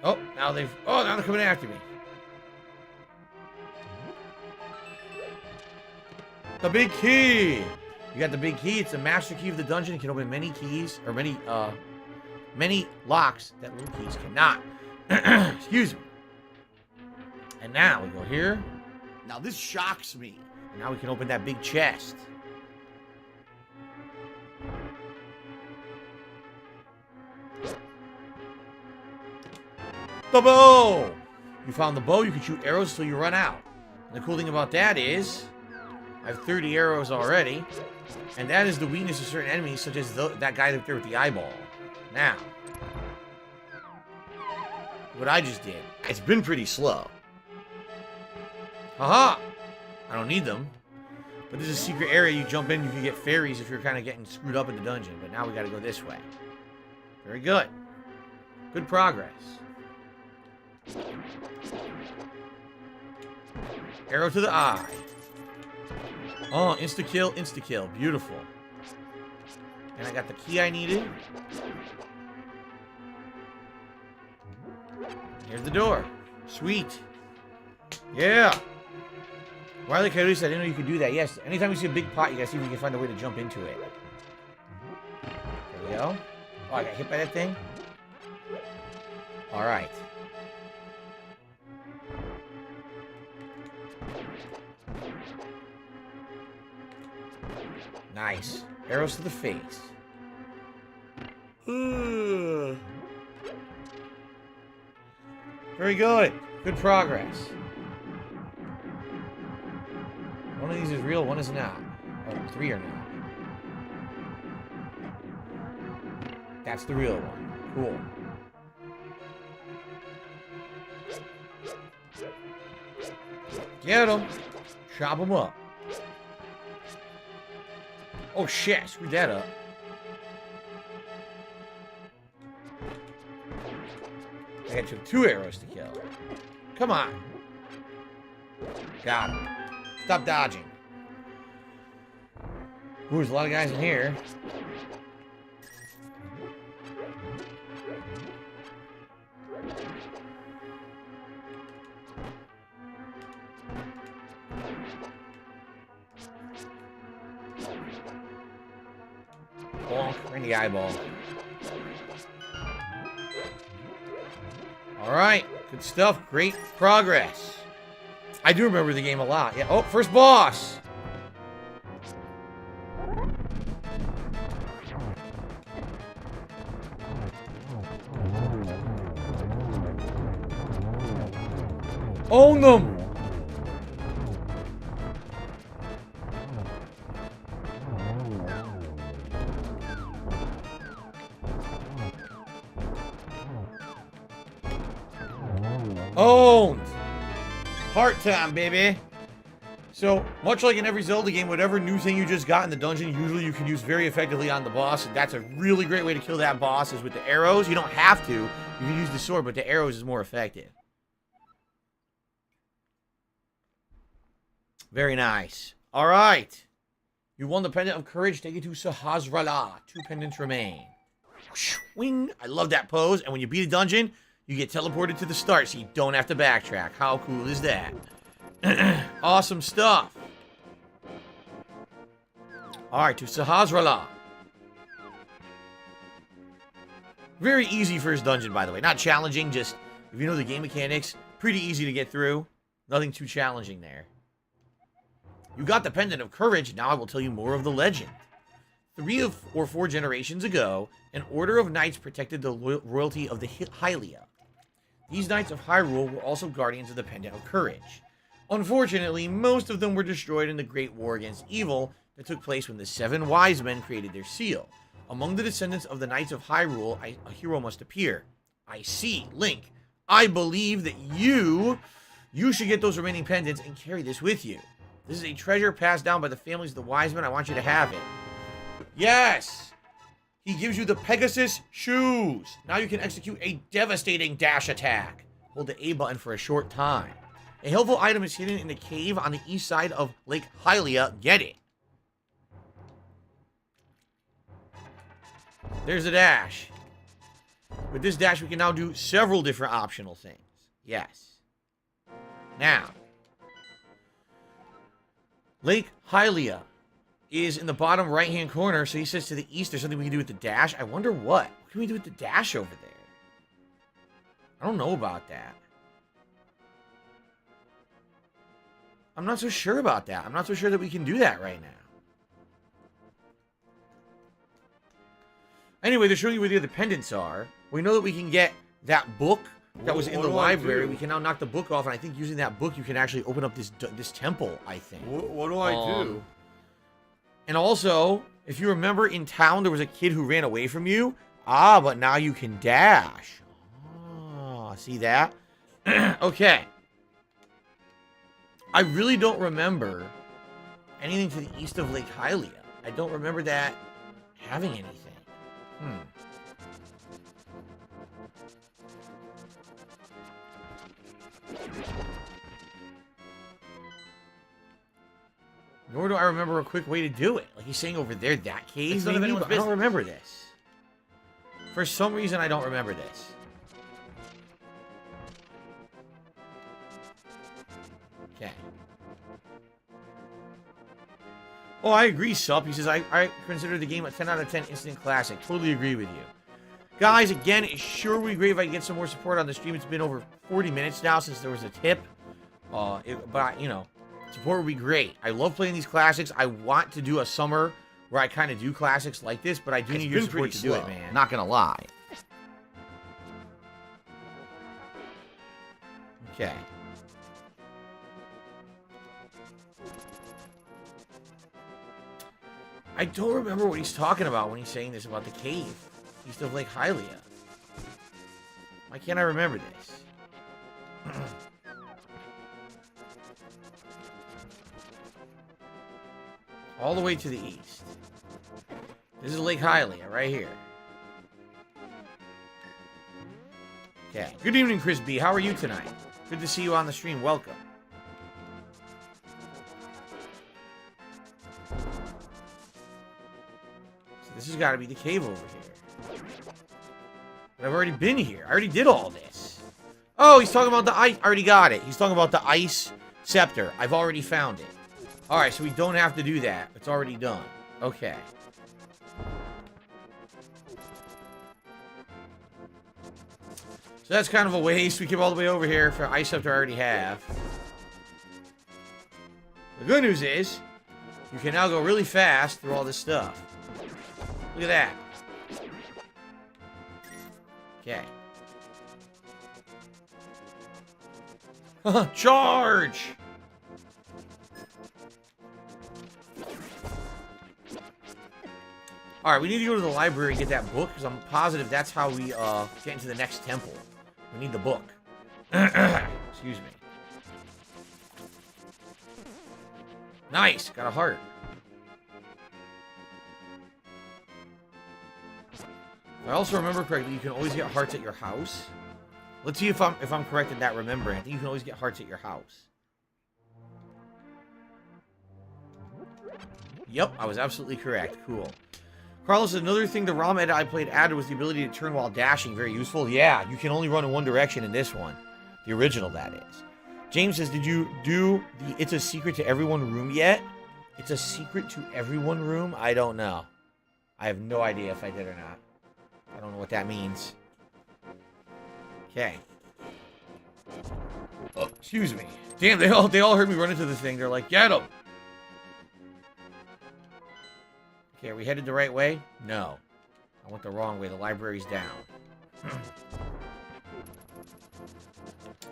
Oh, now they're coming after me. The big key! You got the big key. It's the master key of the dungeon. It can open many keys, or many locks that little keys cannot. Excuse me. And now we go here. Now this shocks me. And now we can open that big chest. The bow! You found the bow, you can shoot arrows till you run out. And the cool thing about that is, I have 30 arrows already, and that is the weakness of certain enemies, such as that guy up there with the eyeball. Now, what I just did, it's been pretty slow. Haha! I don't need them. But there's a secret area you jump in, you can get fairies if you're kind of getting screwed up in the dungeon. But now we gotta go this way. Very good. Good progress. Arrow to the eye. Oh, insta-kill, insta-kill. Beautiful. And I got the key I needed. Here's the door. Sweet. Yeah. Wily Coyote, I didn't know you could do that. Yes, anytime you see a big pot, you gotta see if you can find a way to jump into it. There we go. Oh, I got hit by that thing? Alright. Nice. Arrows to the face. Very good. Good progress. One of these is real, one is not. Oh, 3 are not. That's the real one. Cool. Get him. Chop him up. Oh shit, screwed that up. I got 2 arrows to kill. Come on. Got him. Stop dodging. Ooh, there's a lot of guys in here. Bonk, right in the eyeball. Alright, good stuff. Great progress. I do remember the game a lot. Yeah. Oh, first boss! Own them! Owned! Part time, baby! So, much like in every Zelda game, whatever new thing you just got in the dungeon, usually you can use very effectively on the boss. That's a really great way to kill that boss, is with the arrows. You don't have to. You can use the sword, but the arrows is more effective. Very nice. Alright. You won the Pendant of Courage. Take it to Sahasrahla. 2 pendants remain. Wing. I love that pose. And when you beat a dungeon, you get teleported to the start, so you don't have to backtrack. How cool is that? Awesome stuff. Alright, to Sahasrahla. Very easy first dungeon, by the way. Not challenging, just, if you know the game mechanics, pretty easy to get through. Nothing too challenging there. You got the Pendant of Courage, now I will tell you more of the legend. 3 or 4 generations ago, an order of knights protected the royalty of the Hylia. These Knights of Hyrule were also guardians of the Pendant of Courage. Unfortunately, most of them were destroyed in the Great War against Evil that took place when the 7 wise men created their seal. Among the descendants of the Knights of Hyrule, a hero must appear. I see, Link. I believe that you should get those remaining pendants and carry this with you. This is a treasure passed down by the families of the wise men. I want you to have it. Yes! He gives you the Pegasus shoes. Now you can execute a devastating dash attack. Hold the A button for a short time. A helpful item is hidden in a cave on the east side of Lake Hylia. Get it. There's a dash. With this dash, we can now do several different optional things. Yes. Now, Lake Hylia is in the bottom right-hand corner, so he says to the east there's something we can do with the dash. I wonder what. What can we do with the dash over there? I don't know about that. I'm not so sure about that. I'm not so sure that we can do that right now. Anyway, they're showing you where the other pendants are. We know that we can get that book that was in What the do I library. do? We can now knock the book off, and I think using that book, you can actually open up this temple, I think. What do I do? And also, if you remember in town, there was a kid who ran away from you. Ah, but now you can dash. Ah, see that? Okay. I really don't remember anything to the east of Lake Hylia. I don't remember that having anything. Nor do I remember a quick way to do it. Like he's saying over there, that cave, It's none of maybe, anyone's but I don't business. remember this. For some reason, I don't remember this. Okay. Oh, I agree, Sup. He says, I consider the game a 10 out of 10 instant classic. Totally agree with you. Guys, again, it sure would be great if I could get some more support on the stream. It's been over 40 minutes now since there was a tip. But, you know, support would be great. I love playing these classics. I want to do a summer where I kind of do classics like this, but I do need your support to do it, man. Not gonna lie. Okay. I don't remember what he's talking about when he's saying this about the cave east of Lake Hylia. Why can't I remember this? All the way to the east. This is Lake Hylia, right here. Okay. Good evening, Chris B. How are you tonight? Good to see you on the stream. Welcome. So this has got to be the cave over here. But I've already been here. I already did all this. Oh, he's talking about the ice. I already got it. He's talking about the ice scepter. I've already found it. Alright, so we don't have to do that. It's already done. Okay. So that's kind of a waste. We came all the way over here for ice scepter I already have. The good news is, you can now go really fast through all this stuff. Look at that. Okay. Charge! Alright, we need to go to the library and get that book, because I'm positive that's how we get into the next temple. We need the book. Excuse me. Nice! Got a heart. If I also remember correctly, you can always get hearts at your house. Let's see if I'm correct in that remembering. I think you can always get hearts at your house. Yep, I was absolutely correct. Cool. Carlos, another thing the ROM edit I played added was the ability to turn while dashing. Very useful. Yeah, you can only run in one direction in this one. The original, that is. James says, did you do the It's a Secret to Everyone room yet? It's a Secret to Everyone room? I don't know. I have no idea if I did or not. I don't know what that means. Okay. Oh, excuse me. Damn, they all heard me run into the thing. They're like, get him! Okay, are we headed the right way? No. I went the wrong way. The library's down.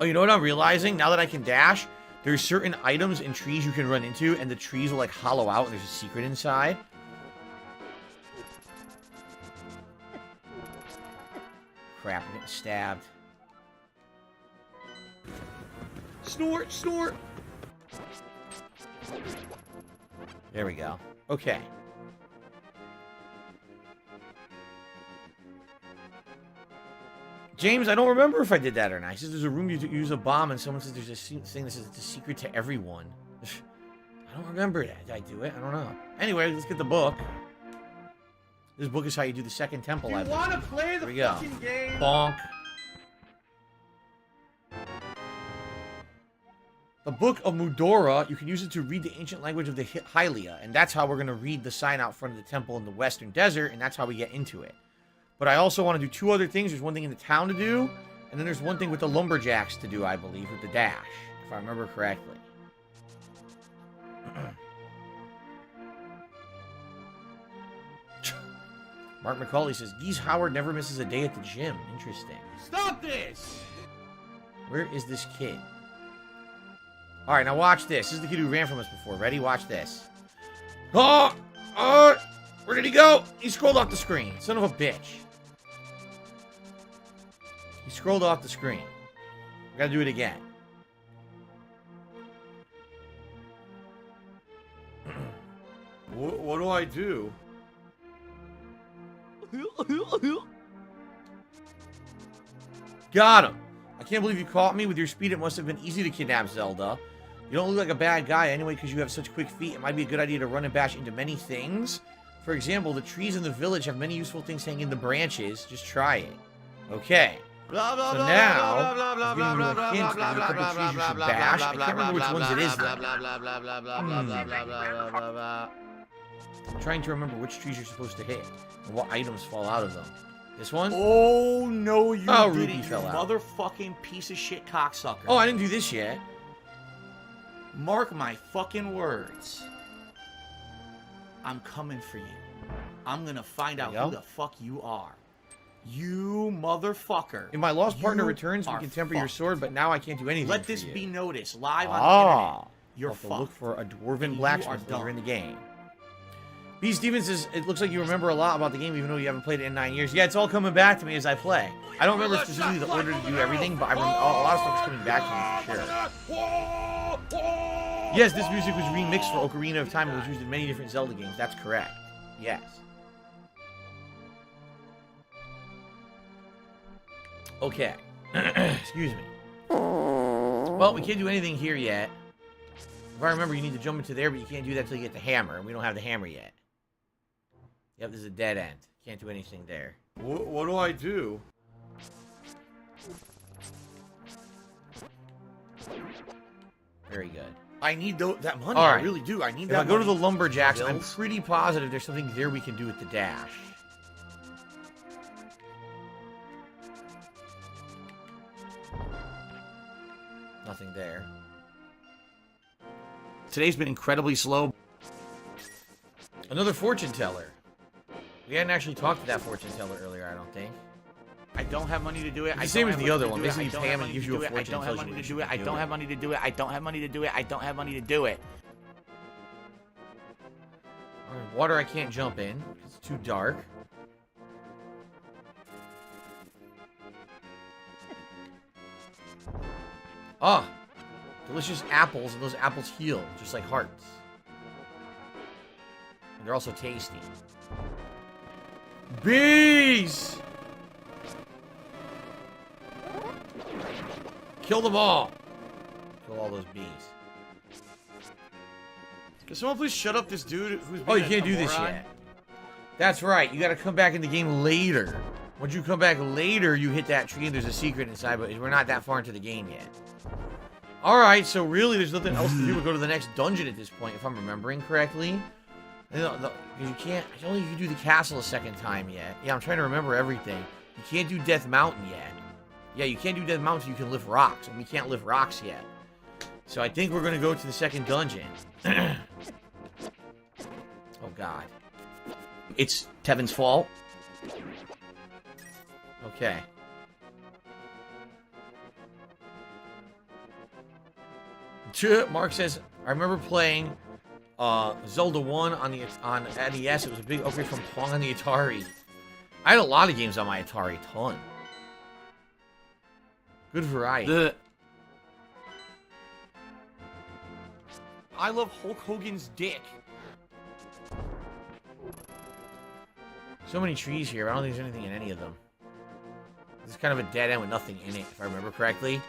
Oh, you know what I'm realizing? Now that I can dash, there's certain items and trees you can run into, and the trees will, like, hollow out, and there's a secret inside. Crap, I'm getting stabbed. Snort, snort! There we go. Okay. James, I don't remember if I did that or not. He says there's a room you use a bomb, and someone says there's a thing that says it's a secret to everyone. I don't remember that. Did I do it? I don't know. Anyway, let's get the book. This book is how you do the second temple. You want to play the fucking game? Bonk. The Book of Mudora, you can use it to read the ancient language of the Hylia, and that's how we're going to read the sign out front of the temple in the western desert, and that's how we get into it. But I also want to do two other things. There's one thing in the town to do, and then there's one thing with the lumberjacks to do, I believe, with the dash, if I remember correctly. Mark McCauley says, Geese Howard never misses a day at the gym. Interesting. Stop this! Where is this kid? Alright, now watch this. This is the kid who ran from us before. Ready? Watch this. Oh! Oh! Where did he go? He scrolled off the screen. Son of a bitch. He scrolled off the screen. We gotta do it again. What do I do? Got him. I can't believe you caught me. With your speed, it must have been easy to kidnap Zelda. You don't look like a bad guy anyway because you have such quick feet. It might be a good idea to run and bash into many things. For example, the trees in the village have many useful things hanging in the branches. Just try it. Okay. Blah, blah, So blah, now, blah, blah, blah, I'm giving you blah, a hint. blah, There's a couple blah, trees you blah, should blah, bash. I blah, can't remember which blah, ones it is, blah, though. blah, blah, blah, blah, blah, blah, blah, blah, blah, blah. I'm trying to remember which trees you're supposed to hit and what items fall out of them. This one? Oh, no, you Oh, didn't, Ruby you fell out. motherfucking piece of shit cocksucker. Oh, I didn't do this yet. Mark my fucking words. I'm coming for you. I'm gonna find out who the fuck you are. You motherfucker. If my lost partner You returns, we are can temper your fucked. sword, but now I can't do anything Let for this you. be noticed live on the internet. You're I'll have to look fucked. for a dwarven You blacksmith are later in done. the game. B. Stevens says, it looks like you remember a lot about the game even though you haven't played it in 9 years. Yeah, it's all coming back to me as I play. I don't remember specifically the order to do everything, but I remember a lot of stuff is coming back to me for sure. Yes, this music was remixed for Ocarina of Time. It was used in many different Zelda games. That's correct. Yes. Okay. Excuse me. Well, we can't do anything here yet. If I remember, you need to jump into there, but you can't do that until you get the hammer, and we don't have the hammer yet. Yep, this is a dead end. Can't do anything there. What do I do? Very good. I need that money. All I right. really do. I need If that I go to the money. lumberjacks, I'm Bills? pretty positive there's something there we can do with the dash. Nothing there. Today's been incredibly slow. Another fortune teller. We hadn't actually talked to that fortune teller earlier, I don't think. I don't have money to do it. It's the same as the other one. Basically, I you don't pay have him and money gives to you do a it. I fortune don't and have tells you money what to you do it. should I be don't doing. have money to do it. I don't have money to do it. I don't have money to do it. Alright, water I can't jump in. It's too dark. Ah! Delicious apples, and those apples heal, just like hearts. And they're also tasty. Bees! Kill them all! Kill all those bees. Can someone please shut up this dude who's Oh, you being can't a do this moron? yet. That's right. You gotta come back in the game later. Once you come back later, you hit that tree and there's a secret inside, but we're not that far into the game yet. Alright, so really there's nothing else to do but go to the next dungeon at this point, if I'm remembering correctly. You can't, I don't think you can do the castle a second time yet. Yeah, I'm trying to remember everything. You can't do Death Mountain yet. Yeah, you can't do Death Mountain so you can lift rocks, and we can't lift rocks yet. So I think we're gonna go to the second dungeon. Oh god. It's Tevin's fault. Okay. Mark says, I remember playing Zelda 1 on NES. It was a big upgrade from Pong on the Atari. I had a lot of games on my Atari, ton. Good variety. I love Hulk Hogan's dick. So many trees here. I don't think there's anything in any of them. This is kind of a dead end with nothing in it, if I remember correctly.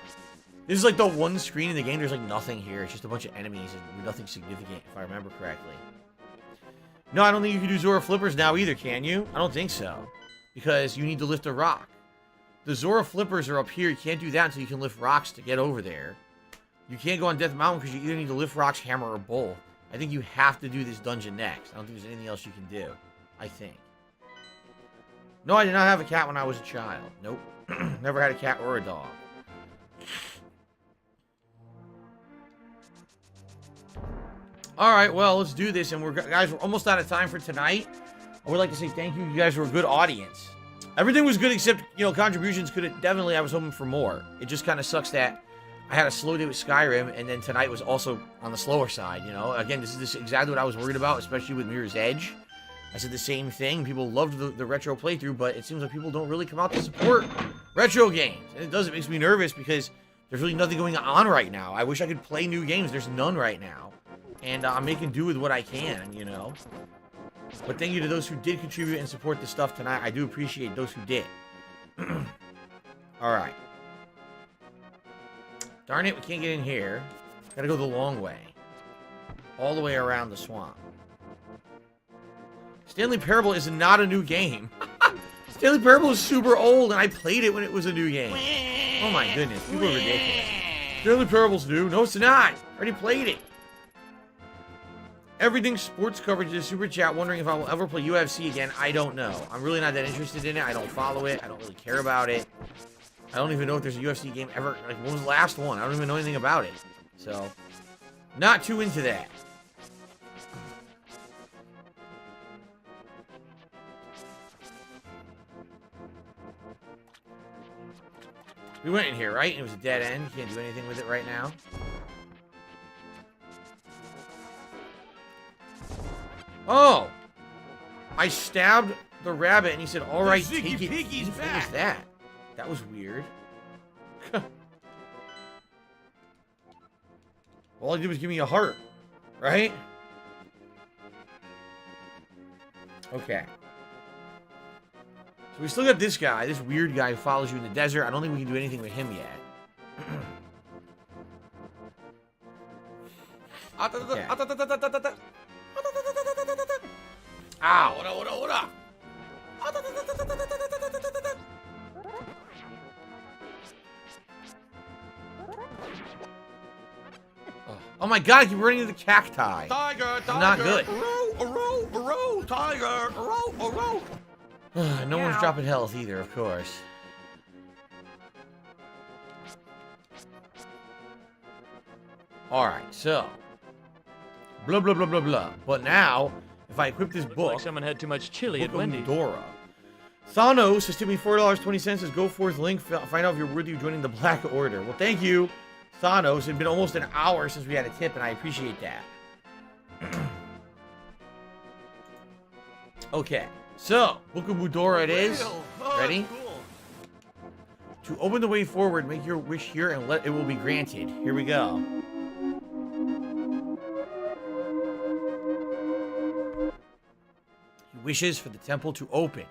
This is like the one screen in the game. There's like nothing here. It's just a bunch of enemies and nothing significant, if I remember correctly. No, I don't think you can do Zora Flippers now either, can you? I don't think so. Because you need to lift a rock. The Zora Flippers are up here. You can't do that until you can lift rocks to get over there. You can't go on Death Mountain because you either need to lift rocks, hammer, or both. I think you have to do this dungeon next. I don't think there's anything else you can do. I think. No, I did not have a cat when I was a child. Nope. Never had a cat or a dog. Alright, well, let's do this. And guys, we're almost out of time for tonight. I would like to say thank you. You guys were a good audience. Everything was good except, you know, contributions could have definitely, I was hoping for more. It just kind of sucks that I had a slow day with Skyrim, and then tonight was also on the slower side, you know? Again, this is exactly what I was worried about, especially with Mirror's Edge. I said the same thing. People loved the retro playthrough, but it seems like people don't really come out to support retro games. And it makes me nervous because there's really nothing going on right now. I wish I could play new games. There's none right now. And I'm making do with what I can, you know? But thank you to those who did contribute and support the stuff tonight. I do appreciate those who did. Alright. Darn it, we can't get in here. Gotta go the long way. All the way around the swamp. Stanley Parable is not a new game. Stanley Parable is super old, and I played it when it was a new game. Oh my goodness, people are ridiculous. Stanley Parable's new. No, it's not. I already played it. Everything sports coverage is super chat. Wondering if I will ever play UFC again. I don't know. I'm really not that interested in it. I don't follow it. I don't really care about it. I don't even know if there's a UFC game ever. Like, what was the last one? I don't even know anything about it. So, not too into that. We went in here, right? It was a dead end. You can't do anything with it right now. Oh! I stabbed the rabbit and he said, alright, take it. Piggy's What back. was that? That was weird. All he did was give me a heart. Right? Okay. So we still got this guy, this weird guy who follows you in the desert. I don't think we can do anything with him yet. Okay. Ow! What up? Oh my god, I keep running into the cacti. Tiger, Not good. Tiger, No one's dropping health either, of course. Alright, so. Blah, blah, blah, blah, blah. But now, if I equip this book... Like someone had too much chili at Book of Wendy's. Dora. Thanos has tipped me $4.20. Says, go forth link. Find out if you're worthy of joining the Black Order. Well, thank you, Thanos. It's been almost an hour since we had a tip, and I appreciate that. Okay, so Book of Budora it is. Ready? Cool. To open the way forward, make your wish here, and it will be granted. Here we go. He wishes for the temple to open.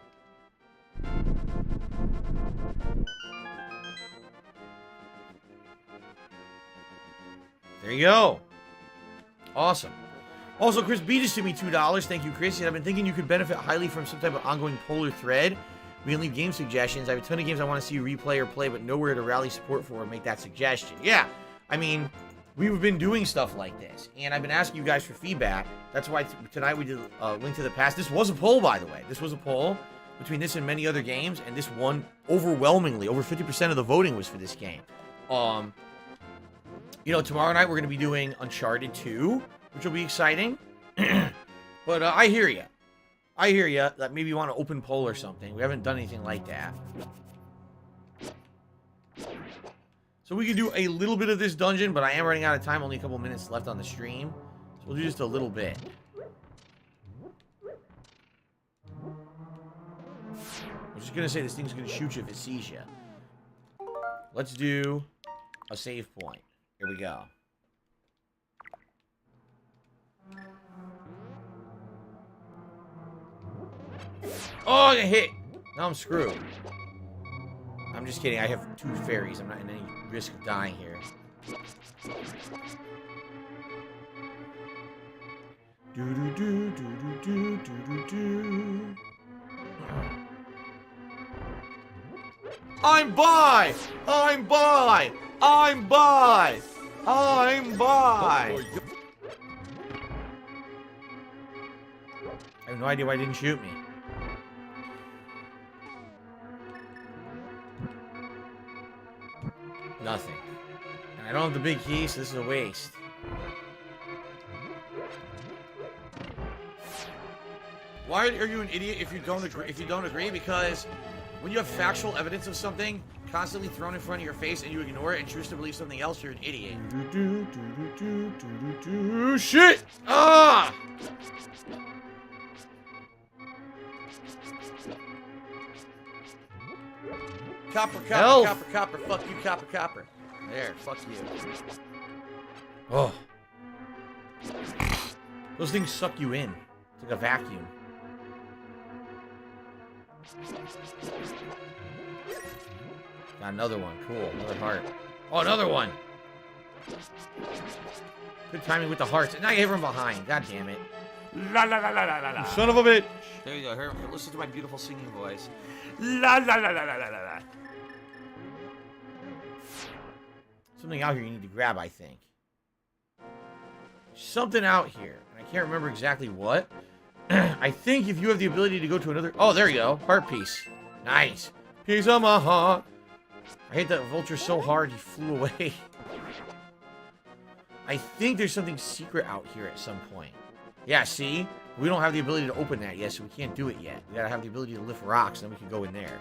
There you go. Awesome. Also, Chris B just sent me $2. Thank you, Chris. And I've been thinking you could benefit highly from some type of ongoing polar thread. We can leave game suggestions. I have a ton of games I want to see you replay or play, but nowhere to rally support for or make that suggestion. Yeah, I mean, we've been doing stuff like this, and I've been asking you guys for feedback. That's why tonight we did Link to the Past. This was a poll, by the way. This was a poll between this and many other games, and this won overwhelmingly. Over 50% of the voting was for this game. You know, tomorrow night we're going to be doing Uncharted 2, which will be exciting. But I hear you. I hear you that maybe you want to open poll or something. We haven't done anything like that. So we can do a little bit of this dungeon, but I am running out of time. Only a couple minutes left on the stream. So we'll do just a little bit. I'm just going to say this thing's going to shoot you if it sees you. Let's do a save point. Here we go. Oh, I got hit. Now I'm screwed. I'm just kidding. I have 2 fairies. I'm not in any risk of dying here. I'm by! I'm by! I'm by! I'm by! I have no idea why it didn't shoot me. Nothing. And I don't have the big key, so this is a waste. Why are you an idiot if you don't agree? Because When you have factual evidence of something constantly thrown in front of your face and you ignore it and choose to believe something else, you're an idiot. Shit! Ah! Copper, copper, copper, copper. Fuck you, copper, copper. There, fuck you. Oh. Those things suck you in. It's like a vacuum. Got another one. Cool. Another heart. Oh, another one. Good timing with the hearts. And now you hit from behind. God damn it. La la la la la la la. Son of a bitch. There you go. Here, listen to my beautiful singing voice. La la la la la la la. Something out here you need to grab, I think. Something out here. And I can't remember exactly what. I think if you have the ability to go to another... Oh, there you go. Heart piece. Nice. Piece of my heart. I hate that vulture so hard he flew away. I think there's something secret out here at some point. Yeah, see? We don't have the ability to open that yet, so we can't do it yet. We gotta have the ability to lift rocks, and then we can go in there.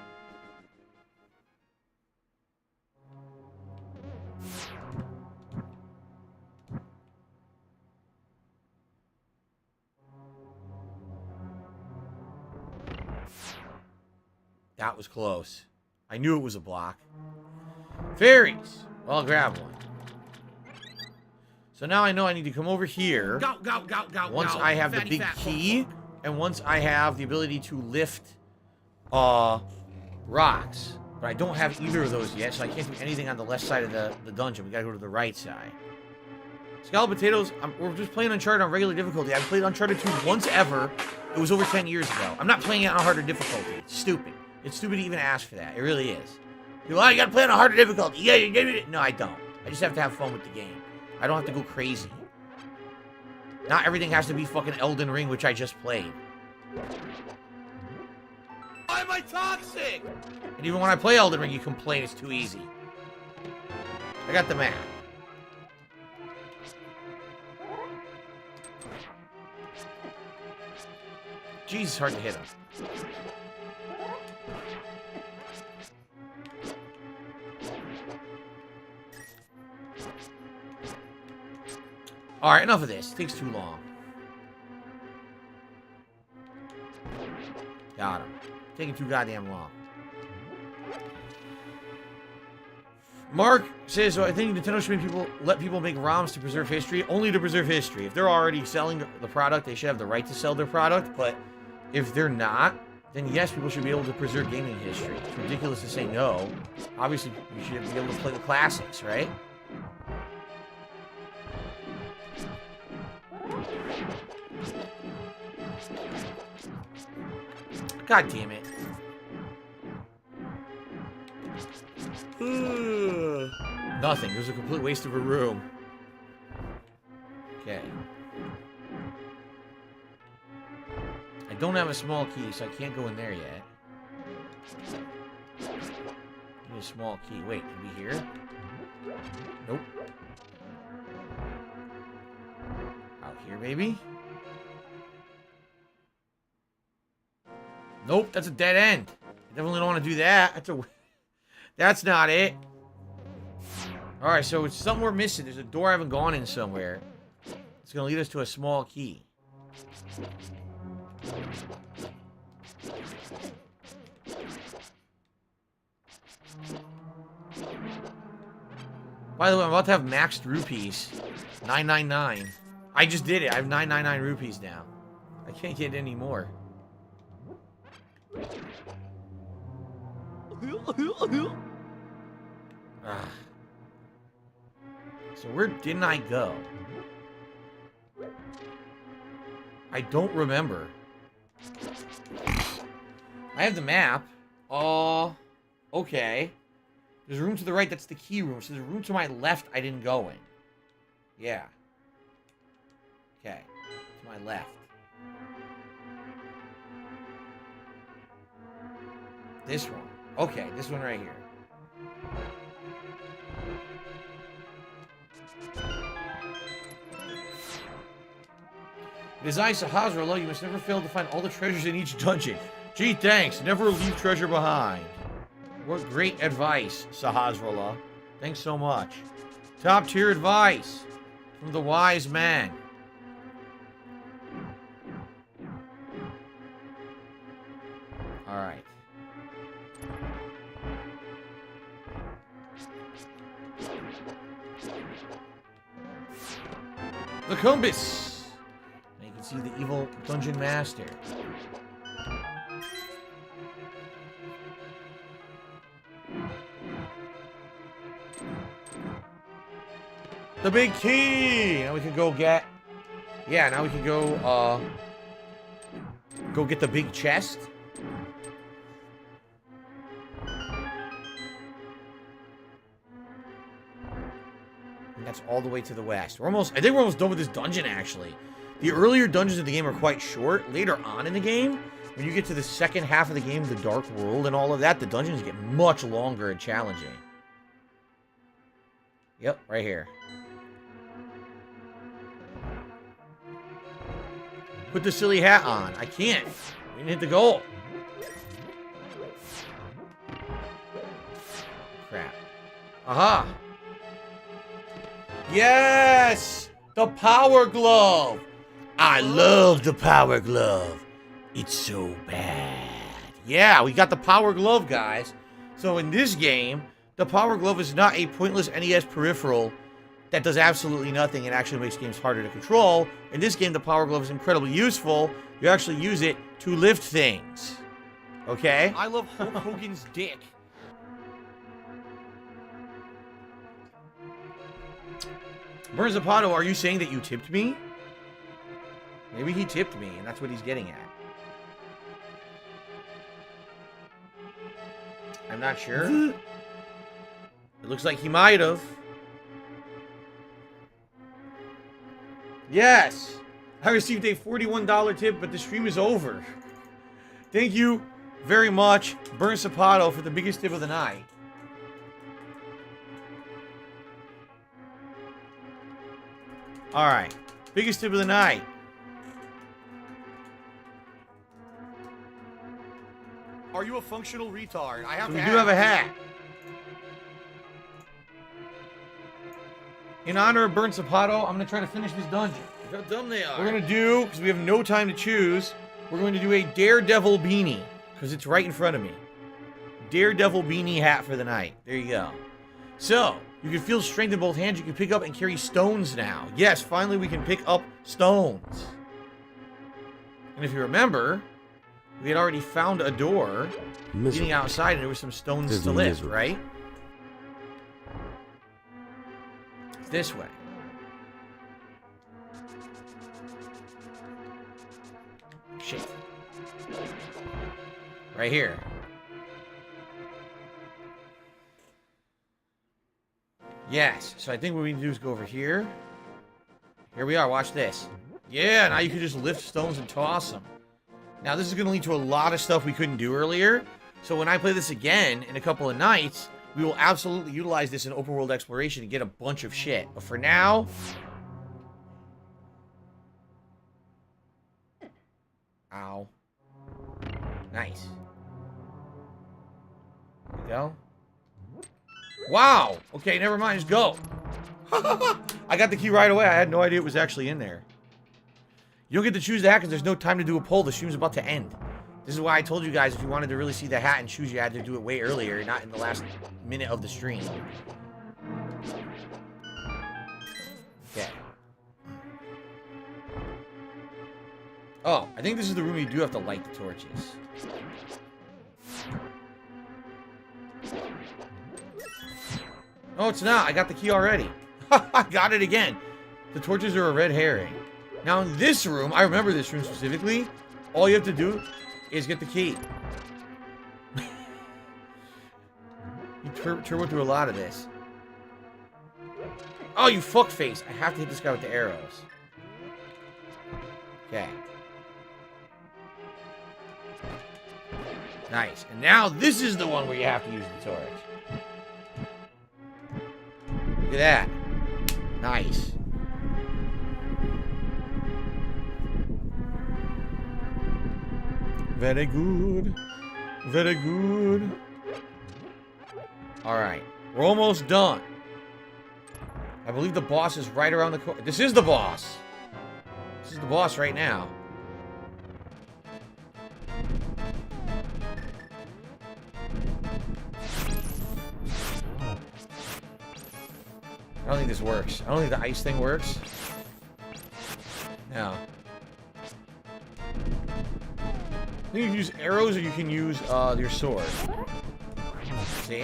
That was close. I knew it was a block. Fairies! Well, I'll grab one. So now I know I need to come over here. Go, go, go, go, Once go. I have the Fatty big fat key, and once I have the ability to lift rocks. But I don't have either of those yet, so I can't do anything on the left side of the dungeon. We gotta go to the right side. Scalloped potatoes, we're just playing Uncharted on regular difficulty. I've played Uncharted 2 once ever. It was over 10 years ago. I'm not playing it on harder difficulty. It's stupid. It's stupid to even ask for that. It really is. People, oh, you gotta play on a harder difficulty. Yeah, you get it. No, I don't. I just have to have fun with the game. I don't have to go crazy. Not everything has to be fucking Elden Ring, which I just played. Why am I toxic? And even when I play Elden Ring, you complain it's too easy. I got the map. Jeez, it's hard to hit him. Alright, enough of this. It takes too long. Got him. Taking too goddamn long. Mark says, so I think Nintendo should let people make ROMs to preserve history. Only to preserve history. If they're already selling the product, they should have the right to sell their product. But if they're not, then yes, people should be able to preserve gaming history. It's ridiculous to say no. Obviously, you should be able to play the classics, right? God damn it. Nothing. It was a complete waste of a room. Okay. I don't have a small key, so I can't go in there yet. Need a small key. Wait, can we here? Nope. Out here, maybe? Nope, that's a dead end. I definitely don't want to do that. That's not it. Alright, so it's something we're missing. There's a door I haven't gone in somewhere. It's going to lead us to a small key. By the way, I'm about to have maxed rupees. 999. I just did it. I have 999 rupees now. I can't get any more. Ah. So where didn't I go? I don't remember. I have the map. Okay. There's a room to the right, that's the key room. So there's a room to my left I didn't go in. Yeah. Okay. To my left. This one. Okay, this one right here. It is I, Sahazra, you must never fail to find all the treasures in each dungeon. Gee, thanks. Never leave treasure behind. What great advice, Sahasrallah. Thanks so much. Top tier advice from the wise man. Alright. The compass. And you can see the evil dungeon master. The big key! Now we can go get... Yeah, now we can go, go get the big chest. And that's all the way to the west. We're almost... I think we're almost done with this dungeon, actually. The earlier dungeons of the game are quite short. Later on in the game, when you get to the second half of the game, the Dark World and all of that, the dungeons get much longer and challenging. Yep, right here. Put the silly hat on. I can't. We didn't hit the goal. Crap. Aha. Yes! The power glove. I love the power glove. It's so bad. Yeah, we got the power glove, guys. So in this game, the power glove is not a pointless NES peripheral that does absolutely nothing and actually makes games harder to control. In this game, the power glove is incredibly useful. You actually use it to lift things. Okay? I love Hulk Hogan's dick. Burn Zapato, are you saying that you tipped me? Maybe he tipped me, and that's what he's getting at. I'm not sure. It looks like he might have. Yes! I received a $41 tip, but the stream is over. Thank you very much, Burn Zapato, for the biggest tip of the night. Alright. Biggest tip of the night. Are you a functional retard? I have So to we do have a hat. In honor of Burn Zapato, I'm going to try to finish this dungeon. Look how dumb they are. We're going to do, because we have no time to choose, we're going to do a Daredevil beanie, because it's right in front of me. Daredevil beanie hat for the night. There you go. So, you can feel strength in both hands. You can pick up and carry stones now. Yes, finally we can pick up stones. And if you remember, we had already found a door leading outside, and there were some stones to lift, right? It's this way. Shit. Right here. Yes. So I think what we need to do is go over here. Here we are. Watch this. Yeah, now you can just lift stones and toss them. Now, this is going to lead to a lot of stuff we couldn't do earlier. So when I play this again in a couple of nights, we will absolutely utilize this in open world exploration and get a bunch of shit. But for now... Ow. Nice. There we go. Wow! Okay, never mind. Just go. I got the key right away. I had no idea it was actually in there. You don't get to choose the hat because there's no time to do a poll. The stream's about to end. This is why I told you guys if you wanted to really see the hat and choose, you had to do it way earlier, not in the last minute of the stream. Okay. Oh, I think this is the room you do have to light the torches. No, it's not. I got the key already. I got it again. The torches are a red herring. Now, in this room, I remember this room specifically, all you have to do is get the key. You turbo through a lot of this. Oh, you fuckface. I have to hit this guy with the arrows. Okay. Nice. And now this is the one where you have to use the torch. Look at that. Nice. Very good. Very good. Alright. We're almost done. I believe the boss is right around the corner. This is the boss. This is the boss right now. I don't think this works. I don't think the ice thing works. No. I think you can use arrows or you can use your sword. See?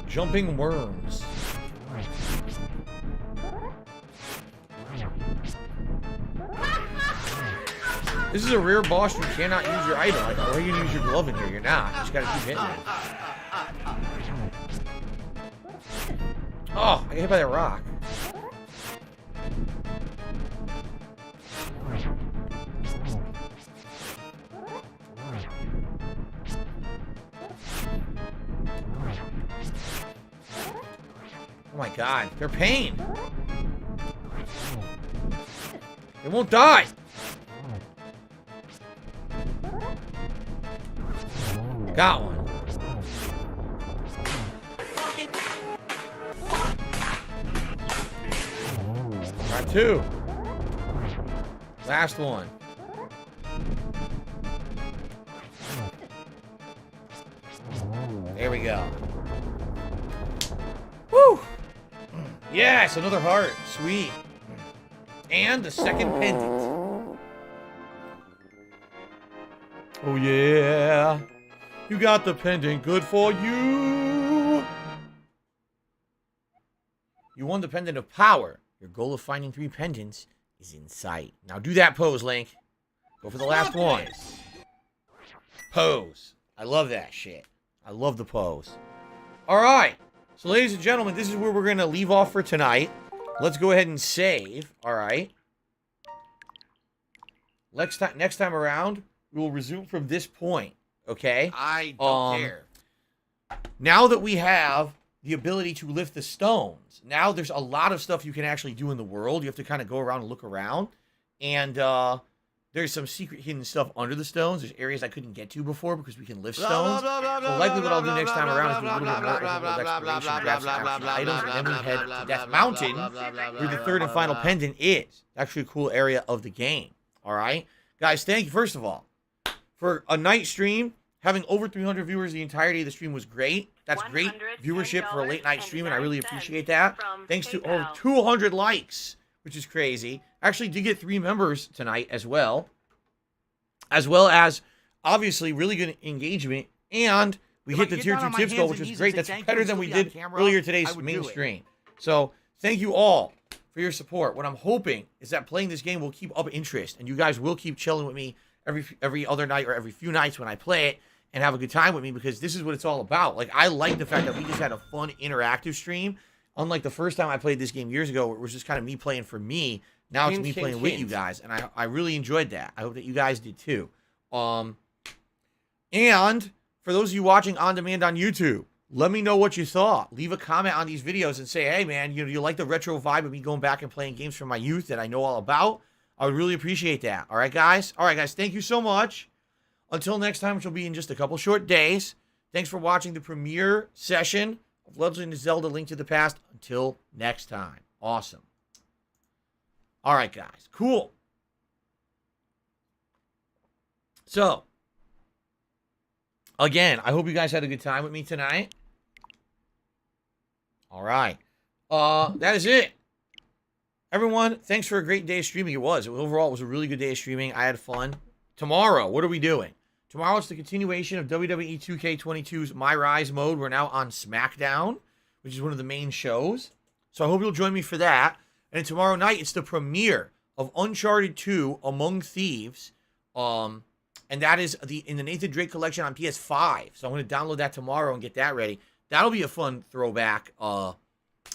Jumping worms. This is a rare boss. You cannot use your item. Like, how are you gonna use your glove in here? You're not. You just gotta keep hitting it. Oh, I got hit by that rock. Oh my god, they're pain. They won't die. Got one. Got two. Last one. There we go. Woo! Yes, another heart. Sweet. And the second pendant. Oh yeah. You got the pendant. Good for you. You won the pendant of power. Your goal of finding 3 pendants is in sight. Now do that pose, Link. Go for the last one. Pose. I love that shit. I love the pose. Alright. So ladies and gentlemen, this is where we're going to leave off for tonight. Let's go ahead and save. Alright. Next time around, we will resume from this point. Okay? I don't care. Now that we have the ability to lift the stones, now there's a lot of stuff you can actually do in the world. You have to kind of go around and look around. And there's some secret hidden stuff under the stones. There's areas I couldn't get to before because we can lift stones. So likely what I'll do next time around is do a little bit more overworld exploration, grab some action items, and then we head to Death Mountain, where the third and final pendant is. Actually a cool area of the game. Alright? Guys, thank you, first of all, for a night stream. Having over 300 viewers the entirety of the stream was great. That's great viewership for a late night stream, and I really appreciate that. Thanks to over 200 likes, which is crazy. Actually did get 3 members tonight as well as obviously really good engagement, and we hit the tier 2 tips goal, which is great. That's better than we did earlier today's main stream. So thank you all for your support. What I'm hoping is that playing this game will keep up interest, and you guys will keep chilling with me every other night or every few nights when I play it, and have a good time with me, because this is what it's all about. Like, I like the fact that we just had a fun, interactive stream. Unlike the first time I played this game years ago, where it was just kind of me playing for me. Now it's me playing with you guys, and I really enjoyed that. I hope that you guys did too. And for those of you watching on demand on YouTube, let me know what you thought. Leave a comment on these videos and say, hey man, you like the retro vibe of me going back and playing games from my youth that I know all about? I would really appreciate that. All right, guys? All right, guys, thank you so much. Until next time, which will be in just a couple short days. Thanks for watching the premiere session of Legend of Zelda: Link to the Past. Until next time. Awesome. All right, guys. Cool. So, again, I hope you guys had a good time with me tonight. All right. That is it. Everyone, thanks for a great day of streaming. Overall, it was a really good day of streaming. I had fun. Tomorrow, what are we doing? Tomorrow it's the continuation of WWE 2K22's My Rise mode. We're now on SmackDown, which is one of the main shows. So I hope you'll join me for that. And tomorrow night, it's the premiere of Uncharted 2 Among Thieves. And that is in the Nathan Drake collection on PS5. So I'm going to download that tomorrow and get that ready. That'll be a fun throwback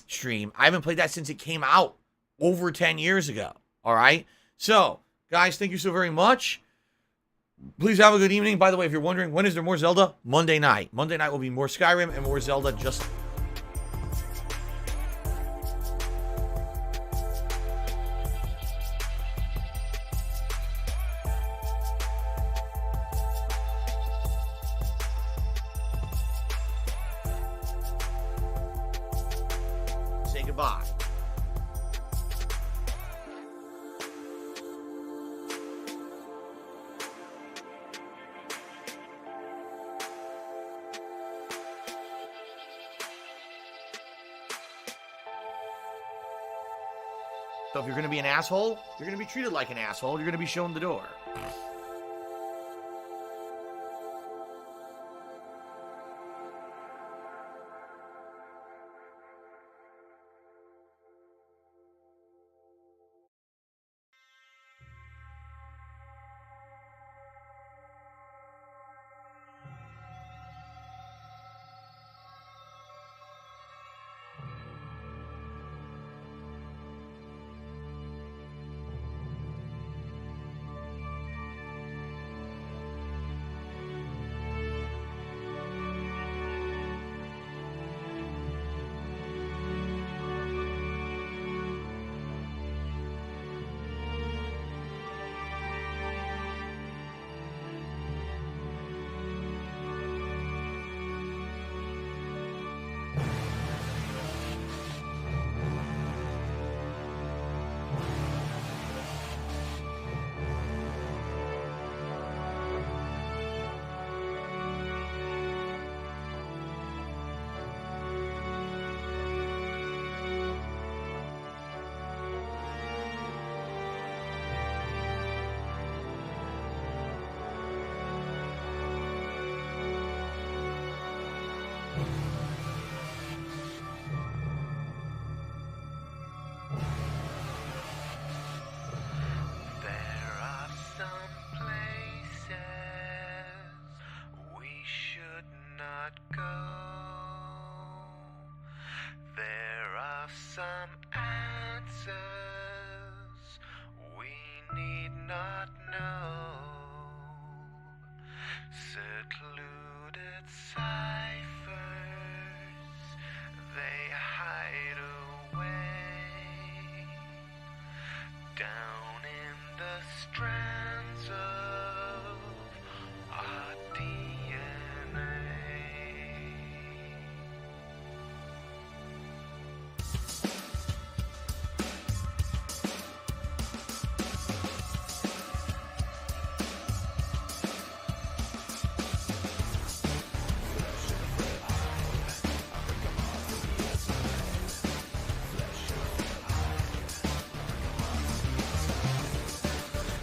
stream. I haven't played that since it came out over 10 years ago. All right? So, Guys, thank you so very much. Please have a good evening. By the way, if you're wondering, when is there more Zelda? Monday night. Monday night will be more Skyrim and more Zelda. Just say goodbye. So if you're going to be an asshole, you're going to be treated like an asshole. You're going to be shown the door. some answers we need not know. Secluded ciphers, they hide away down in the strands of our DNA.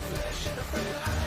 Flesh in the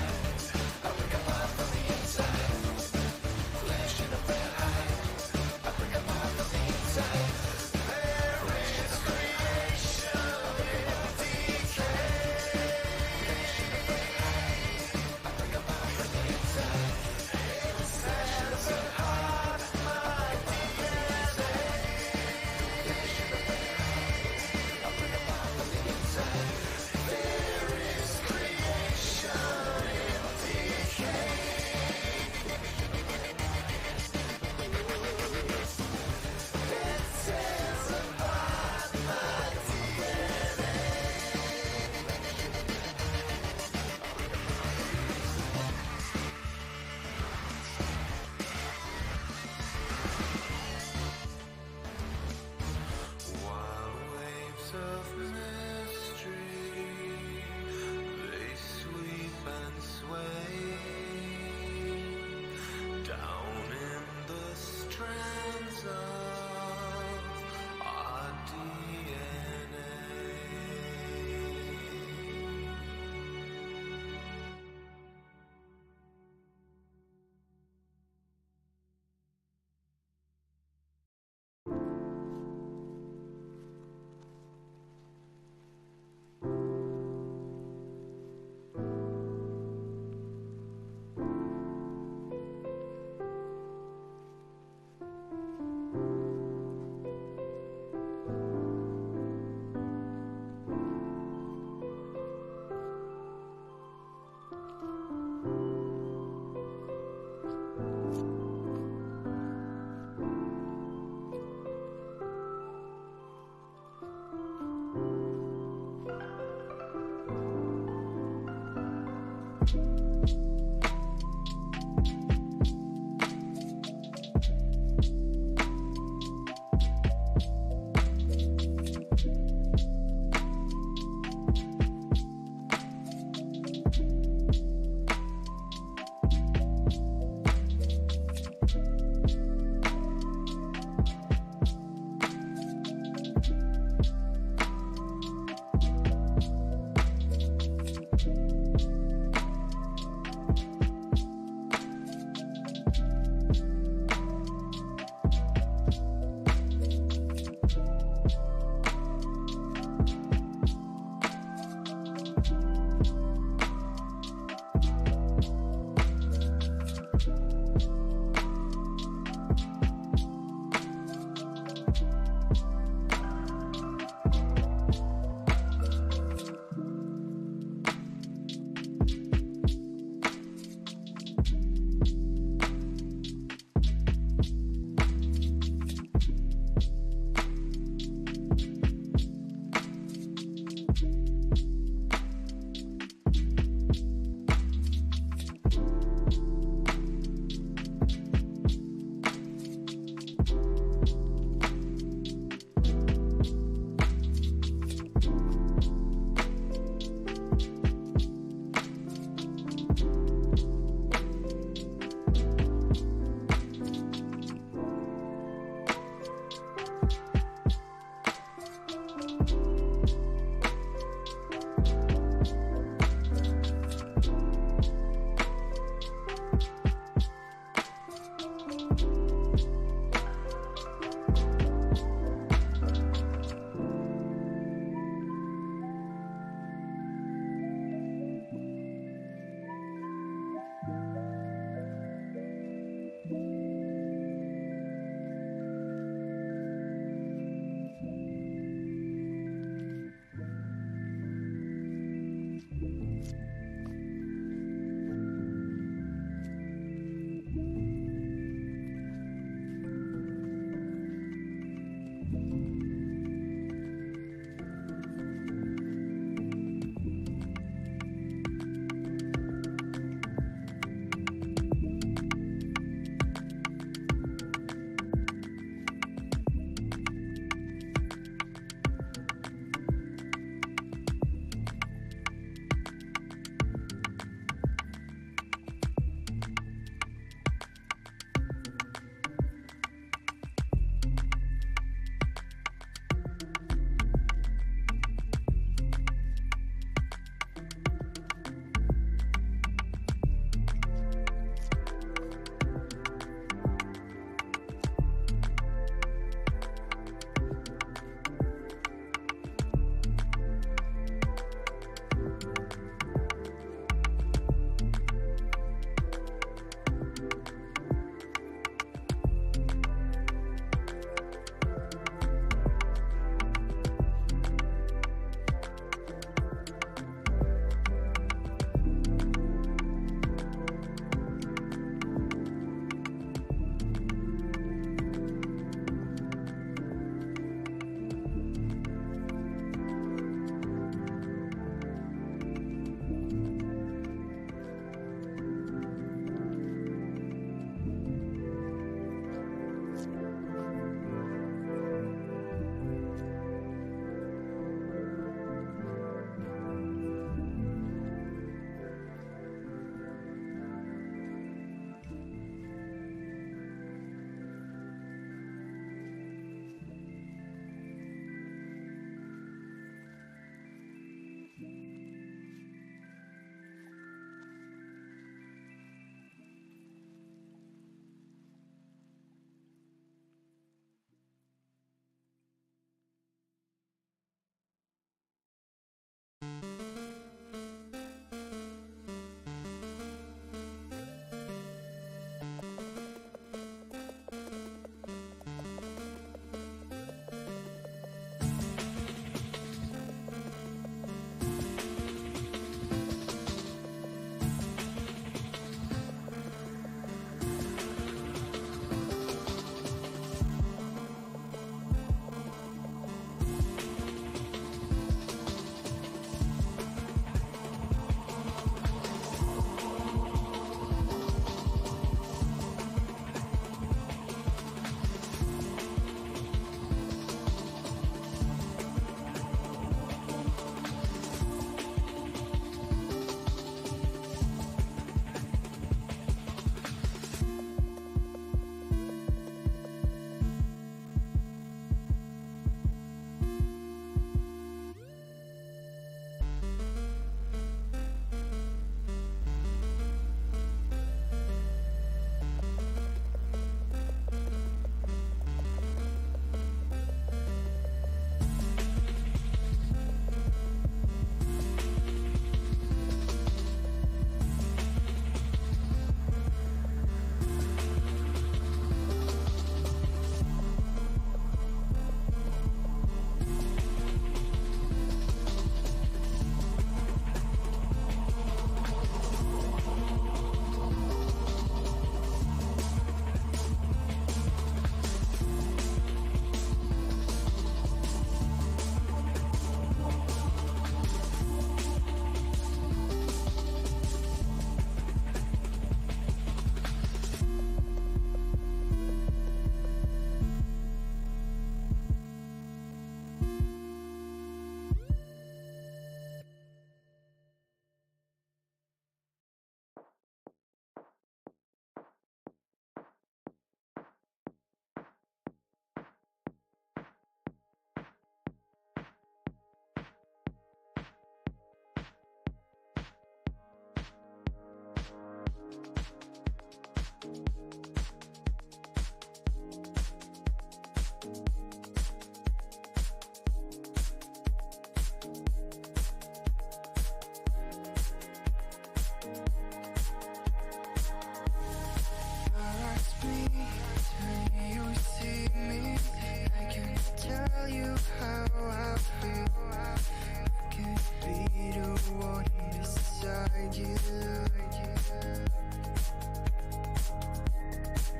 beside you.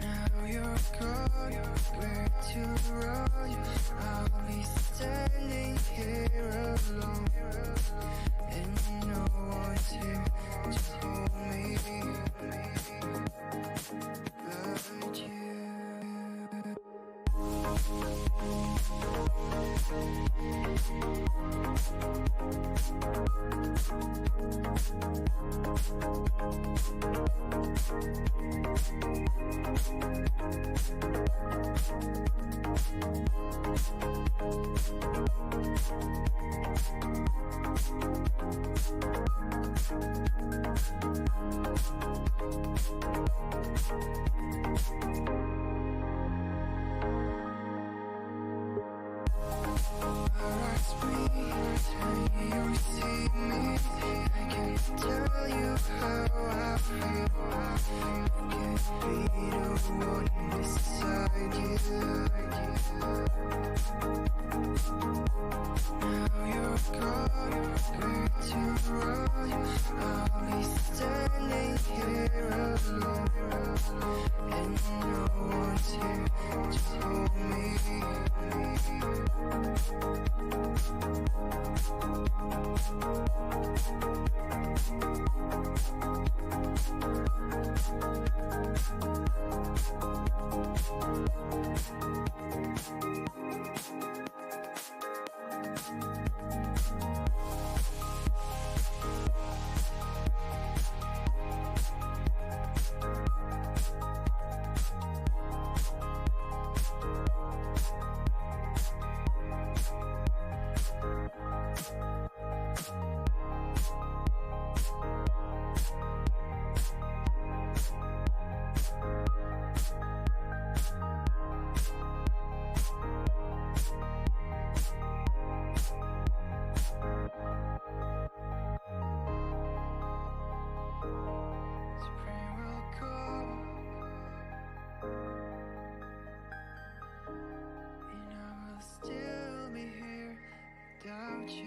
Now you're gone, where to run? I'll be standing here alone, and no one's here to hold me but you.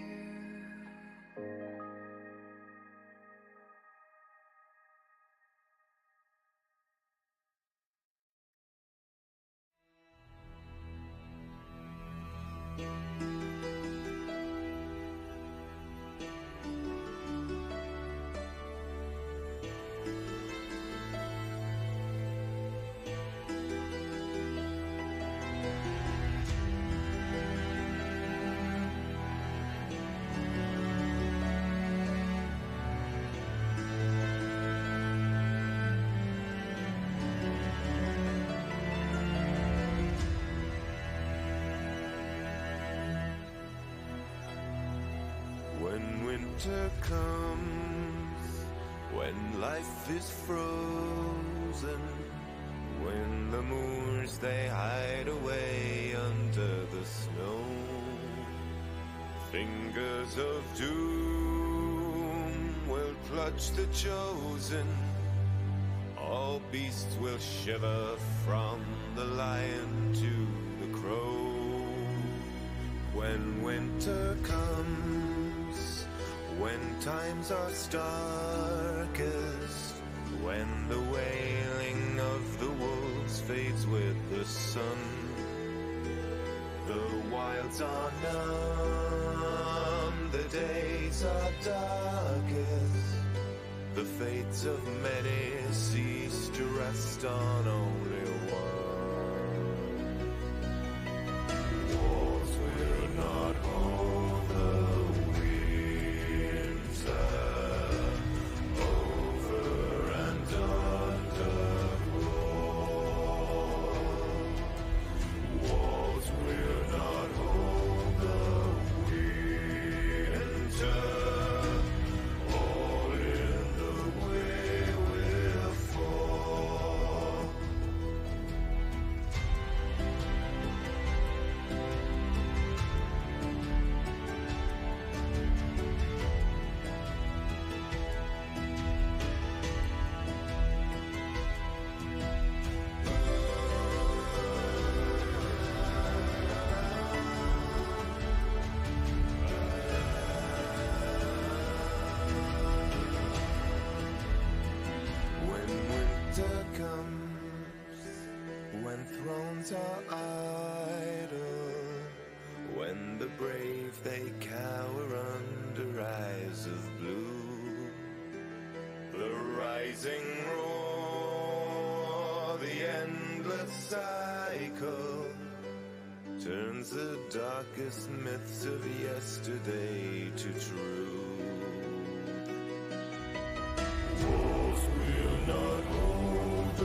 When winter comes, when life is frozen, when the moors they hide away under the snow, fingers of doom will clutch the chosen, all beasts will shiver from the lion to the crow. When winter comes, when times are starkest, when the wailing of the wolves fades with the sun, the wilds are numb, the days are darkest, the fates of many cease to rest on only one. Wars will not hold the winter over and underground. Wars will not hold the winter. All in the way will fall. when thrones are idle, when the brave they cower under eyes of blue. The rising roar, the endless cycle, turns the darkest myths of yesterday to truth. Walls will not hold the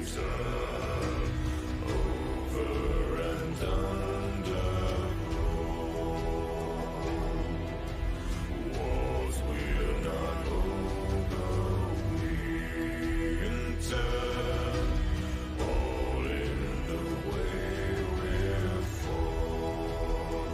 winter, over and underground. Walls will not hold the winter, all in the way we're fall.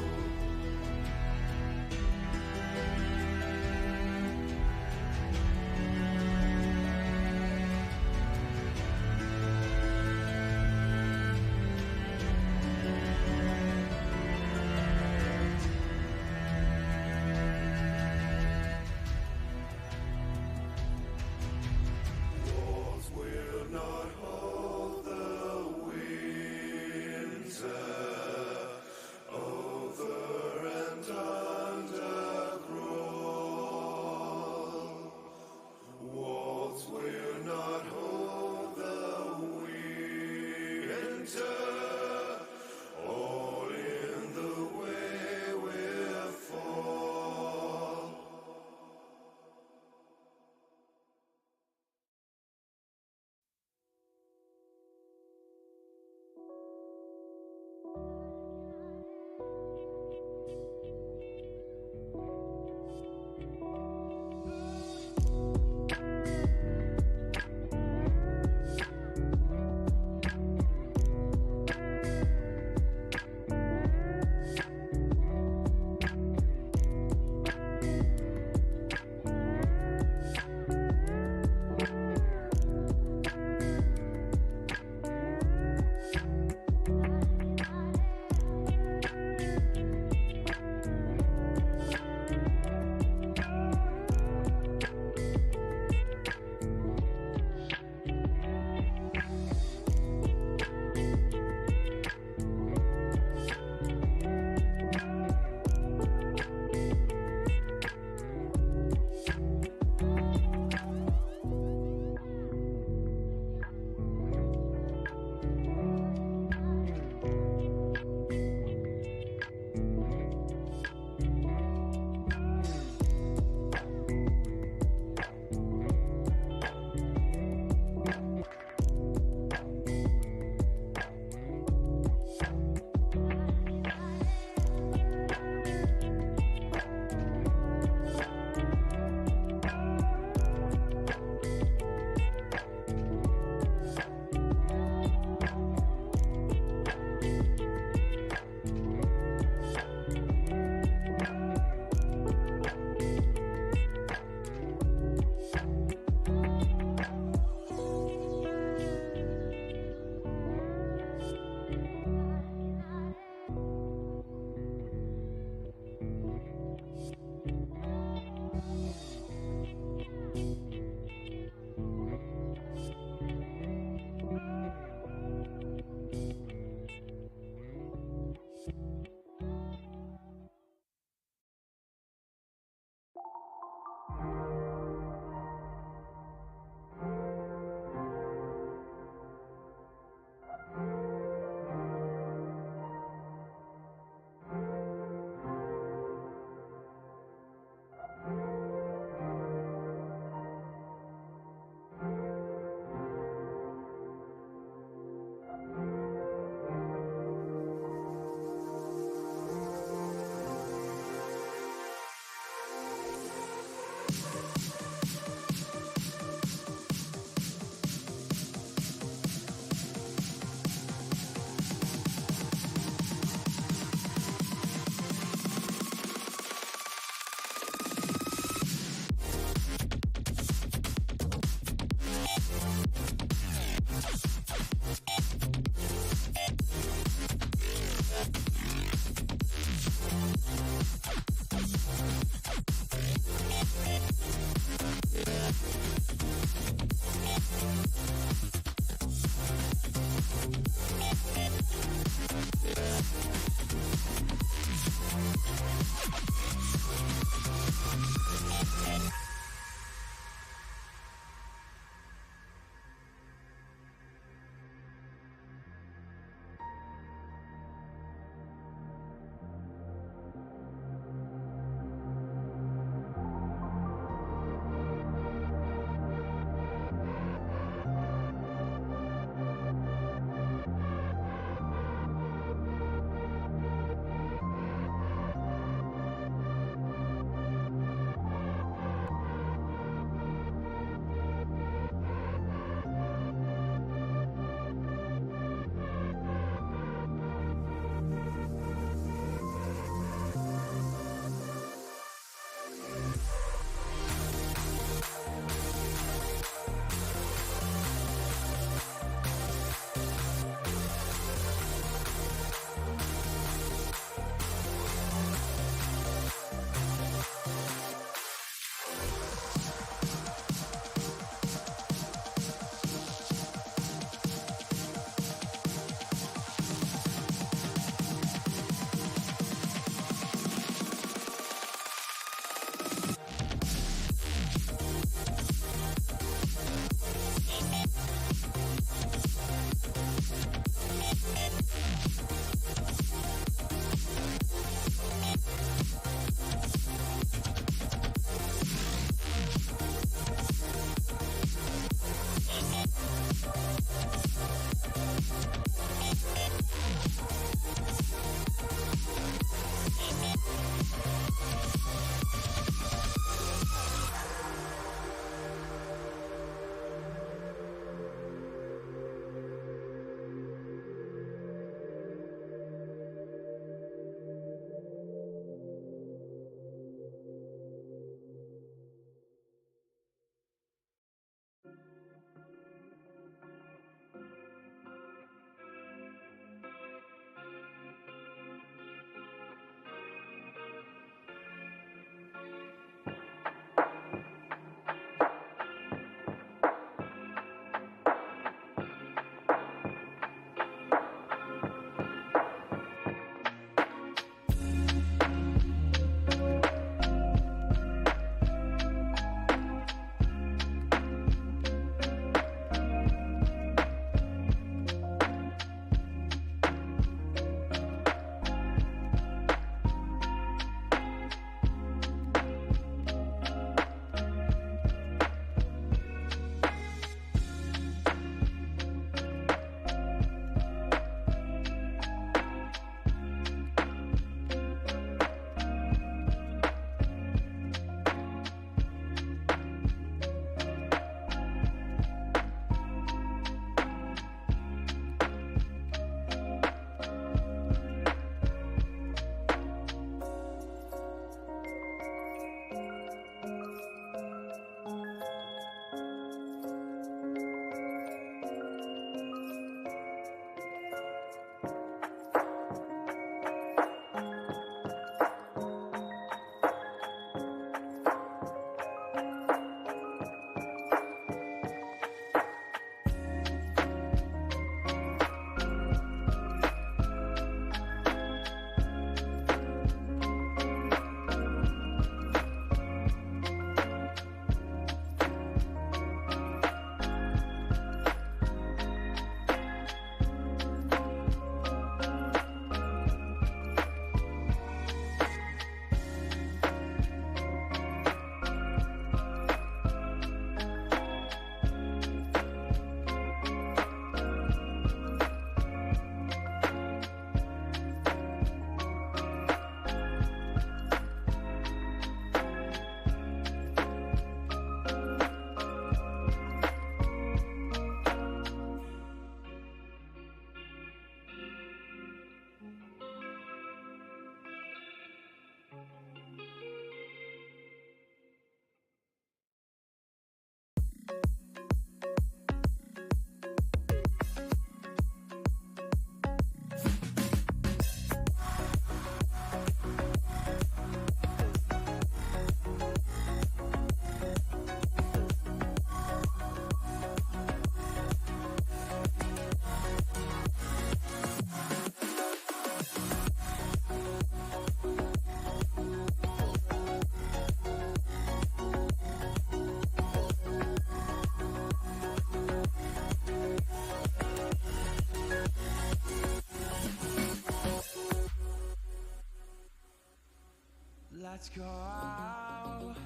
Let's go out,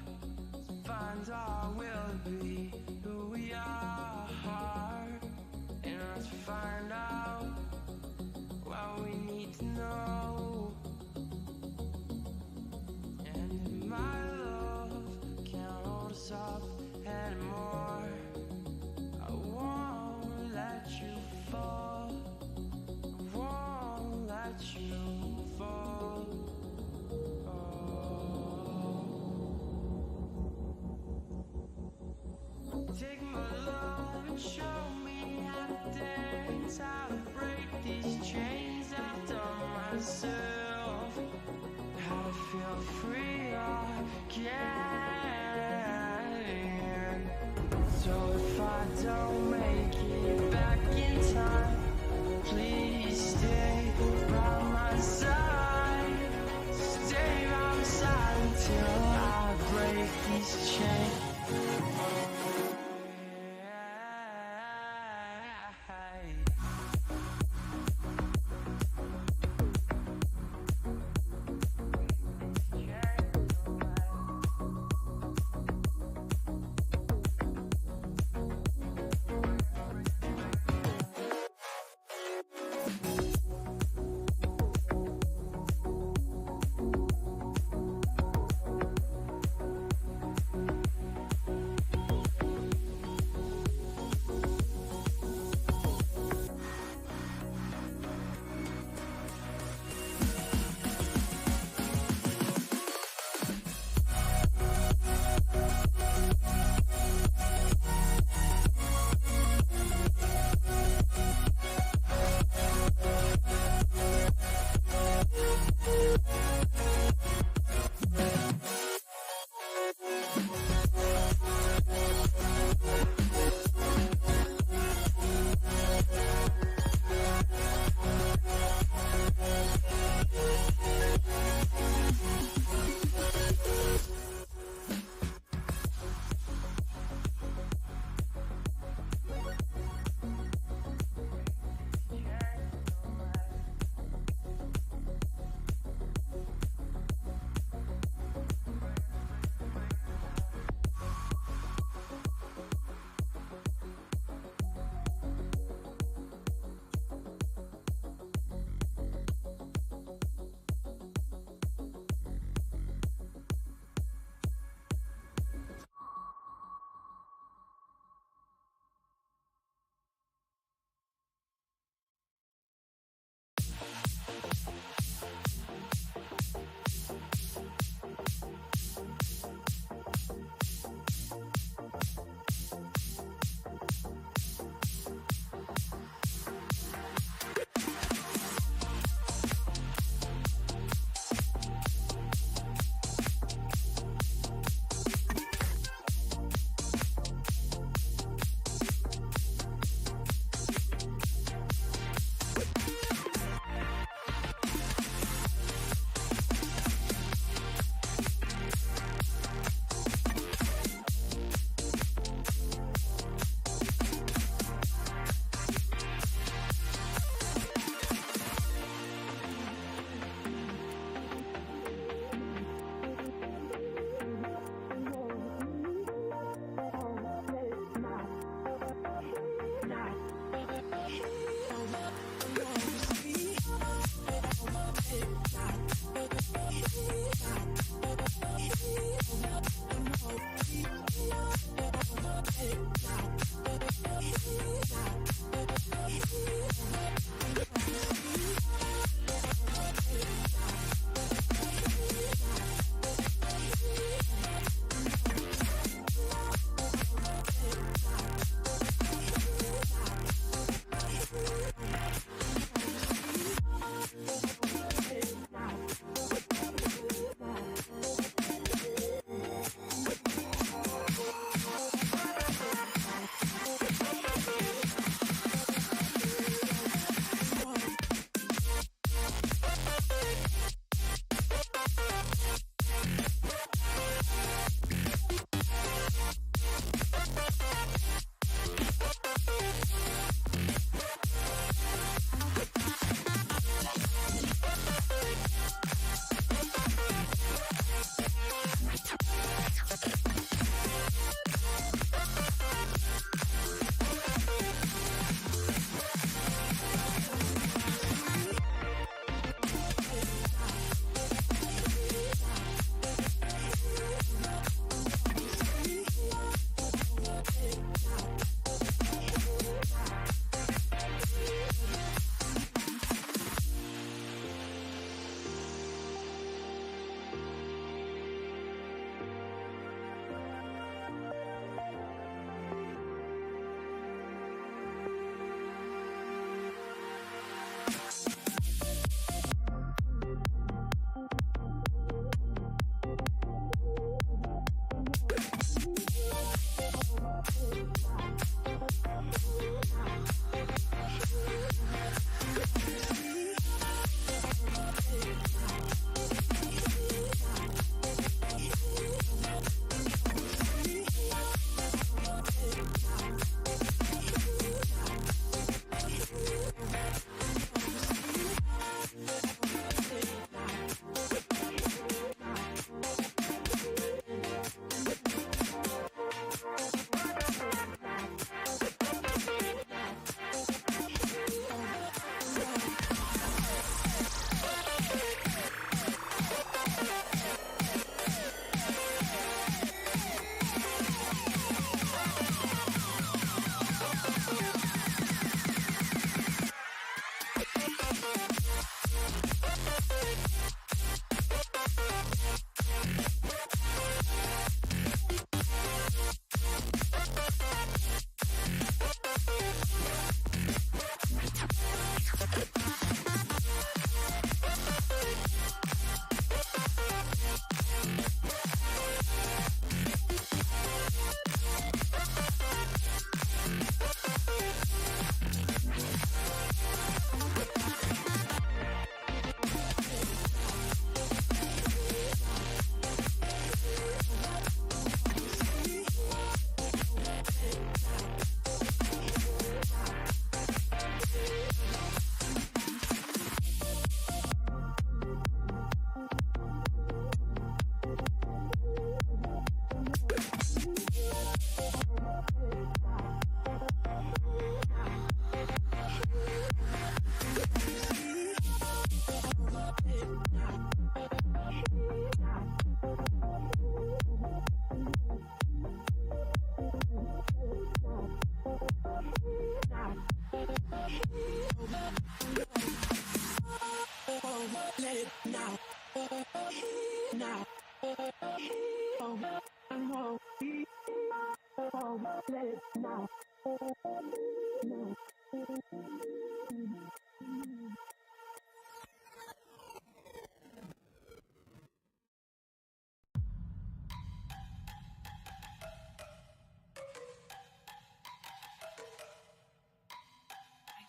find our will be who we are, and let's find out what we need to know. And if my love can't hold us up anymore, I won't let you fall, I won't let you fall. Take my love and show me how to dance, how to break these chains I've done myself, how to feel free again. So if I don't make it back in time, please stay by my side, stay by my side until I break these chains.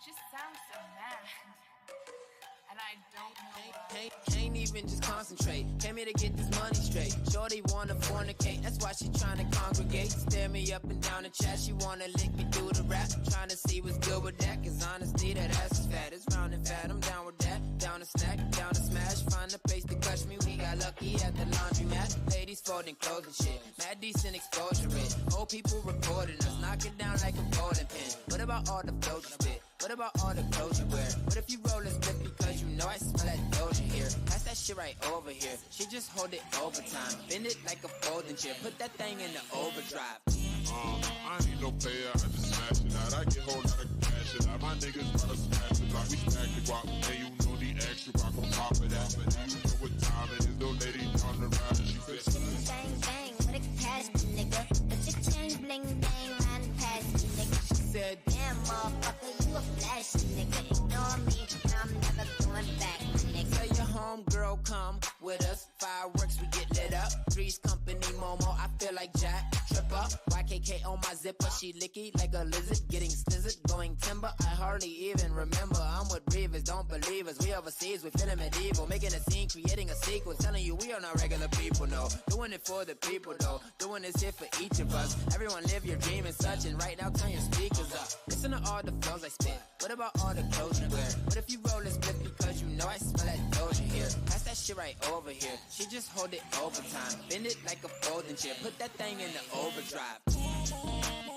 just sound so mad. And I don't know why. Can't even just concentrate. Came here to get this money straight. Shorty wanna fornicate, that's why she tryna congregate. Stare me up and down the chat, she wanna lick me through the rap. Tryna see what's good with that, cause honestly that ass is fat. It's round and fat, I'm down with that. Down to snack, down to smash. Find a place to clutch me, we got lucky at the laundromat. Ladies folding clothes and shit, mad decent exposure it. Old people recording us, knock it down like a bowling pin. What about all the flows you spit? What about all the clothes you wear? What if you roll a split because you know I smell that Doja here? Pass that shit right over here. She just hold it overtime. Bend it like a folding chair. Put that thing in the overdrive. I need no player, I just smash it out. I get whole lot of cash it out. My niggas try to smash it out. We stack the guap, and you know the extra rock on top of that. But you know what time it is, no lady on the ride, and she said, bang, bang, with a cash, nigga. Put your chain bling, bang, round past me, nigga. She said, damn, motherfucker, you a flash, nigga. Ignore me, I'm never going back, nigga. Tell your homegirl come with us. Fireworks, we get lit up. Three's company, Momo, I feel like Jack. Trip up, YKK on my zipper. She licky like a lizard, getting slizzard, going timber. I hardly even remember. I'm with Reavers, don't believe us. We overseas, we feeling medieval. Making a scene, creating a sequel. Telling you we are not regular people, no. Doing it for the people, though. Doing this here for each of us. Everyone live your dream and such. And right now, turn your speakers up. Listen to all the flows I spit. What about all the clothes you wear? What if you roll a split because you know I smell that Doja here? Pass that shit right over here. She just hold it overtime. Bend it like a folding chair. Put that thing in the overdrive.